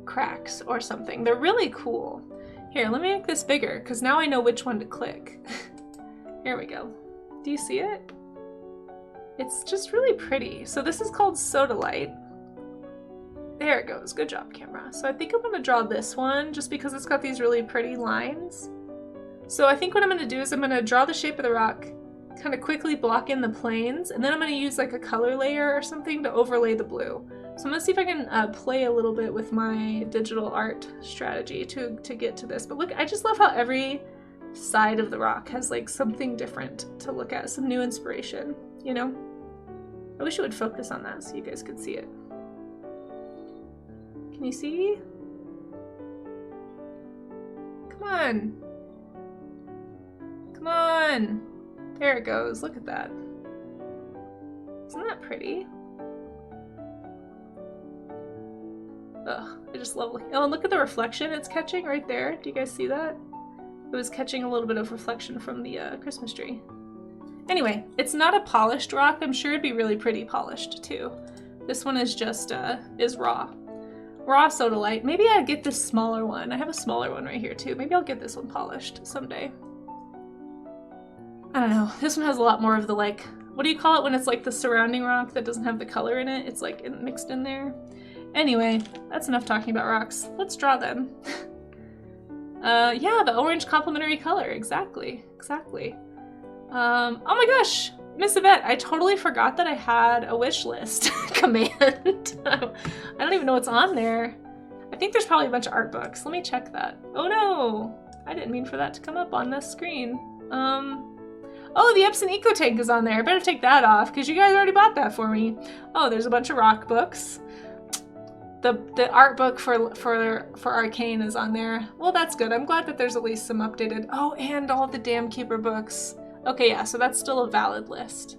cracks or something. They're really cool. Here, let me make this bigger because now I know which one to click. Here we go. Do you see it? It's just really pretty. So this is called Sodalite. There it goes. Good job, camera. So I think I'm going to draw this one just because it's got these really pretty lines. So I think what I'm going to do is I'm going to draw the shape of the rock, kind of quickly block in the planes, and then I'm going to use like a color layer or something to overlay the blue. So I'm going to see if I can play a little bit with my digital art strategy to get to this. But look, I just love how every side of the rock has like something different to look at, some new inspiration, you know? I wish it would focus on that so you guys could see it. Can you see? Come on. Come on. There it goes. Look at that. Isn't that pretty? Ugh, I just love looking. Oh, and look at the reflection it's catching right there. Do you guys see that? It was catching a little bit of reflection from the Christmas tree. Anyway, it's not a polished rock. I'm sure it'd be really pretty polished too. This one is just, is raw. Raw Sodalite. Maybe I'd get this smaller one. I have a smaller one right here too. Maybe I'll get this one polished someday. I don't know. This one has a lot more of the like, what do you call it when it's like the surrounding rock that doesn't have the color in it? It's like mixed in there. Anyway, that's enough talking about rocks. Let's draw them. Yeah, the orange complementary color. Exactly. Exactly. Oh my gosh, Miss Yvette, I totally forgot that I had a wish list command. I don't even know what's on there. I think there's probably a bunch of art books. Let me check that. Oh no, I didn't mean for that to come up on this screen. Oh, the Epson Eco Tank is on there. I better take that off because you guys already bought that for me. Oh, there's a bunch of rock books. The art book for Arcane is on there. Well, that's good. I'm glad that there's at least some updated. Oh, and all the Dam Keeper books. Okay, yeah, so that's still a valid list.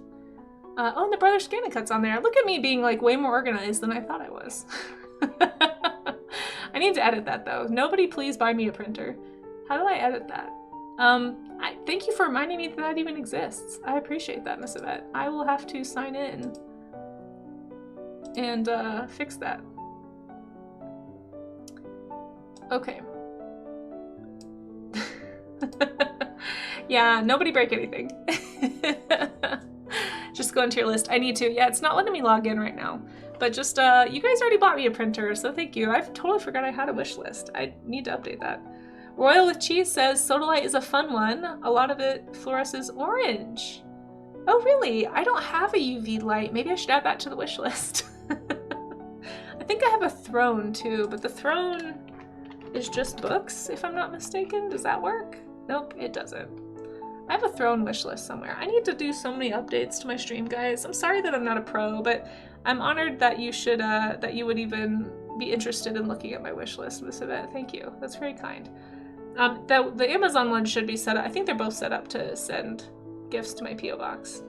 Oh, and the Brother Scannicut's on there. Look at me being like way more organized than I thought I was. I need to edit that though. Nobody please buy me a printer. How do I edit that? Thank you for reminding me that that even exists. I appreciate that, Miss Yvette. I will have to sign in and fix that. Okay. Yeah, nobody break anything. Just go into your list. I need to. Yeah, it's not letting me log in right now. But just, you guys already bought me a printer, so thank you. I totally forgot I had a wish list. I need to update that. Royal with Cheese says, Sodalite is a fun one. A lot of it fluoresces orange. Oh, really? I don't have a UV light. Maybe I should add that to the wish list. I think I have a throne too, but the throne is just books, if I'm not mistaken. Does that work? Nope, it doesn't. I have a throne wish list somewhere. I need to do so many updates to my stream, guys. I'm sorry that I'm not a pro, but I'm honored that you should, that you would even be interested in looking at my wish list, Miss Yvette. Thank you. That's very kind. The Amazon one should be set up. I think they're both set up to send gifts to my P.O. box.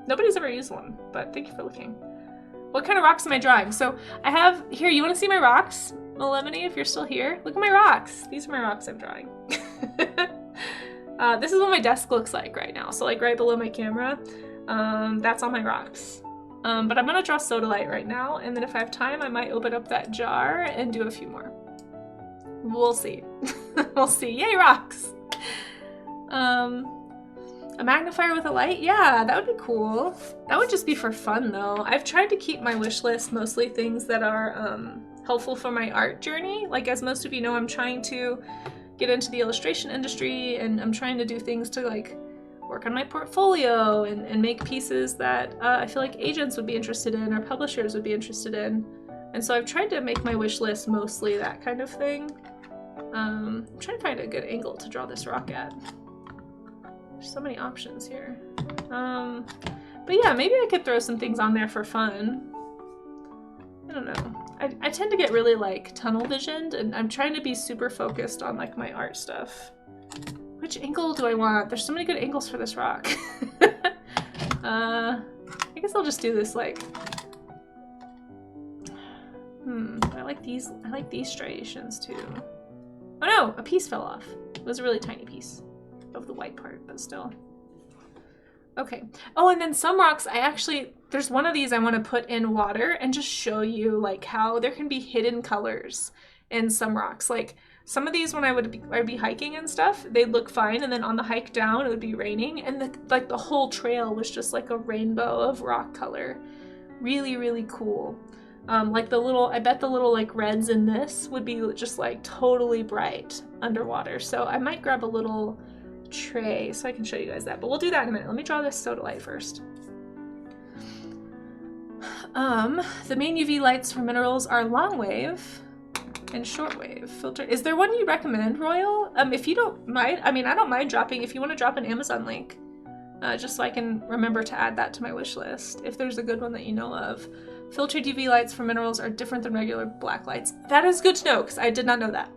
Nobody's ever used one, but thank you for looking. What kind of rocks am I drawing? So I have, here, you want to see my rocks? Melemony, if you're still here, look at my rocks. These are my rocks I'm drawing. This is what my desk looks like right now. So like right below my camera, that's all my rocks. But I'm gonna draw Sodalite right now, and then if I have time, I might open up that jar and do a few more. We'll see. We'll see. Yay, rocks! A magnifier with a light? Yeah, that would be cool. That would just be for fun, though. I've tried to keep my wish list mostly things that are helpful for my art journey. Like, as most of you know, I'm trying to get into the illustration industry, and I'm trying to do things to, like, work on my portfolio and make pieces that I feel like agents would be interested in or publishers would be interested in. And so I've tried to make my wish list mostly that kind of thing. I'm trying to find a good angle to draw this rock at. There's so many options here. But yeah, maybe I could throw some things on there for fun. I don't know. I tend to get really like tunnel visioned, and I'm trying to be super focused on like my art stuff. Which angle do I want? There's so many good angles for this rock. I guess I'll just do this like... I like these striations too. Oh no, a piece fell off. It was a really tiny piece of the white part, but still. Okay. Oh, and then some rocks, there's one of these I want to put in water and just show you like how there can be hidden colors in some rocks. Like some of these when I'd be hiking and stuff, they'd look fine, and then on the hike down it would be raining, and the whole trail was just like a rainbow of rock color. Really, really cool. Like I bet the little like reds in this would be just like totally bright underwater. So I might grab a little tray so I can show you guys that, but we'll do that in a minute. Let me draw this Sodalite first. The main UV lights for minerals are long wave and short wave filter. Is there one you recommend, Royal? If you don't mind, I mean, I don't mind dropping, if you want to drop an Amazon link, just so I can remember to add that to my wish list, if there's a good one that you know of. Filtered UV lights for minerals are different than regular black lights. That is good to know, because I did not know that.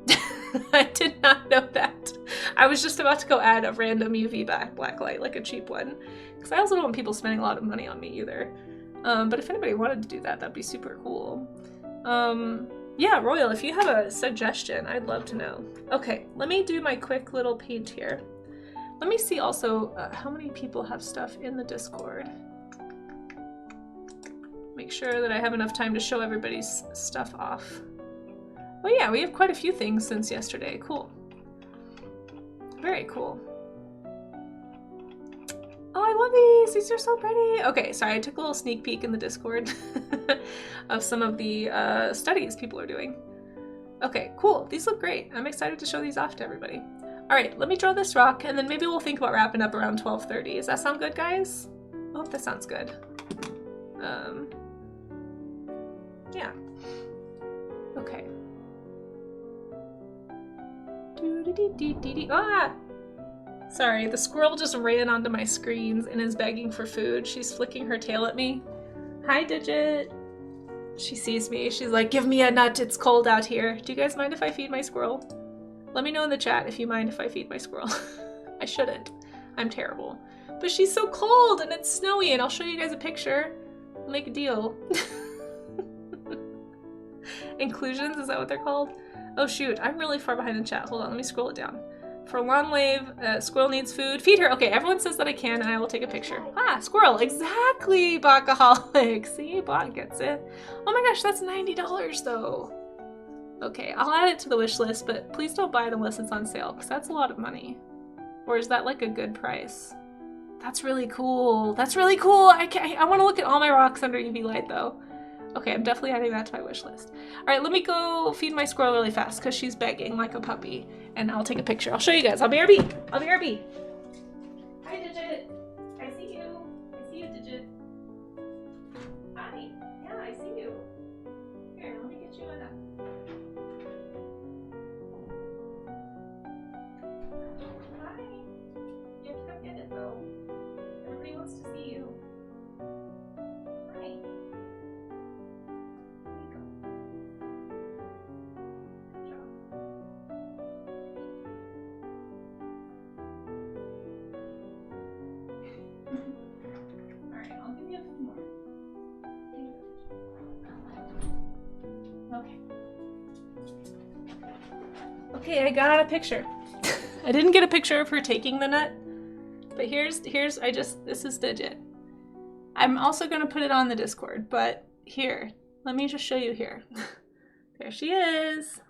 I did not know that. I was just about to go add a random UV black light, like a cheap one, because I also don't want people spending a lot of money on me either. But if anybody wanted to do that, that'd be super cool. Yeah, Royal, if you have a suggestion, I'd love to know. Okay, let me do my quick little paint here. Let me see also how many people have stuff in the Discord. Make sure that I have enough time to show everybody's stuff off. Well, yeah, we have quite a few things since yesterday. Cool. Very cool. Oh, I love these. These are so pretty. Okay, sorry, I took a little sneak peek in the Discord of some of the studies people are doing. Okay, cool. These look great. I'm excited to show these off to everybody. All right, let me draw this rock, and then maybe we'll think about wrapping up around 12:30. Does that sound good, guys? I hope that sounds good. Yeah. Okay. Ah! Sorry, the squirrel just ran onto my screens and is begging for food. She's flicking her tail at me. Hi, Digit. She sees me. She's like, give me a nut. It's cold out here. Do you guys mind if I feed my squirrel? Let me know in the chat if you mind if I feed my squirrel. I shouldn't. I'm terrible. But she's so cold and it's snowy, and I'll show you guys a picture. We'll make a deal. Inclusions, is that what they're called? Oh shoot, I'm really far behind in chat. Hold on, let me scroll it down. For long wave, squirrel needs food. Feed her. Okay, everyone says that I can, and I will take a picture. Ah, squirrel. Exactly, Bacaholic. See, Bot gets it. Oh my gosh, that's $90 though. Okay, I'll add it to the wish list, but please don't buy it unless it's on sale, because that's a lot of money. Or is that like a good price? That's really cool. That's really cool. I want to look at all my rocks under UV light though. Okay, I'm definitely adding that to my wish list. All right, let me go feed my squirrel really fast because she's begging like a puppy, and I'll take a picture. I'll show you guys. I'll be RB. I'll be RB. Hi, Digit. I see you. I see you, Digit. Hi. Yeah, I see you. Here, let me get you in a... Hi. You have to come get it though. Everybody wants to see you. Hi. Okay, I got a picture. I didn't get a picture of her taking the nut, but this is Digit. I'm also going to put it on the Discord, but here, let me just show you here. There she is.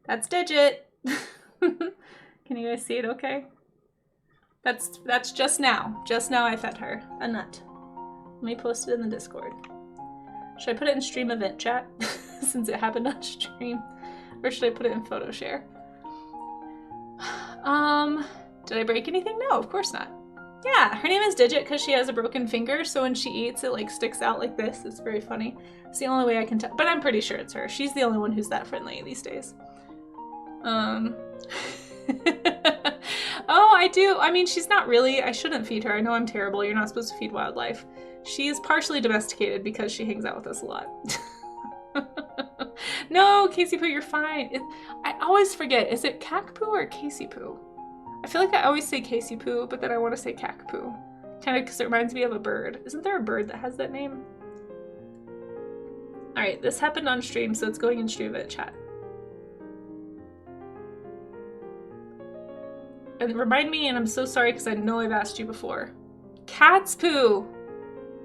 That's Digit. Can you guys see it okay? That's just now. Just now I fed her a nut. Let me post it in the Discord. Should I put it in stream event chat since it happened on stream? Or should I put it in photo share? Did I break anything? No, of course not. Yeah, her name is Digit because she has a broken finger, so when she eats, it like sticks out like this. It's very funny. It's the only way I can tell, but I'm pretty sure it's her. She's the only one who's that friendly these days. Oh, I do. I mean, she's not really. I shouldn't feed her. I know I'm terrible. You're not supposed to feed wildlife. She is partially domesticated because she hangs out with us a lot. No, Casey Poo, you're fine. I always forget. Is it Cac Poo or Casey Poo? I feel like I always say Casey Poo, but then I want to say Cac Poo. Kind of because it reminds me of a bird. Isn't there a bird that has that name? Alright, this happened on stream, so it's going in stream event chat. And remind me, and I'm so sorry because I know I've asked you before. Cat's poo!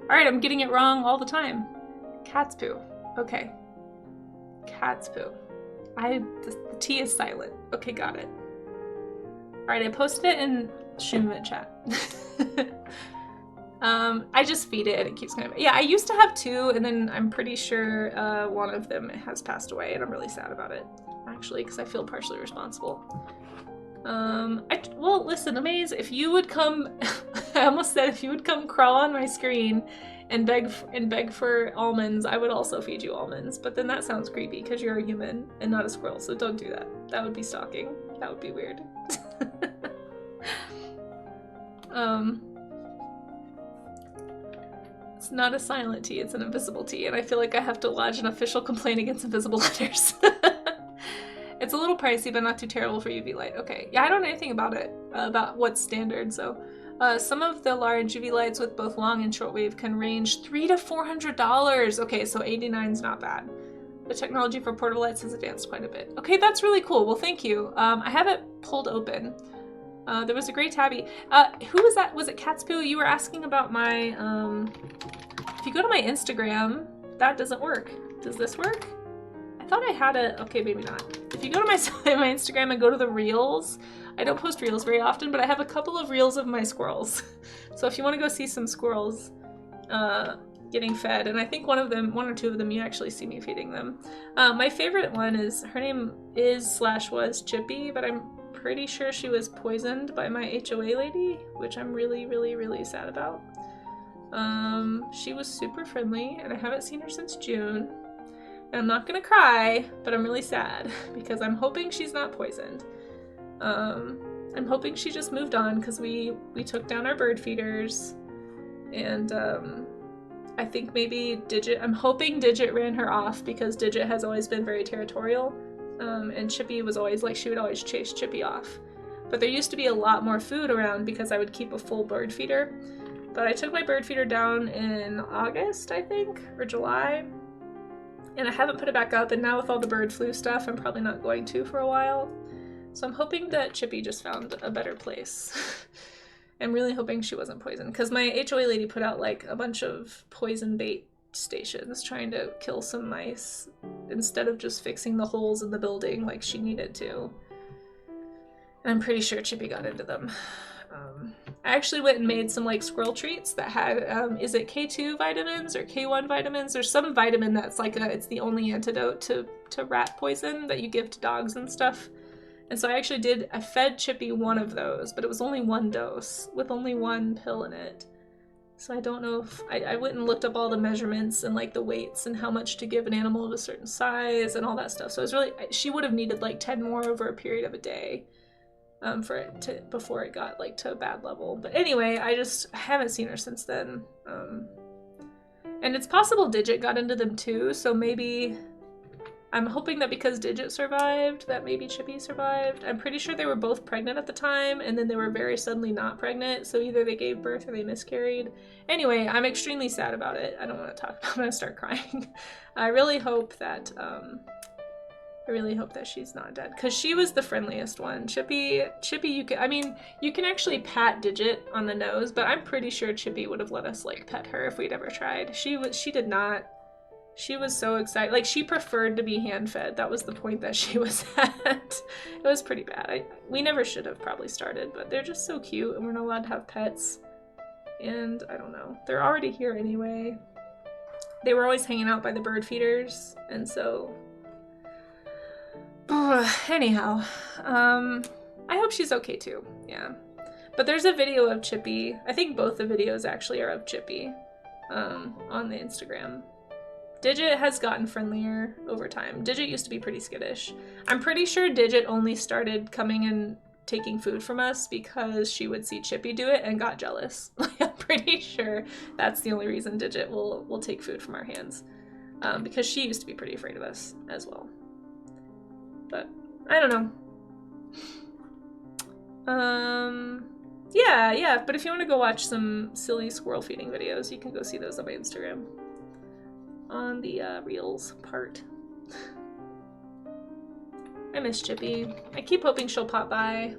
Alright, I'm getting it wrong all the time. Cat's poo. Okay. Cat's poo. The T is silent. Okay, got it. Alright, I posted it in stream event chat. I just feed it and it keeps going. Yeah, I used to have 2, and then I'm pretty sure one of them has passed away, and I'm really sad about it, actually, because I feel partially responsible. Well, listen, Amaze, if you would come, I almost said if you would come crawl on my screen and beg for almonds, I would also feed you almonds, but then that sounds creepy because you're a human and not a squirrel, so don't do that. That would be stalking. That would be weird. It's not a silent T, it's an invisible T, and I feel like I have to lodge an official complaint against invisible letters. It's a little pricey, but not too terrible for UV light. Okay, yeah, I don't know anything about it, about what's standard, so. Some of the large UV lights with both long and shortwave can range $300 to $400. Okay, so $89's not bad. The technology for portable lights has advanced quite a bit. Okay, that's really cool. Well, thank you. I have it pulled open. There was a great tabby. Who was that? Was it Cat's Poo? You were asking about my, if you go to my Instagram, that doesn't work. Does this work? I thought I had it. Okay, maybe not. If you go to my Instagram and go to the reels, I don't post reels very often, but I have a couple of reels of my squirrels. So if you want to go see some squirrels getting fed, and I think one or two of them, you actually see me feeding them. My favorite one is, her name is/was Chippy, but I'm pretty sure she was poisoned by my HOA lady, which I'm really, really, really sad about. She was super friendly, and I haven't seen her since June. And I'm not gonna cry, but I'm really sad because I'm hoping she's not poisoned. I'm hoping she just moved on because we took down our bird feeders, and I think maybe Digit, I'm hoping Digit ran her off because Digit has always been very territorial, and Chippy was always like, she would always chase Chippy off. But there used to be a lot more food around because I would keep a full bird feeder. But I took my bird feeder down in August, I think, or July, and I haven't put it back up, and now with all the bird flu stuff, I'm probably not going to for a while. So I'm hoping that Chippy just found a better place. I'm really hoping she wasn't poisoned, because my HOA lady put out like a bunch of poison bait stations trying to kill some mice instead of just fixing the holes in the building like she needed to. And I'm pretty sure Chippy got into them. I actually went and made some like squirrel treats that had, is it K2 vitamins or K1 vitamins? There's some vitamin that's like it's the only antidote to rat poison that you give to dogs and stuff. And so I fed Chippy one of those, but it was only one dose with only one pill in it. So I don't know if, I went and looked up all the measurements and like the weights and how much to give an animal of a certain size and all that stuff. So it was really, she would have needed like 10 more over a period of a day. Before it got like to a bad level. But anyway, I haven't seen her since then. And it's possible Digit got into them too, so maybe I'm hoping that because Digit survived, that maybe Chippy survived. I'm pretty sure they were both pregnant at the time, and then they were very suddenly not pregnant, so either they gave birth or they miscarried. Anyway, I'm extremely sad about it. I don't want to talk about it. I'm gonna start crying. I really hope that I really hope that she's not dead, because she was the friendliest one. Chippy, you can, I mean, you can actually pat Digit on the nose, but I'm pretty sure Chippy would have let us like pet her if we'd ever tried. She did not. She was so excited. Like, she preferred to be hand-fed. That was the point that she was at. It was pretty bad. We never should have probably started, but they're just so cute, and we're not allowed to have pets. And I don't know. They're already here anyway. They were always hanging out by the bird feeders, and so... anyhow, I hope she's okay too, yeah. But there's a video of Chippy. I think both the videos actually are of Chippy on the Instagram. Digit has gotten friendlier over time. Digit used to be pretty skittish. I'm pretty sure Digit only started coming and taking food from us because she would see Chippy do it and got jealous. I'm pretty sure that's the only reason Digit will take food from our hands, because she used to be pretty afraid of us as well. But I don't know. Yeah, but if you want to go watch some silly squirrel feeding videos, you can go see those on my Instagram. On the Reels part. I miss Chippy. I keep hoping she'll pop by.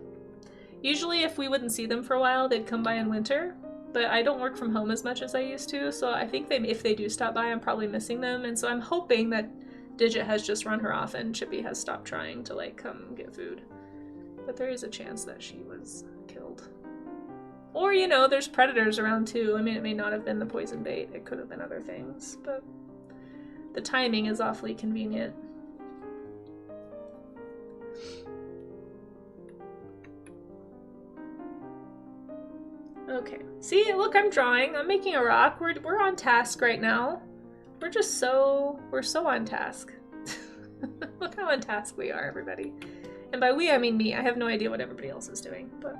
Usually if we wouldn't see them for a while, they'd come by in winter, but I don't work from home as much as I used to, so I think if they do stop by, I'm probably missing them, and so I'm hoping that Digit has just run her off and Chippy has stopped trying to like come get food. But there is a chance that she was killed. Or, you know, there's predators around too. I mean, it may not have been the poison bait. It could have been other things, but the timing is awfully convenient. Okay. See, look, I'm drawing. I'm making a rock. We're on task right now. We're so on task. Look how on task we are, everybody. And by we, I mean me. I have no idea what everybody else is doing, but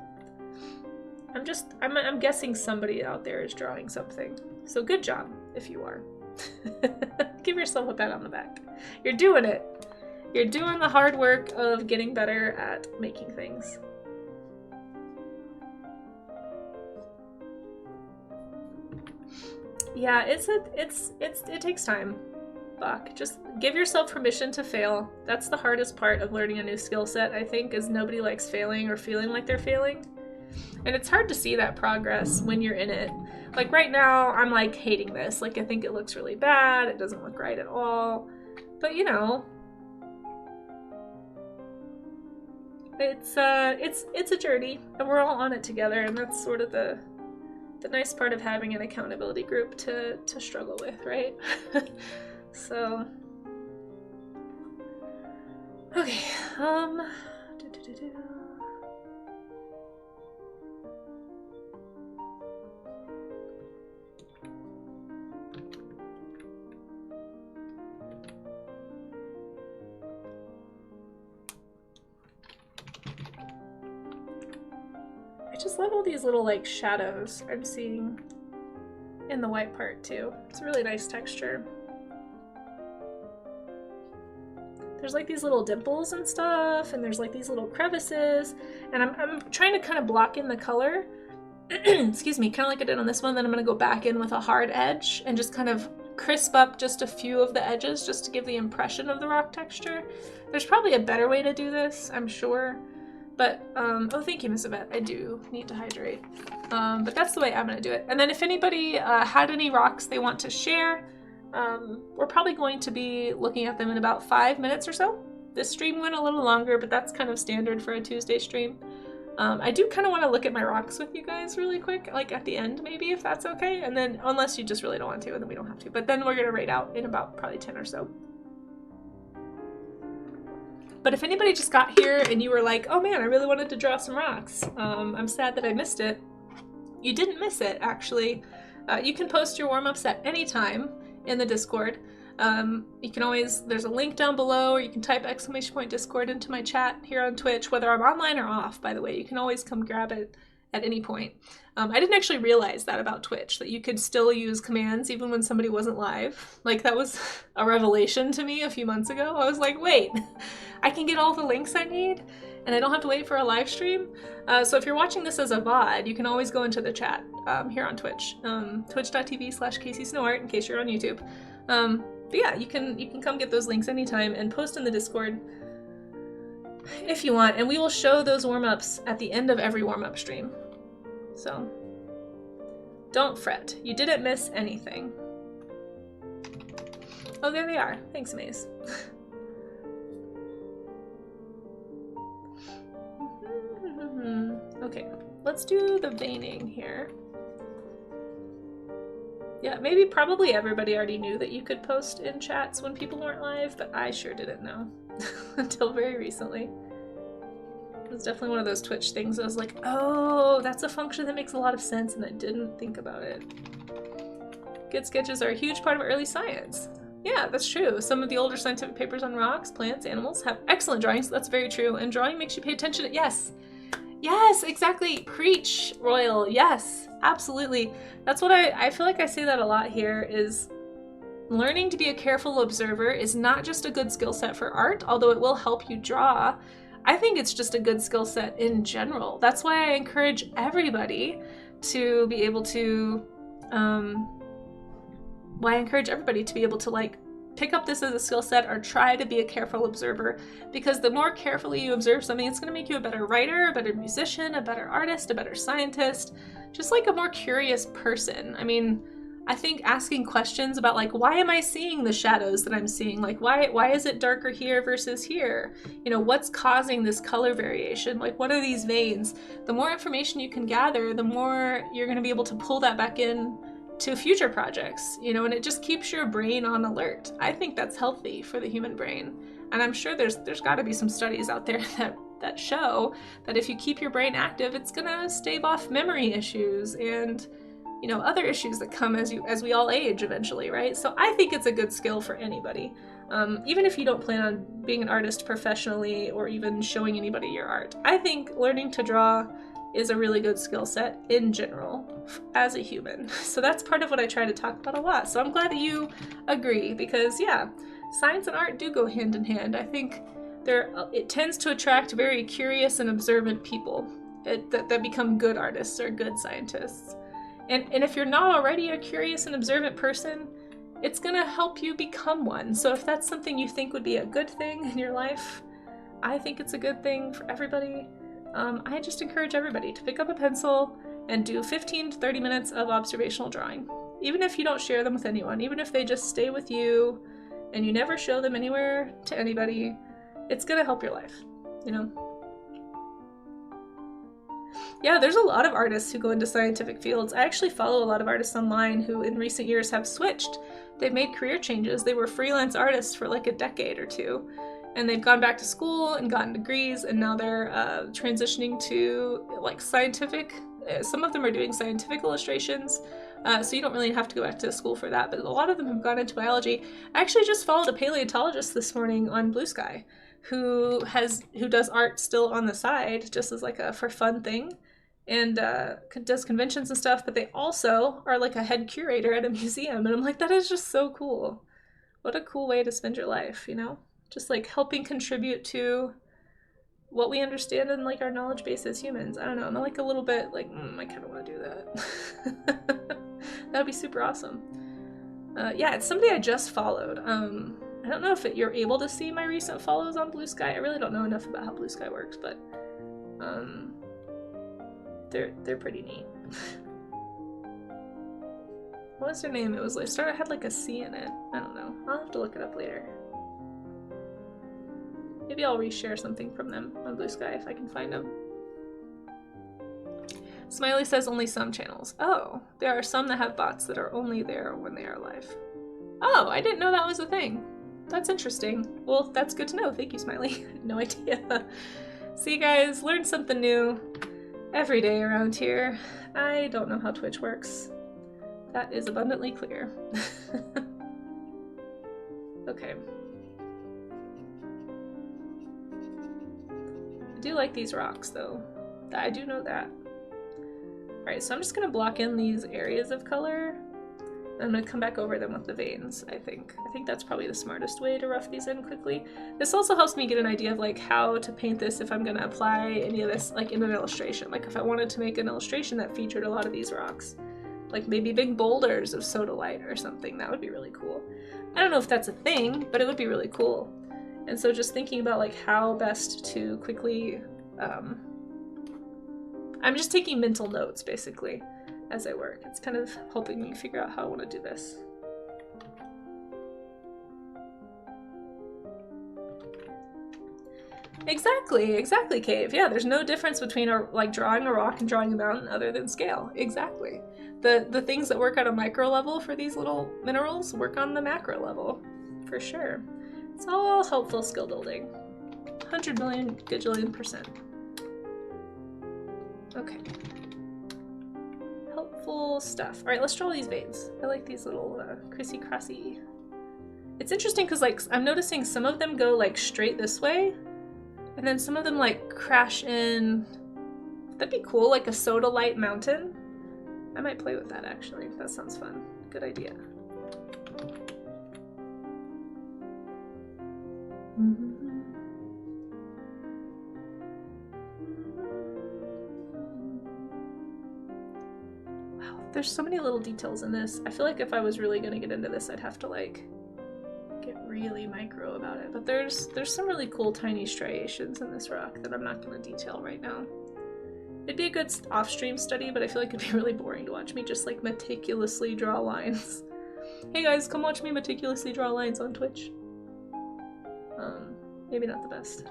I'm guessing somebody out there is drawing something. So good job, if you are. Give yourself a pat on the back. You're doing it. You're doing the hard work of getting better at making things. Yeah, it takes time, Bach. Just give yourself permission to fail. That's the hardest part of learning a new skill set, I think, is nobody likes failing or feeling like they're failing. And it's hard to see that progress when you're in it. Like right now, I'm like hating this. Like I think it looks really bad. It doesn't look right at all. But you know, it's a journey, and we're all on it together, and that's sort of the nice part of having an accountability group to struggle with, right? So, okay, I just love all these little like shadows I'm seeing in the white part too. It's a really nice texture. There's like these little dimples and stuff, and there's like these little crevices, and I'm trying to kind of block in the color. Excuse me, kind of like I did on this one. Then I'm going to go back in with a hard edge and just kind of crisp up just a few of the edges just to give the impression of the rock texture. There's probably a better way to do this, I'm sure. But, oh, thank you, Miss Yvette. I do need to hydrate. But that's the way I'm going to do it. And then if anybody had any rocks they want to share, we're probably going to be looking at them in about 5 minutes or so. This stream went a little longer, but that's kind of standard for a Tuesday stream. I do kind of want to look at my rocks with you guys really quick, like at the end maybe, if that's okay. And then, unless you just really don't want to, and then we don't have to. But then we're going to rate out in about probably 10 or so. But if anybody just got here and you were like, oh man, I really wanted to draw some rocks, I'm sad that I missed it. You didn't miss it, actually. You can post your warm-ups at any time in the Discord. You can always, there's a link down below, or you can type !Discord into my chat here on Twitch, whether I'm online or off, by the way. You can always come grab it at any point. I didn't actually realize that about Twitch, that you could still use commands even when somebody wasn't live. Like, that was a revelation to me a few months ago. I was like, wait, I can get all the links I need, and I don't have to wait for a live stream? So if you're watching this as a VOD, you can always go into the chat here on Twitch. Twitch.tv/KCSnowart in case you're on YouTube. But yeah, you can come get those links anytime and post in the Discord if you want, and we will show those warm-ups at the end of every warm-up stream. So don't fret, you didn't miss anything. Oh, there they are. Thanks, Maze. Okay, let's do the veining here. Yeah, maybe probably everybody already knew that you could post in chats when people weren't live, but I sure didn't know until very recently. It was definitely one of those Twitch things I was like, oh, that's a function that makes a lot of sense, and I didn't think about it. Good sketches are a huge part of early science. Yeah, that's true. Some of the older scientific papers on rocks, plants, animals have excellent drawings. That's very true. And drawing makes you pay attention to, yes. Yes, exactly. Preach, Royal. Yes, absolutely. That's what I feel like I say that a lot here is learning to be a careful observer is not just a good skill set for art, although it will help you draw. I think it's just a good skill set in general. That's why I encourage everybody to be able to, like pick up this as a skill set or try to be a careful observer, because the more carefully you observe something, it's going to make you a better writer, a better musician, a better artist, a better scientist, just like a more curious person. I mean, I think asking questions about like, why am I seeing the shadows that I'm seeing? Like, why is it darker here versus here? You know, what's causing this color variation? Like, what are these veins? The more information you can gather, the more you're going to be able to pull that back in to future projects, you know, and it just keeps your brain on alert. I think that's healthy for the human brain. And I'm sure there's got to be some studies out there that show that if you keep your brain active, it's gonna stave off memory issues and, you know, other issues that come as we all age eventually, right? So I think it's a good skill for anybody. Even if you don't plan on being an artist professionally or even showing anybody your art. I think learning to draw is a really good skill set in general as a human. So that's part of what I try to talk about a lot. So I'm glad that you agree, because yeah, science and art do go hand in hand. I think it tends to attract very curious and observant people that become good artists or good scientists. And if you're not already a curious and observant person, it's gonna help you become one. So if that's something you think would be a good thing in your life, I think it's a good thing for everybody. I just encourage everybody to pick up a pencil and do 15 to 30 minutes of observational drawing. Even if you don't share them with anyone, even if they just stay with you and you never show them anywhere to anybody, it's gonna help your life, you know? Yeah, there's a lot of artists who go into scientific fields. I actually follow a lot of artists online who in recent years have switched. They've made career changes. They were freelance artists for like a decade or two. And they've gone back to school and gotten degrees, and now they're transitioning to like scientific. Some of them are doing scientific illustrations, so you don't really have to go back to school for that, but a lot of them have gone into biology. I actually just followed a paleontologist this morning on Blue Sky who does art still on the side, just as like a for fun thing, and does conventions and stuff, but they also are like a head curator at a museum, and I'm like, that is just so cool. What a cool way to spend your life, you know? Just like helping contribute to what we understand in like our knowledge base as humans. I don't know, I'm like a little bit like, I kind of want to do that. That would be super awesome. Yeah, it's somebody I just followed. I don't know if you're able to see my recent follows on Blue Sky. I really don't know enough about how Blue Sky works, but they're pretty neat. What was their name? It was like had like a C in it. I don't know. I'll have to look it up later. Maybe I'll reshare something from them on Blue Sky if I can find them. Smiley says only some channels. Oh, there are some that have bots that are only there when they are live. Oh, I didn't know that was a thing. That's interesting. Well, that's good to know. Thank you, Smiley. I had no idea. See, guys, learn something new every day around here. I don't know how Twitch works. That is abundantly clear. Okay. I do like these rocks, though. I do know that. Alright, so I'm just going to block in these areas of color. I'm going to come back over them with the veins, I think. I think that's probably the smartest way to rough these in quickly. This also helps me get an idea of like how to paint this if I'm going to apply any of this like in an illustration. Like if I wanted to make an illustration that featured a lot of these rocks. Like maybe big boulders of sodalite or something. That would be really cool. I don't know if that's a thing, but it would be really cool. And so just thinking about like how best to quickly, I'm just taking mental notes basically as I work. It's kind of helping me figure out how I want to do this. Exactly, Cave. Yeah, there's no difference between like drawing a rock and drawing a mountain other than scale. Exactly. The things that work at a micro level for these little minerals work on the macro level, for sure. It's all helpful skill building. 100 million gajillion %. Okay. Helpful stuff. All right, let's draw these veins. I like these little crissy-crossy. It's interesting because like I'm noticing some of them go like straight this way, and then some of them like crash in. That'd be cool, like a soda light mountain. I might play with that actually. That sounds fun. Good idea. Wow, there's so many little details in this. I feel like if I was really gonna get into this, I'd have to like get really micro about it. But there's some really cool tiny striations in this rock that I'm not gonna detail right now. It'd be a good off-stream study, but I feel like it'd be really boring to watch me just like meticulously draw lines. Hey guys, come watch me meticulously draw lines on Twitch. Maybe not the best.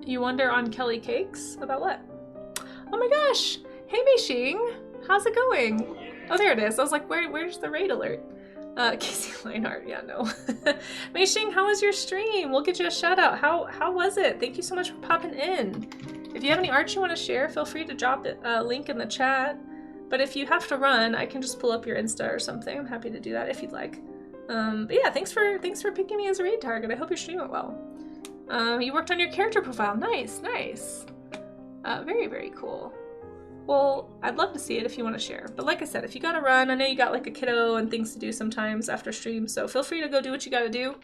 You wonder on Kelly Cakes? About what? Oh my gosh! Hey Mei-Xing! How's it going? Oh, there it is. I was like, where's the raid alert? Casey Leinart, yeah, no. Mei-Xing, how was your stream? We'll get you a shout out. How was it? Thank you so much for popping in. If you have any art you want to share, feel free to drop a link in the chat. But if you have to run, I can just pull up your Insta or something. I'm happy to do that if you'd like. But yeah, thanks for picking me as a raid target. I hope your stream went well. You worked on your character profile. Nice, nice. Very, very cool. Well, I'd love to see it if you want to share. But like I said, if you gotta run, I know you got like a kiddo and things to do sometimes after stream, so feel free to go do what you gotta do.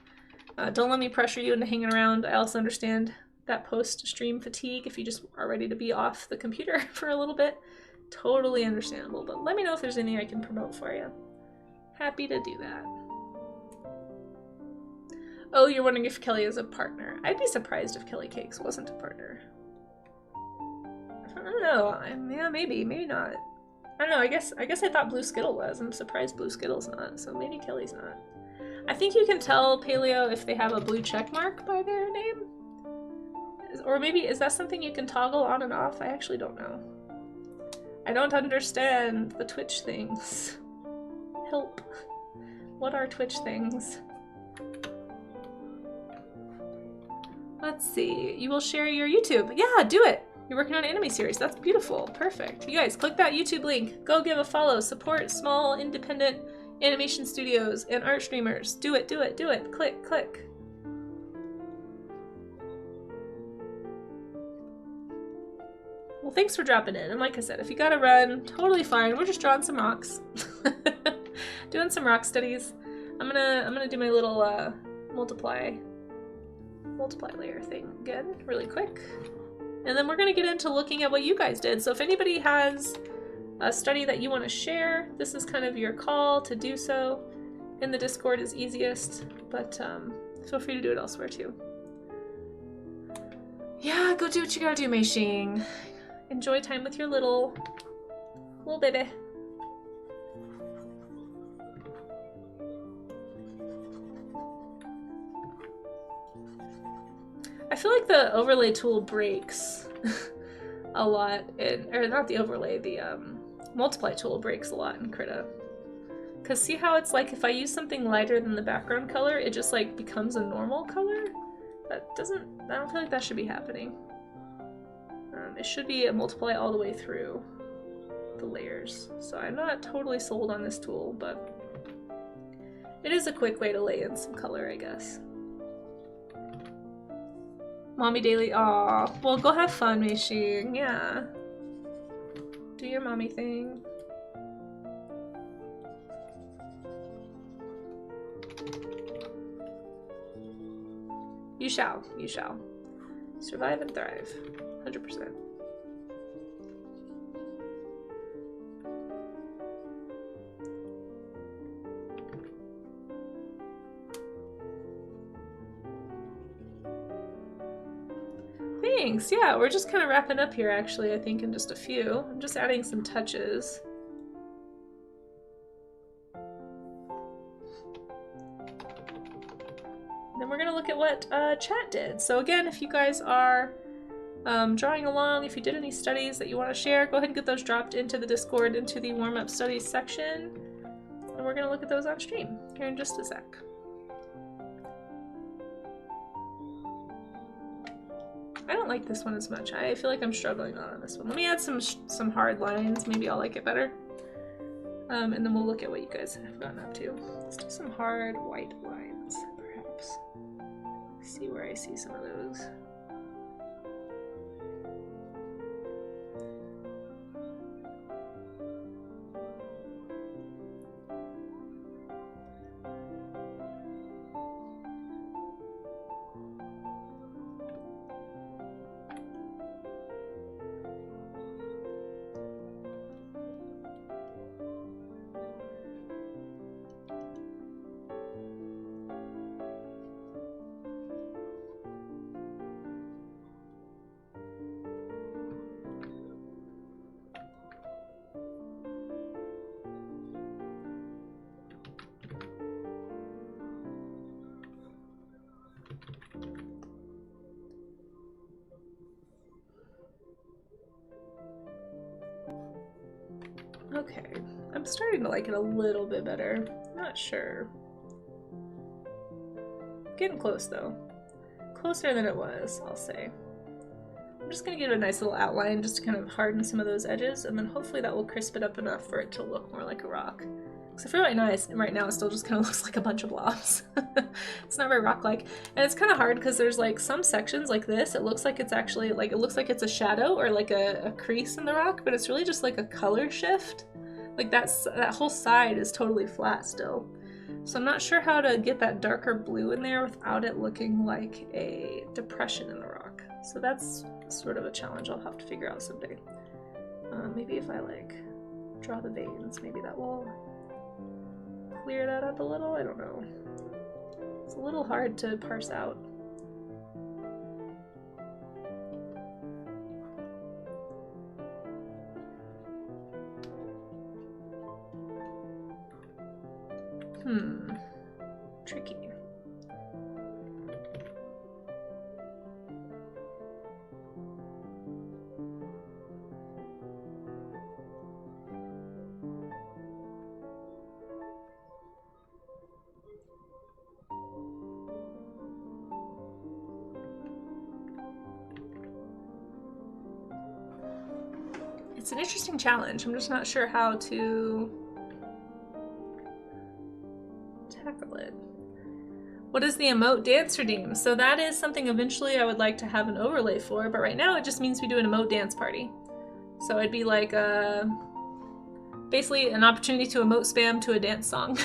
Don't let me pressure you into hanging around. I also understand that post-stream fatigue if you just are ready to be off the computer for a little bit. Totally understandable, but let me know if there's anything I can promote for you. Happy to do that. Oh, you're wondering if Kelly is a partner. I'd be surprised if Kelly Cakes wasn't a partner. I don't know. Yeah, maybe not. I don't know. I guess I thought Blue Skittle was. I'm surprised Blue Skittle's not. So maybe Kelly's not. I think you can tell Paleo if they have a blue check mark by their name. Or maybe is that something you can toggle on and off? I actually don't know. I don't understand the Twitch things. Help. What are Twitch things? Let's see. You will share your YouTube. Yeah, do it. You're working on an anime series. That's beautiful. Perfect. You guys, click that YouTube link. Go give a follow. Support small, independent animation studios and art streamers. Do it, do it, do it. Click, click. Well, thanks for dropping in. And like I said, if you gotta run, totally fine. We're just drawing some rocks. Doing some rock studies. I'm gonna do my little multiply layer thing again really quick. And then we're going to get into looking at what you guys did. So if anybody has a study that you want to share, this is kind of your call to do so. In the Discord is easiest, but feel free to do it elsewhere too. Yeah, go do what you gotta do, Mei-Xing. Enjoy time with your little baby. I feel like the overlay tool breaks a lot or not the overlay, the multiply tool breaks a lot in Krita. Cause see how it's like if I use something lighter than the background color, it just like becomes a normal color? I don't feel like that should be happening. It should be a multiply all the way through the layers. So I'm not totally sold on this tool, but it is a quick way to lay in some color, I guess. Mommy Daily, aw. Well, go have fun, Mei-Xing, yeah. Do your mommy thing. You shall. You shall. Survive and thrive. 100%. Thanks. Yeah, we're just kind of wrapping up here, actually, I think, in just a few. I'm just adding some touches. Then we're going to look at what chat did. So again, if you guys are drawing along, if you did any studies that you want to share, go ahead and get those dropped into the Discord, into the warm-up studies section. And we're going to look at those on stream here in just a sec. I don't like this one as much. I feel like I'm struggling on this one. Let me add some hard lines. Maybe I'll like it better. And then we'll look at what you guys have gotten up to. Let's do some hard white lines, perhaps. See where I see some of those. Okay, I'm starting to like it a little bit better. I'm not sure. Getting close though. Closer than it was, I'll say. I'm just gonna give it a nice little outline just to kind of harden some of those edges, and then hopefully that will crisp it up enough for it to look more like a rock. Because I feel right now it still just kind of looks like a bunch of blobs. It's not very rock-like. And it's kind of hard because there's like some sections like this, it looks like it's actually like, it looks like it's a shadow or like a crease in the rock, but it's really just like a color shift. Like that whole side is totally flat still. So I'm not sure how to get that darker blue in there without it looking like a depression in the rock. So that's sort of a challenge I'll have to figure out someday. Maybe if I like draw the veins, maybe that will clear that up a little. I don't know. It's a little hard to parse out. Tricky. It's an interesting challenge. I'm just not sure how to tackle it. What is the emote dance redeem? So that is something eventually I would like to have an overlay for, but right now it just means we do an emote dance party. So it'd be like basically an opportunity to emote spam to a dance song.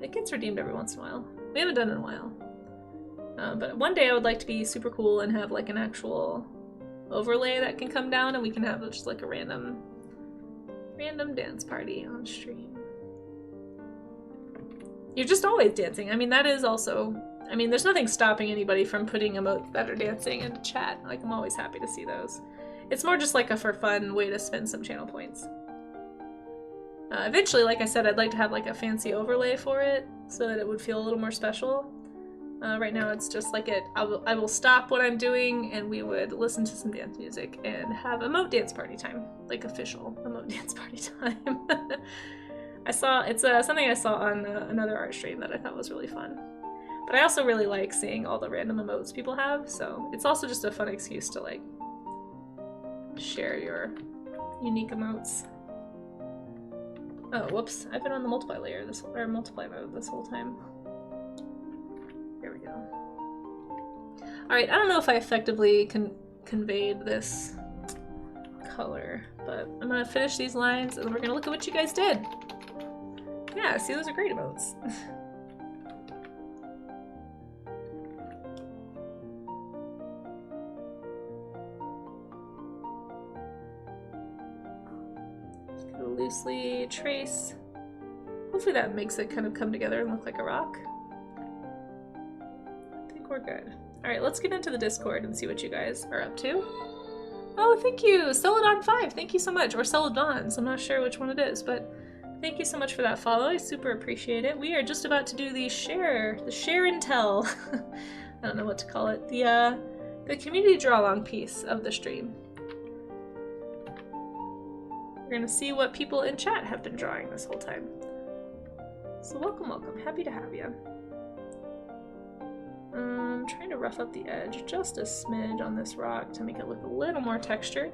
It gets redeemed every once in a while. We haven't done it in a while. But one day I would like to be super cool and have like an actual overlay that can come down and we can have just like a random dance party on stream. You're just always dancing. I mean, that is also, I mean, there's nothing stopping anybody from putting emotes that are dancing into chat. Like, I'm always happy to see those. It's more just like a for fun way to spend some channel points. Eventually, like I said, I'd like to have like a fancy overlay for it so that it would feel a little more special. Right now it's just like I will stop what I'm doing and we would listen to some dance music and have emote dance party time. Like official emote dance party time. it's something I saw on another art stream that I thought was really fun. But I also really like seeing all the random emotes people have, so it's also just a fun excuse to like share your unique emotes. Oh, whoops. I've been on the multiply mode this whole time. There we go. Alright, I don't know if I effectively conveyed this color, but I'm gonna finish these lines and then we're gonna look at what you guys did. Yeah, see, those are great emotes. Just gonna loosely trace. Hopefully that makes it kind of come together and look like a rock. I think we're good. Alright, let's get into the Discord and see what you guys are up to. Oh, thank you! Celadon5, thank you so much. Or Celadons, I'm not sure which one it is, but thank you so much for that follow. I super appreciate it. We are just about to do the share and tell. I don't know what to call it. The community draw along piece of the stream. We're gonna see what people in chat have been drawing this whole time. So welcome, welcome. Happy to have you. I'm trying to rough up the edge just a smidge on this rock to make it look a little more textured.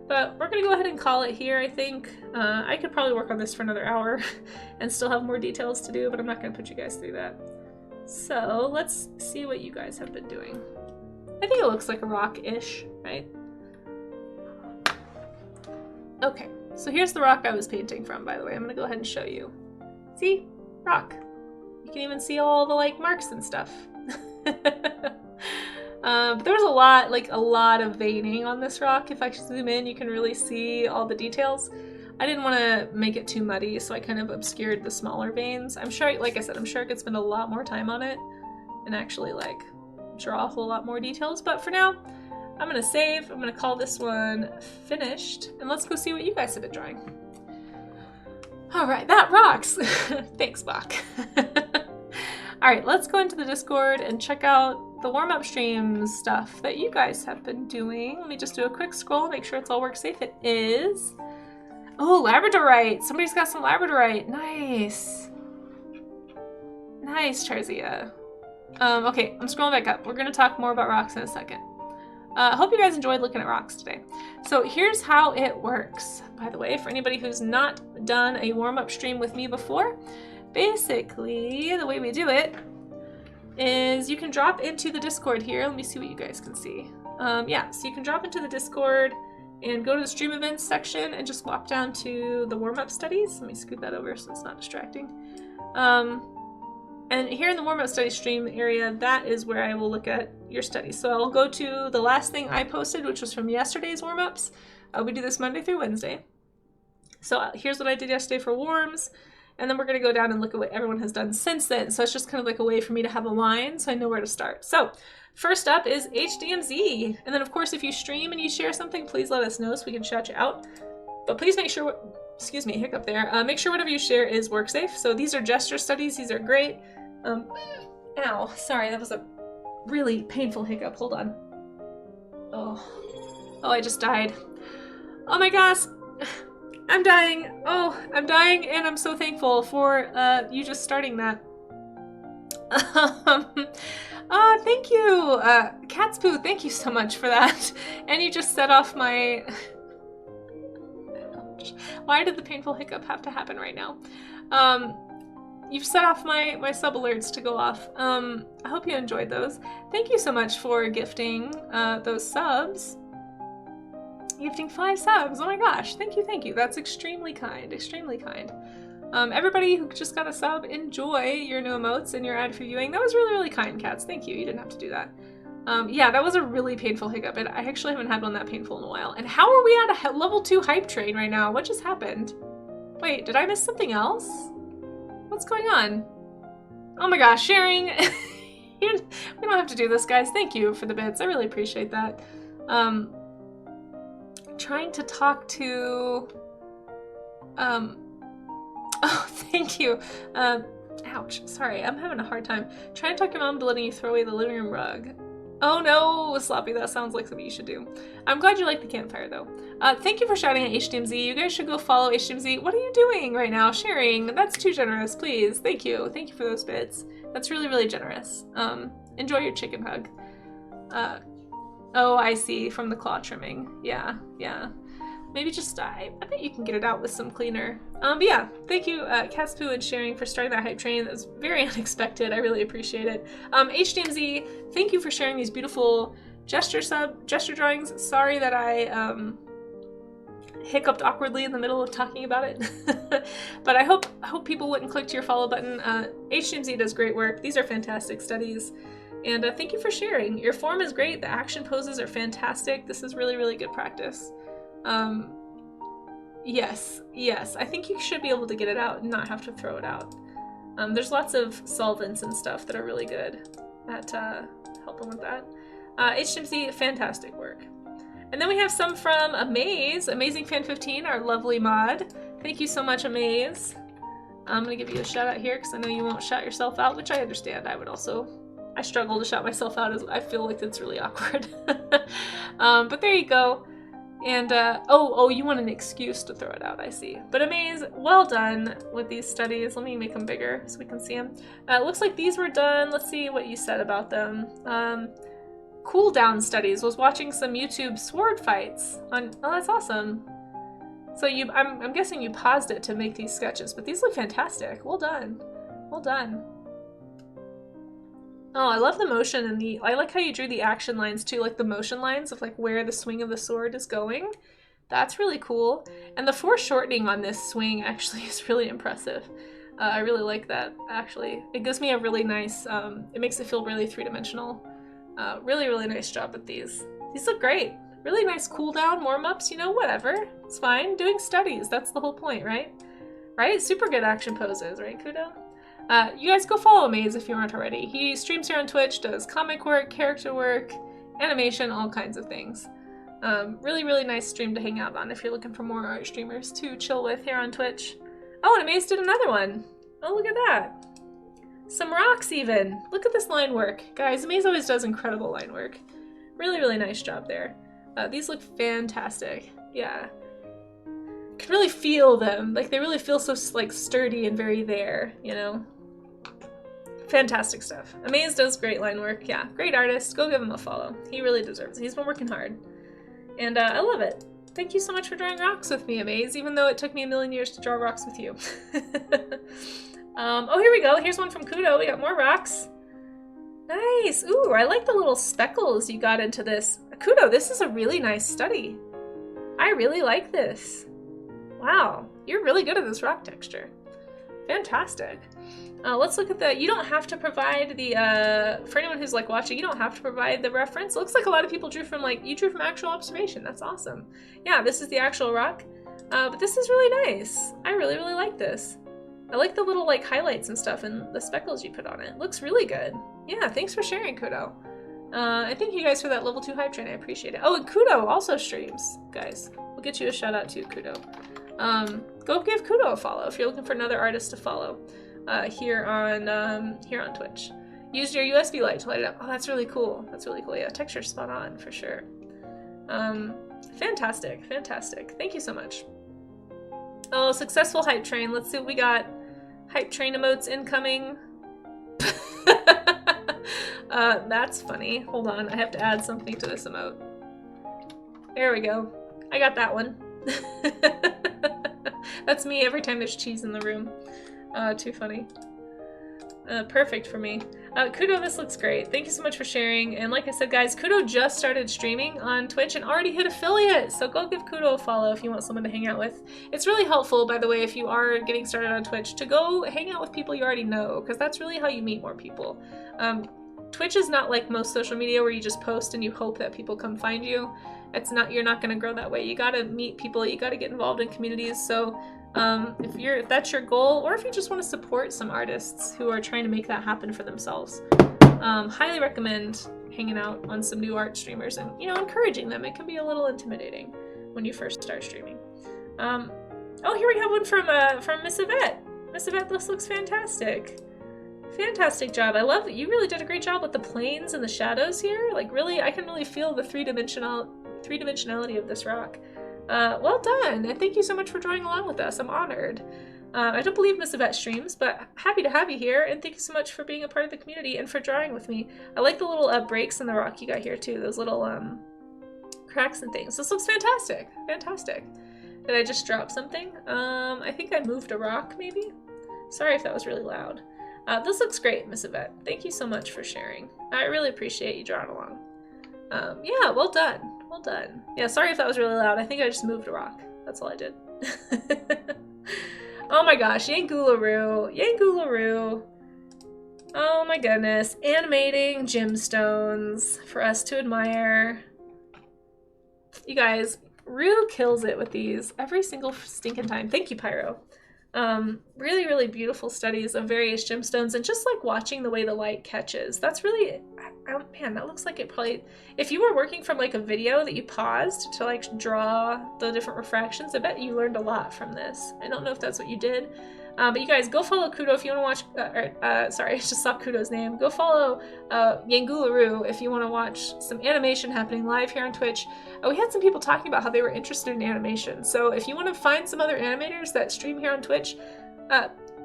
But we're gonna go ahead and call it here, I think. I could probably work on this for another hour and still have more details to do, but I'm not gonna put you guys through that. So let's see what you guys have been doing. I think it looks like a rock-ish, right? Okay, so here's the rock I was painting from, by the way. I'm gonna go ahead and show you. See? Rock. You can even see all the like marks and stuff. But there was a lot of veining on this rock. If I zoom in, you can really see all the details. I didn't want to make it too muddy, so I kind of obscured the smaller veins. I'm sure, like I said, I'm sure I could spend a lot more time on it and actually like draw a whole lot more details. But for now, I'm gonna save. I'm gonna call this one finished, and let's go see what you guys have been drawing. All right, that rocks. Thanks, Bach. All right, let's go into the Discord and check out the warm-up stream stuff that you guys have been doing. Let me just do a quick scroll, make sure it's all work safe. It is. Oh, Labradorite. Somebody's got some Labradorite. Nice. Nice, Charzia. Okay, I'm scrolling back up. We're gonna talk more about rocks in a second. I hope you guys enjoyed looking at rocks today. So here's how it works, by the way, for anybody who's not done a warm-up stream with me before. Basically, the way we do it is you can drop into the Discord here. Let me see what you guys can see. Yeah, so you can drop into the Discord and go to the stream events section and just walk down to the warm-up studies. Let me scoot that over so it's not distracting. And here in the warm-up studies stream area, that is where I will look at your studies. So I'll go to the last thing I posted, which was from yesterday's warm-ups. We do this Monday through Wednesday. So here's what I did yesterday for warms. And then we're going to go down and look at what everyone has done since then. So it's just kind of like a way for me to have a line so I know where to start. So first up is HDMZ. And then of course, if you stream and you share something, please let us know so we can shout you out. But please make sure, excuse me, hiccup there. Make sure whatever you share is work safe. So these are gesture studies. These are great. Ow, sorry, that was a really painful hiccup. Hold on. Oh, I just died. Oh my gosh. I'm dying. Oh, I'm dying, and I'm so thankful for you just starting that. Thank you, Cat's Poo. Thank you so much for that. And you just set off my. Why did the painful hiccup have to happen right now? You've set off my sub alerts to go off. I hope you enjoyed those. Thank you so much for gifting those subs. Gifting 5 subs. Oh my gosh. Thank you, thank you. That's extremely kind. Extremely kind. Everybody who just got a sub, enjoy your new emotes and your ad for viewing. That was really, really kind, Cats. Thank you. You didn't have to do that. Yeah, that was a really painful hiccup. And I actually haven't had one that painful in a while. And how are we at a level 2 hype train right now? What just happened? Wait, did I miss something else? What's going on? Oh my gosh, sharing. We don't have to do this, guys. Thank you for the bits. I really appreciate that. Trying to talk to oh, thank you. Ouch, sorry, I'm having a hard time trying to talk your mom into letting you throw away the living room rug. Oh no, Sloppy, that sounds like something you should do. I'm glad you like the campfire though. Thank you for shouting at HDMZ. You guys should go follow HDMZ. What are you doing right now? Sharing? That's too generous, please. Thank you. Thank you for those bits. That's really, really generous. Enjoy your chicken hug. Oh, I see, from the claw trimming. Yeah, yeah. Maybe just, I bet you can get it out with some cleaner. But yeah, thank you, Catspoo and Sharing, for starting that hype train. That was very unexpected. I really appreciate it. HDMZ, thank you for sharing these beautiful gesture drawings. Sorry that I hiccuped awkwardly in the middle of talking about it. But I hope people wouldn't click to your follow button. HDMZ does great work. These are fantastic studies. And thank you for sharing. Your form is great. The action poses are fantastic. This is really, really good practice. Yes, I think you should be able to get it out and not have to throw it out. There's lots of solvents and stuff that are really good at helping with that. HMC, fantastic work. And then we have some from Amaze, Amazing Fan 15, our lovely mod. Thank you so much, Amaze. I'm gonna give you a shout out here because I know you won't shout yourself out, which I understand. I struggle to shout myself out as I feel like it's really awkward. But there you go. And, oh, you want an excuse to throw it out, I see. But Amaze, well done with these studies. Let me make them bigger so we can see them. It looks like these were done. Let's see what you said about them. Cooldown studies. Was watching some YouTube sword fights on, oh, that's awesome. So I'm guessing you paused it to make these sketches, but these look fantastic. Well done. Well done. Oh, I love the motion and I like how you drew the action lines too, like the motion lines of like where the swing of the sword is going. That's really cool. And the foreshortening on this swing actually is really impressive. I really like that, actually. It gives me a really nice, it makes it feel really three-dimensional. Really, really nice job with these. These look great. Really nice cooldown, warm-ups, you know, whatever. It's fine. Doing studies, that's the whole point, right? Right? Super good action poses, right, Kudo? You guys go follow Amaze if you aren't already. He streams here on Twitch, does comic work, character work, animation, all kinds of things. Really, really nice stream to hang out on if you're looking for more art streamers to chill with here on Twitch. Oh, and Amaze did another one. Oh, look at that. Some rocks even. Look at this line work. Guys, Amaze always does incredible line work. Really, really nice job there. These look fantastic. Yeah. You can really feel them. Like, they really feel so, like, sturdy and very there, you know? Fantastic stuff. Amaze does great line work. Yeah, great artist. Go give him a follow. He really deserves it. He's been working hard. And I love it. Thank you so much for drawing rocks with me, Amaze, even though it took me a million years to draw rocks with you. Oh, here we go. Here's one from Kudo. We got more rocks. Nice. Ooh, I like the little speckles you got into this. Kudo, this is a really nice study. I really like this. Wow, you're really good at this rock texture. Fantastic. Let's look at the, you don't have to provide the, for anyone who's like watching, you don't have to provide the reference. It looks like a lot of people drew from like, you drew from actual observation. That's awesome. Yeah, this is the actual rock. But this is really nice. I really, really like this. I like the little like highlights and stuff and the speckles you put on it. It looks really good. Yeah, thanks for sharing, Kudo. And thank you guys for that level 2 hype train. I appreciate it. Oh, and Kudo also streams, guys. We'll get you a shout out too, Kudo. Go give Kudo a follow if you're looking for another artist to follow here on Twitch. Use your USB light to light it up. Oh, that's really cool. That's really cool. Yeah, texture's spot on for sure. Fantastic, fantastic. Thank you so much. Oh, successful hype train. Let's see what we got. Hype train emotes incoming. That's funny. Hold on, I have to add something to this emote. There we go. I got that one. That's me every time there's cheese in the room. Too funny. Perfect for me. Kudo, this looks great. Thank you so much for sharing. And like I said, guys, Kudo just started streaming on Twitch and already hit affiliate. So go give Kudo a follow if you want someone to hang out with. It's really helpful, by the way, if you are getting started on Twitch, to go hang out with people you already know, because that's really how you meet more people. Twitch is not like most social media where you just post and you hope that people come find you. It's not, you're not going to grow that way. You got to meet people. You got to get involved in communities. So if that's your goal, or if you just want to support some artists who are trying to make that happen for themselves, highly recommend hanging out on some new art streamers and, you know, encouraging them. It can be a little intimidating when you first start streaming. Oh, here we have one from Miss Yvette. Miss Yvette, this looks fantastic. Fantastic job. I love that you really did a great job with the planes and the shadows here. Like, really, I can really feel the three-dimensionality of this rock. Well done, and thank you so much for drawing along with us. I'm honored. I don't believe Miss Yvette streams, but happy to have you here, and thank you so much for being a part of the community and for drawing with me. I like the little breaks in the rock you got here too. Those little cracks and things. This looks fantastic. Fantastic. Did I just drop something? I think I moved a rock, maybe? Sorry if that was really loud. This looks great, Miss Yvette. Thank you so much for sharing. I really appreciate you drawing along. Yeah, well done. Well done. Yeah, sorry if that was really loud. I think I just moved a rock. That's all I did. Oh my gosh, Yangularoo. Yangularoo. Oh my goodness. Animating gemstones for us to admire. You guys, Rue kills it with these every single stinking time. Thank you, Pyro. Really, really beautiful studies of various gemstones, and just like watching the way the light catches. That's really, man, that looks like it probably, if you were working from like a video that you paused to like draw the different refractions, I bet you learned a lot from this. I don't know if that's what you did. But you guys, go follow Kudo if you want to watch, sorry, I just saw Kudo's name. Go follow Yangularoo if you want to watch some animation happening live here on Twitch. We had some people talking about how they were interested in animation. So if you want to find some other animators that stream here on Twitch,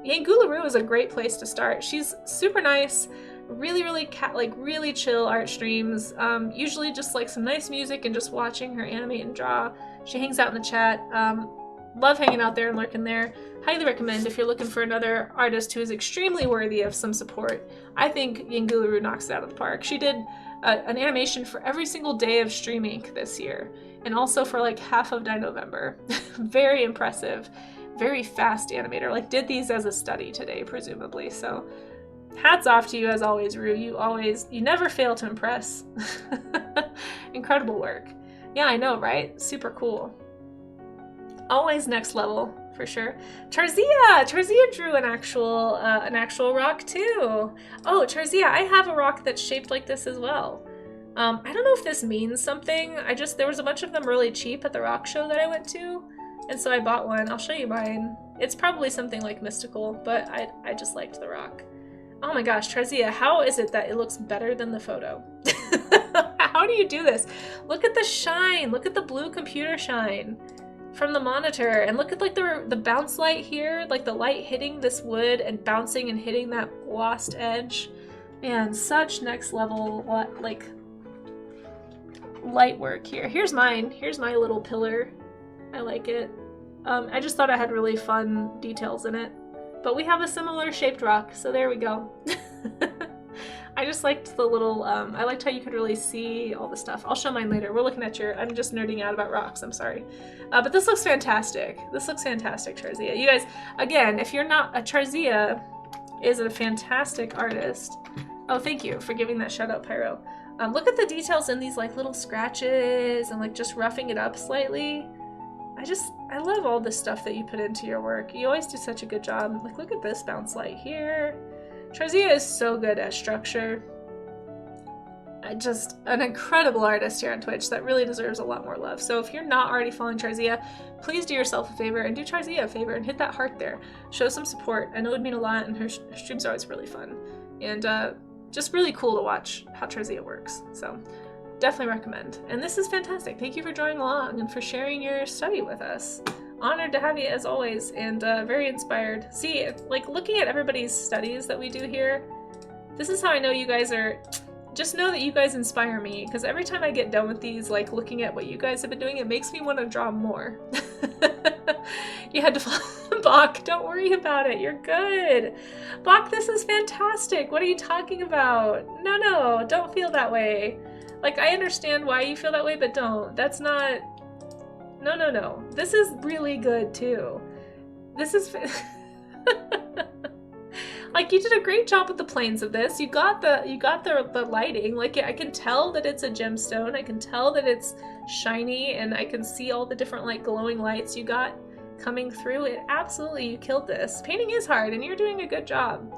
Yangularoo is a great place to start. She's super nice, really, really chill art streams. Usually just like some nice music and just watching her animate and draw. She hangs out in the chat. Love hanging out there and lurking there. Highly recommend if you're looking for another artist who is extremely worthy of some support. I think Yangularoo knocks it out of the park. She did an animation for every single day of Stream Inc. this year, and also for like half of November. Very impressive, very fast animator. Like did these as a study today, presumably. So hats off to you as always, Rue. You never fail to impress. Incredible work. Yeah, I know, right? Super cool. Always next level, for sure. Tarzia drew an actual rock too. Oh, Tarzia, I have a rock that's shaped like this as well. I don't know if this means something. There was a bunch of them really cheap at the rock show that I went to, and so I bought one. I'll show you mine. It's probably something like mystical, but I just liked the rock. Oh my gosh, Tarzia, how is it that it looks better than the photo? How do you do this? Look at the shine. Look at the blue computer shine from the monitor, and look at like the bounce light here, like the light hitting this wood and bouncing and hitting that glossed edge. Man, such next level like light work here. Here's mine. Here's my little pillar. I like it. I just thought it had really fun details in it. But we have a similar shaped rock, so there we go. I just liked the little, I liked how you could really see all the stuff. I'll show mine later. We're looking at I'm just nerding out about rocks, I'm sorry. But this looks fantastic. This looks fantastic, Tarzia. You guys, again, if you're not, Tarzia is a fantastic artist. Oh, thank you for giving that shout out, Pyro. Look at the details in these like little scratches and like just roughing it up slightly. I love all this stuff that you put into your work. You always do such a good job. Like, look at this bounce light here. Tarzia is so good at structure. Just an incredible artist here on Twitch that really deserves a lot more love. So if you're not already following Tarzia, please do yourself a favor and do Tarzia a favor and hit that heart there. Show some support. I know it would mean a lot, and her streams are always really fun. And just really cool to watch how Tarzia works. So definitely recommend. And this is fantastic. Thank you for drawing along and for sharing your study with us. Honored to have you as always, and very inspired. See, like looking at everybody's studies that we do here, this is how I know you guys are, just know that you guys inspire me, because every time I get done with these, like looking at what you guys have been doing, it makes me want to draw more. You had to Bach, don't worry about it, you're good. Bach, this is fantastic. What are you talking about? No, don't feel that way. Like, I understand why you feel that way, but don't. That's not... No. This is really good too. This is like, you did a great job with the planes of this. You got the lighting. Like, I can tell that it's a gemstone. I can tell that it's shiny, and I can see all the different like glowing lights you got coming through. It absolutely, you killed this. Painting is hard, and you're doing a good job.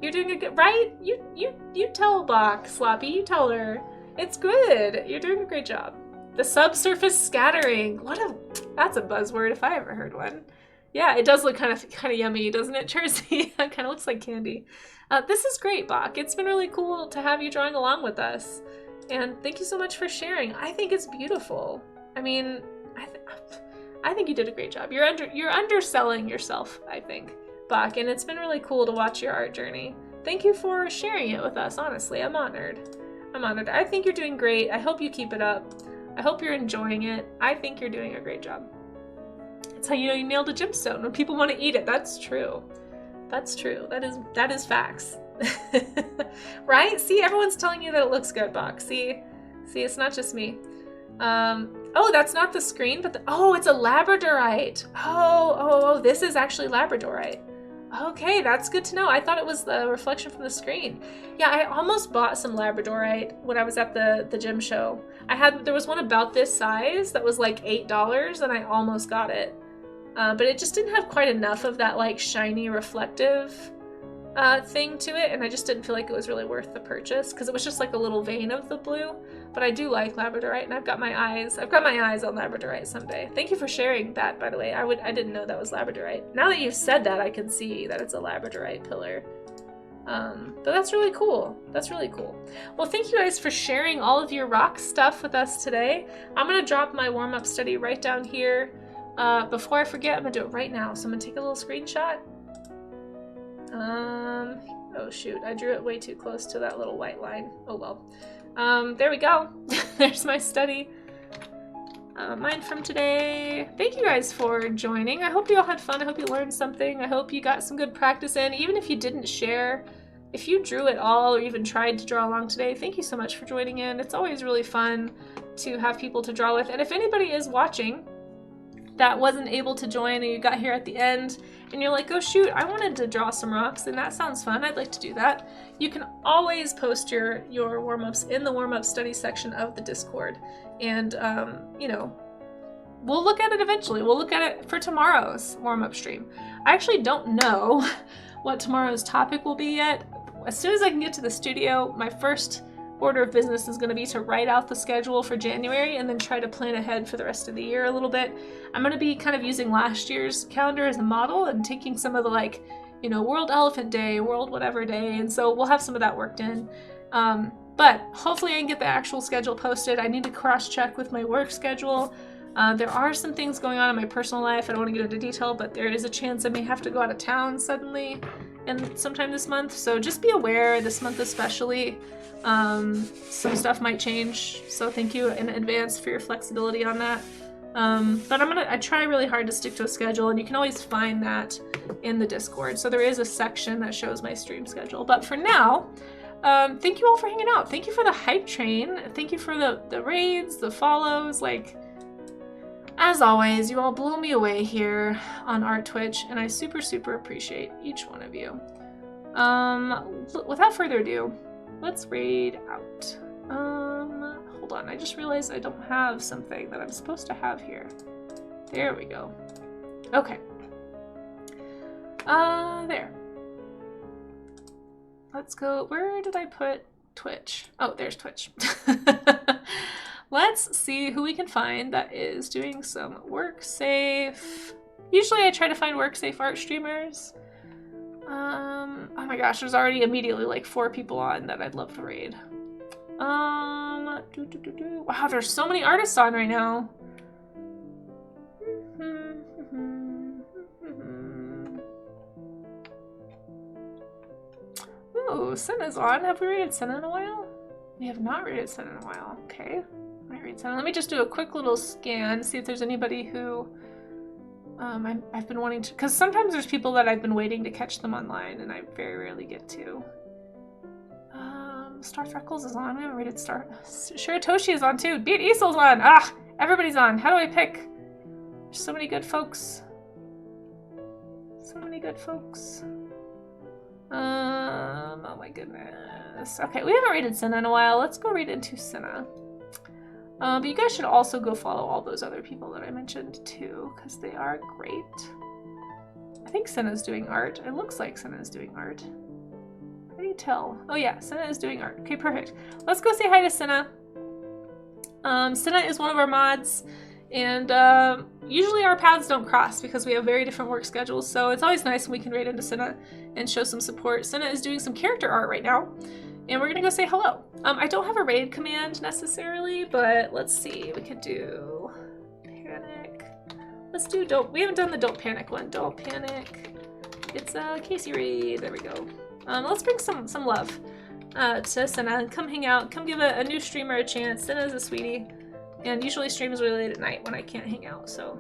You're doing a good, right? You tell Bach, Sloppy. You tell her it's good. You're doing a great job. The subsurface scattering. That's a buzzword if I ever heard one. Yeah, it does look kind of yummy, doesn't it, Jersey? It kind of looks like candy. This is great, Bach. It's been really cool to have you drawing along with us. And thank you so much for sharing. I think it's beautiful. I mean, I think you did a great job. You're underselling yourself, I think, Bach, and it's been really cool to watch your art journey. Thank you for sharing it with us, honestly. I'm honored. I think you're doing great. I hope you keep it up. I hope you're enjoying it. I think you're doing a great job. That's how you know you nailed a gemstone, when people want to eat it. That's true. That's true. That is facts. Right? See, everyone's telling you that it looks good, Box. See, it's not just me. Oh, that's not the screen, but it's a labradorite. Oh, this is actually labradorite. Okay, that's good to know. I thought it was the reflection from the screen. Yeah, I almost bought some labradorite when I was at the gym show. There was one about this size that was like $8, and I almost got it. But it just didn't have quite enough of that like shiny reflective thing to it, and I just didn't feel like it was really worth the purchase because it was just like a little vein of the blue. But I do like labradorite, and I've got my eyes on labradorite someday. Thank you for sharing that, by the way. I didn't know that was labradorite. Now that you've said that, I can see that it's a labradorite pillar. But that's really cool. That's really cool. Well, thank you guys for sharing all of your rock stuff with us today. I'm gonna drop my warm-up study right down here. Before I forget, I'm gonna do it right now. So I'm gonna take a little screenshot. Oh shoot, I drew it way too close to that little white line. Oh well. There we go. There's my study. Mine from today. Thank you guys for joining. I hope you all had fun. I hope you learned something. I hope you got some good practice in. Even if you didn't share, if you drew at all or even tried to draw along today, thank you so much for joining in. It's always really fun to have people to draw with. And if anybody is watching that wasn't able to join and you got here at the end and you're like, oh shoot, I wanted to draw some rocks and that sounds fun, I'd like to do that, you can always post your warm-ups in the warm-up study section of the Discord. And you know, we'll look at it eventually. We'll look at it for tomorrow's warm-up stream. I actually don't know what tomorrow's topic will be yet. As soon as I can get to the studio, my first order of business is going to be to write out the schedule for January and then try to plan ahead for the rest of the year a little bit. I'm going to be kind of using last year's calendar as a model and taking some of the, like, you know, World Elephant Day, World whatever day, and so we'll have some of that worked in. But hopefully I can get the actual schedule posted. I need to cross-check with my work schedule. There are some things going on in my personal life. I don't want to get into detail, but there is a chance I may have to go out of town suddenly and sometime this month. So just be aware, this month especially, some stuff might change. So thank you in advance for your flexibility on that. But I try really hard to stick to a schedule, and you can always find that in the Discord. So there is a section that shows my stream schedule. But for now, thank you all for hanging out. Thank you for the hype train. Thank you for the raids, the follows. Like, as always, you all blow me away here on Art Twitch, and I super, super appreciate each one of you. Without further ado, let's raid out. Hold on, I just realized I don't have something that I'm supposed to have here. There we go. Okay. There. Let's go. Where did I put Twitch? Oh, there's Twitch. Let's see who we can find that is doing some work safe. Usually I try to find work safe art streamers. Oh my gosh, there's already immediately like 4 people on that I'd love to raid. Wow, there's so many artists on right now. Ooh, Senna's on. Have we raided Senna in a while? We have not raided Senna in a while. Okay. Might raid Senna. Let me just do a quick little scan, see if there's anybody who I've been wanting to, because sometimes there's people that I've been waiting to catch them online and I very rarely get to. Star Freckles is on. We haven't raided Star. Shiratoshi is on too. Beat Easel's on. Ah, everybody's on. How do I pick? There's so many good folks. So many good folks. Oh my goodness. Okay, we haven't raided Senna in a while. Let's go raid into Senna. But you guys should also go follow all those other people that I mentioned too, because they are great. I think Senna's doing art. It looks like Senna's doing art. How do you tell? Oh yeah, Senna is doing art. Okay, perfect. Let's go say hi to Senna. Senna is one of our mods, and usually our paths don't cross because we have very different work schedules, so it's always nice when we can raid into Senna and show some support. Senna is doing some character art right now, and we're gonna go say hello. I don't have a raid command necessarily, but let's see. We could do panic. Let's do don't. We haven't done the don't panic one. Don't panic. It's a Casey raid. There we go. Let's bring some love to Senna and come hang out. Come give a new streamer a chance. Senna's a sweetie. And usually streams really late at night when I can't hang out, so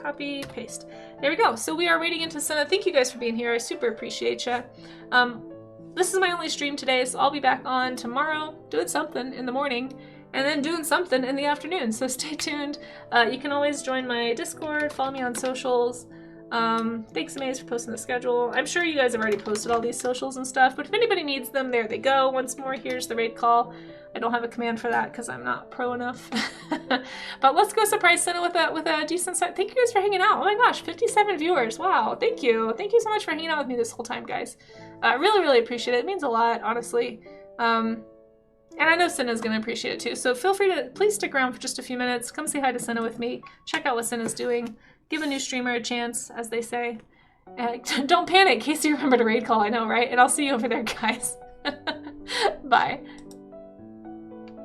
copy, paste. There we go. So we are reading into Senna. Thank you guys for being here. I super appreciate you. This is my only stream today, so I'll be back on tomorrow doing something in the morning and then doing something in the afternoon. So stay tuned. You can always join my Discord, follow me on socials. Thanks Amaze for posting the schedule. I'm sure you guys have already posted all these socials and stuff, but if anybody needs them, there they go. Once more, here's the raid call. I don't have a command for that because I'm not pro enough. But let's go surprise Senna with a decent set. Thank you guys for hanging out. Oh my gosh, 57 viewers. Wow, thank you. Thank you so much for hanging out with me this whole time, guys. I really, really appreciate it. It means a lot, honestly. And I know Senna's going to appreciate it too. So feel free to please stick around for just a few minutes. Come say hi to Senna with me. Check out what Senna's doing. Give a new streamer a chance, as they say. Don't panic, Casey, remember to raid call, I know, right? And I'll see you over there, guys. Bye.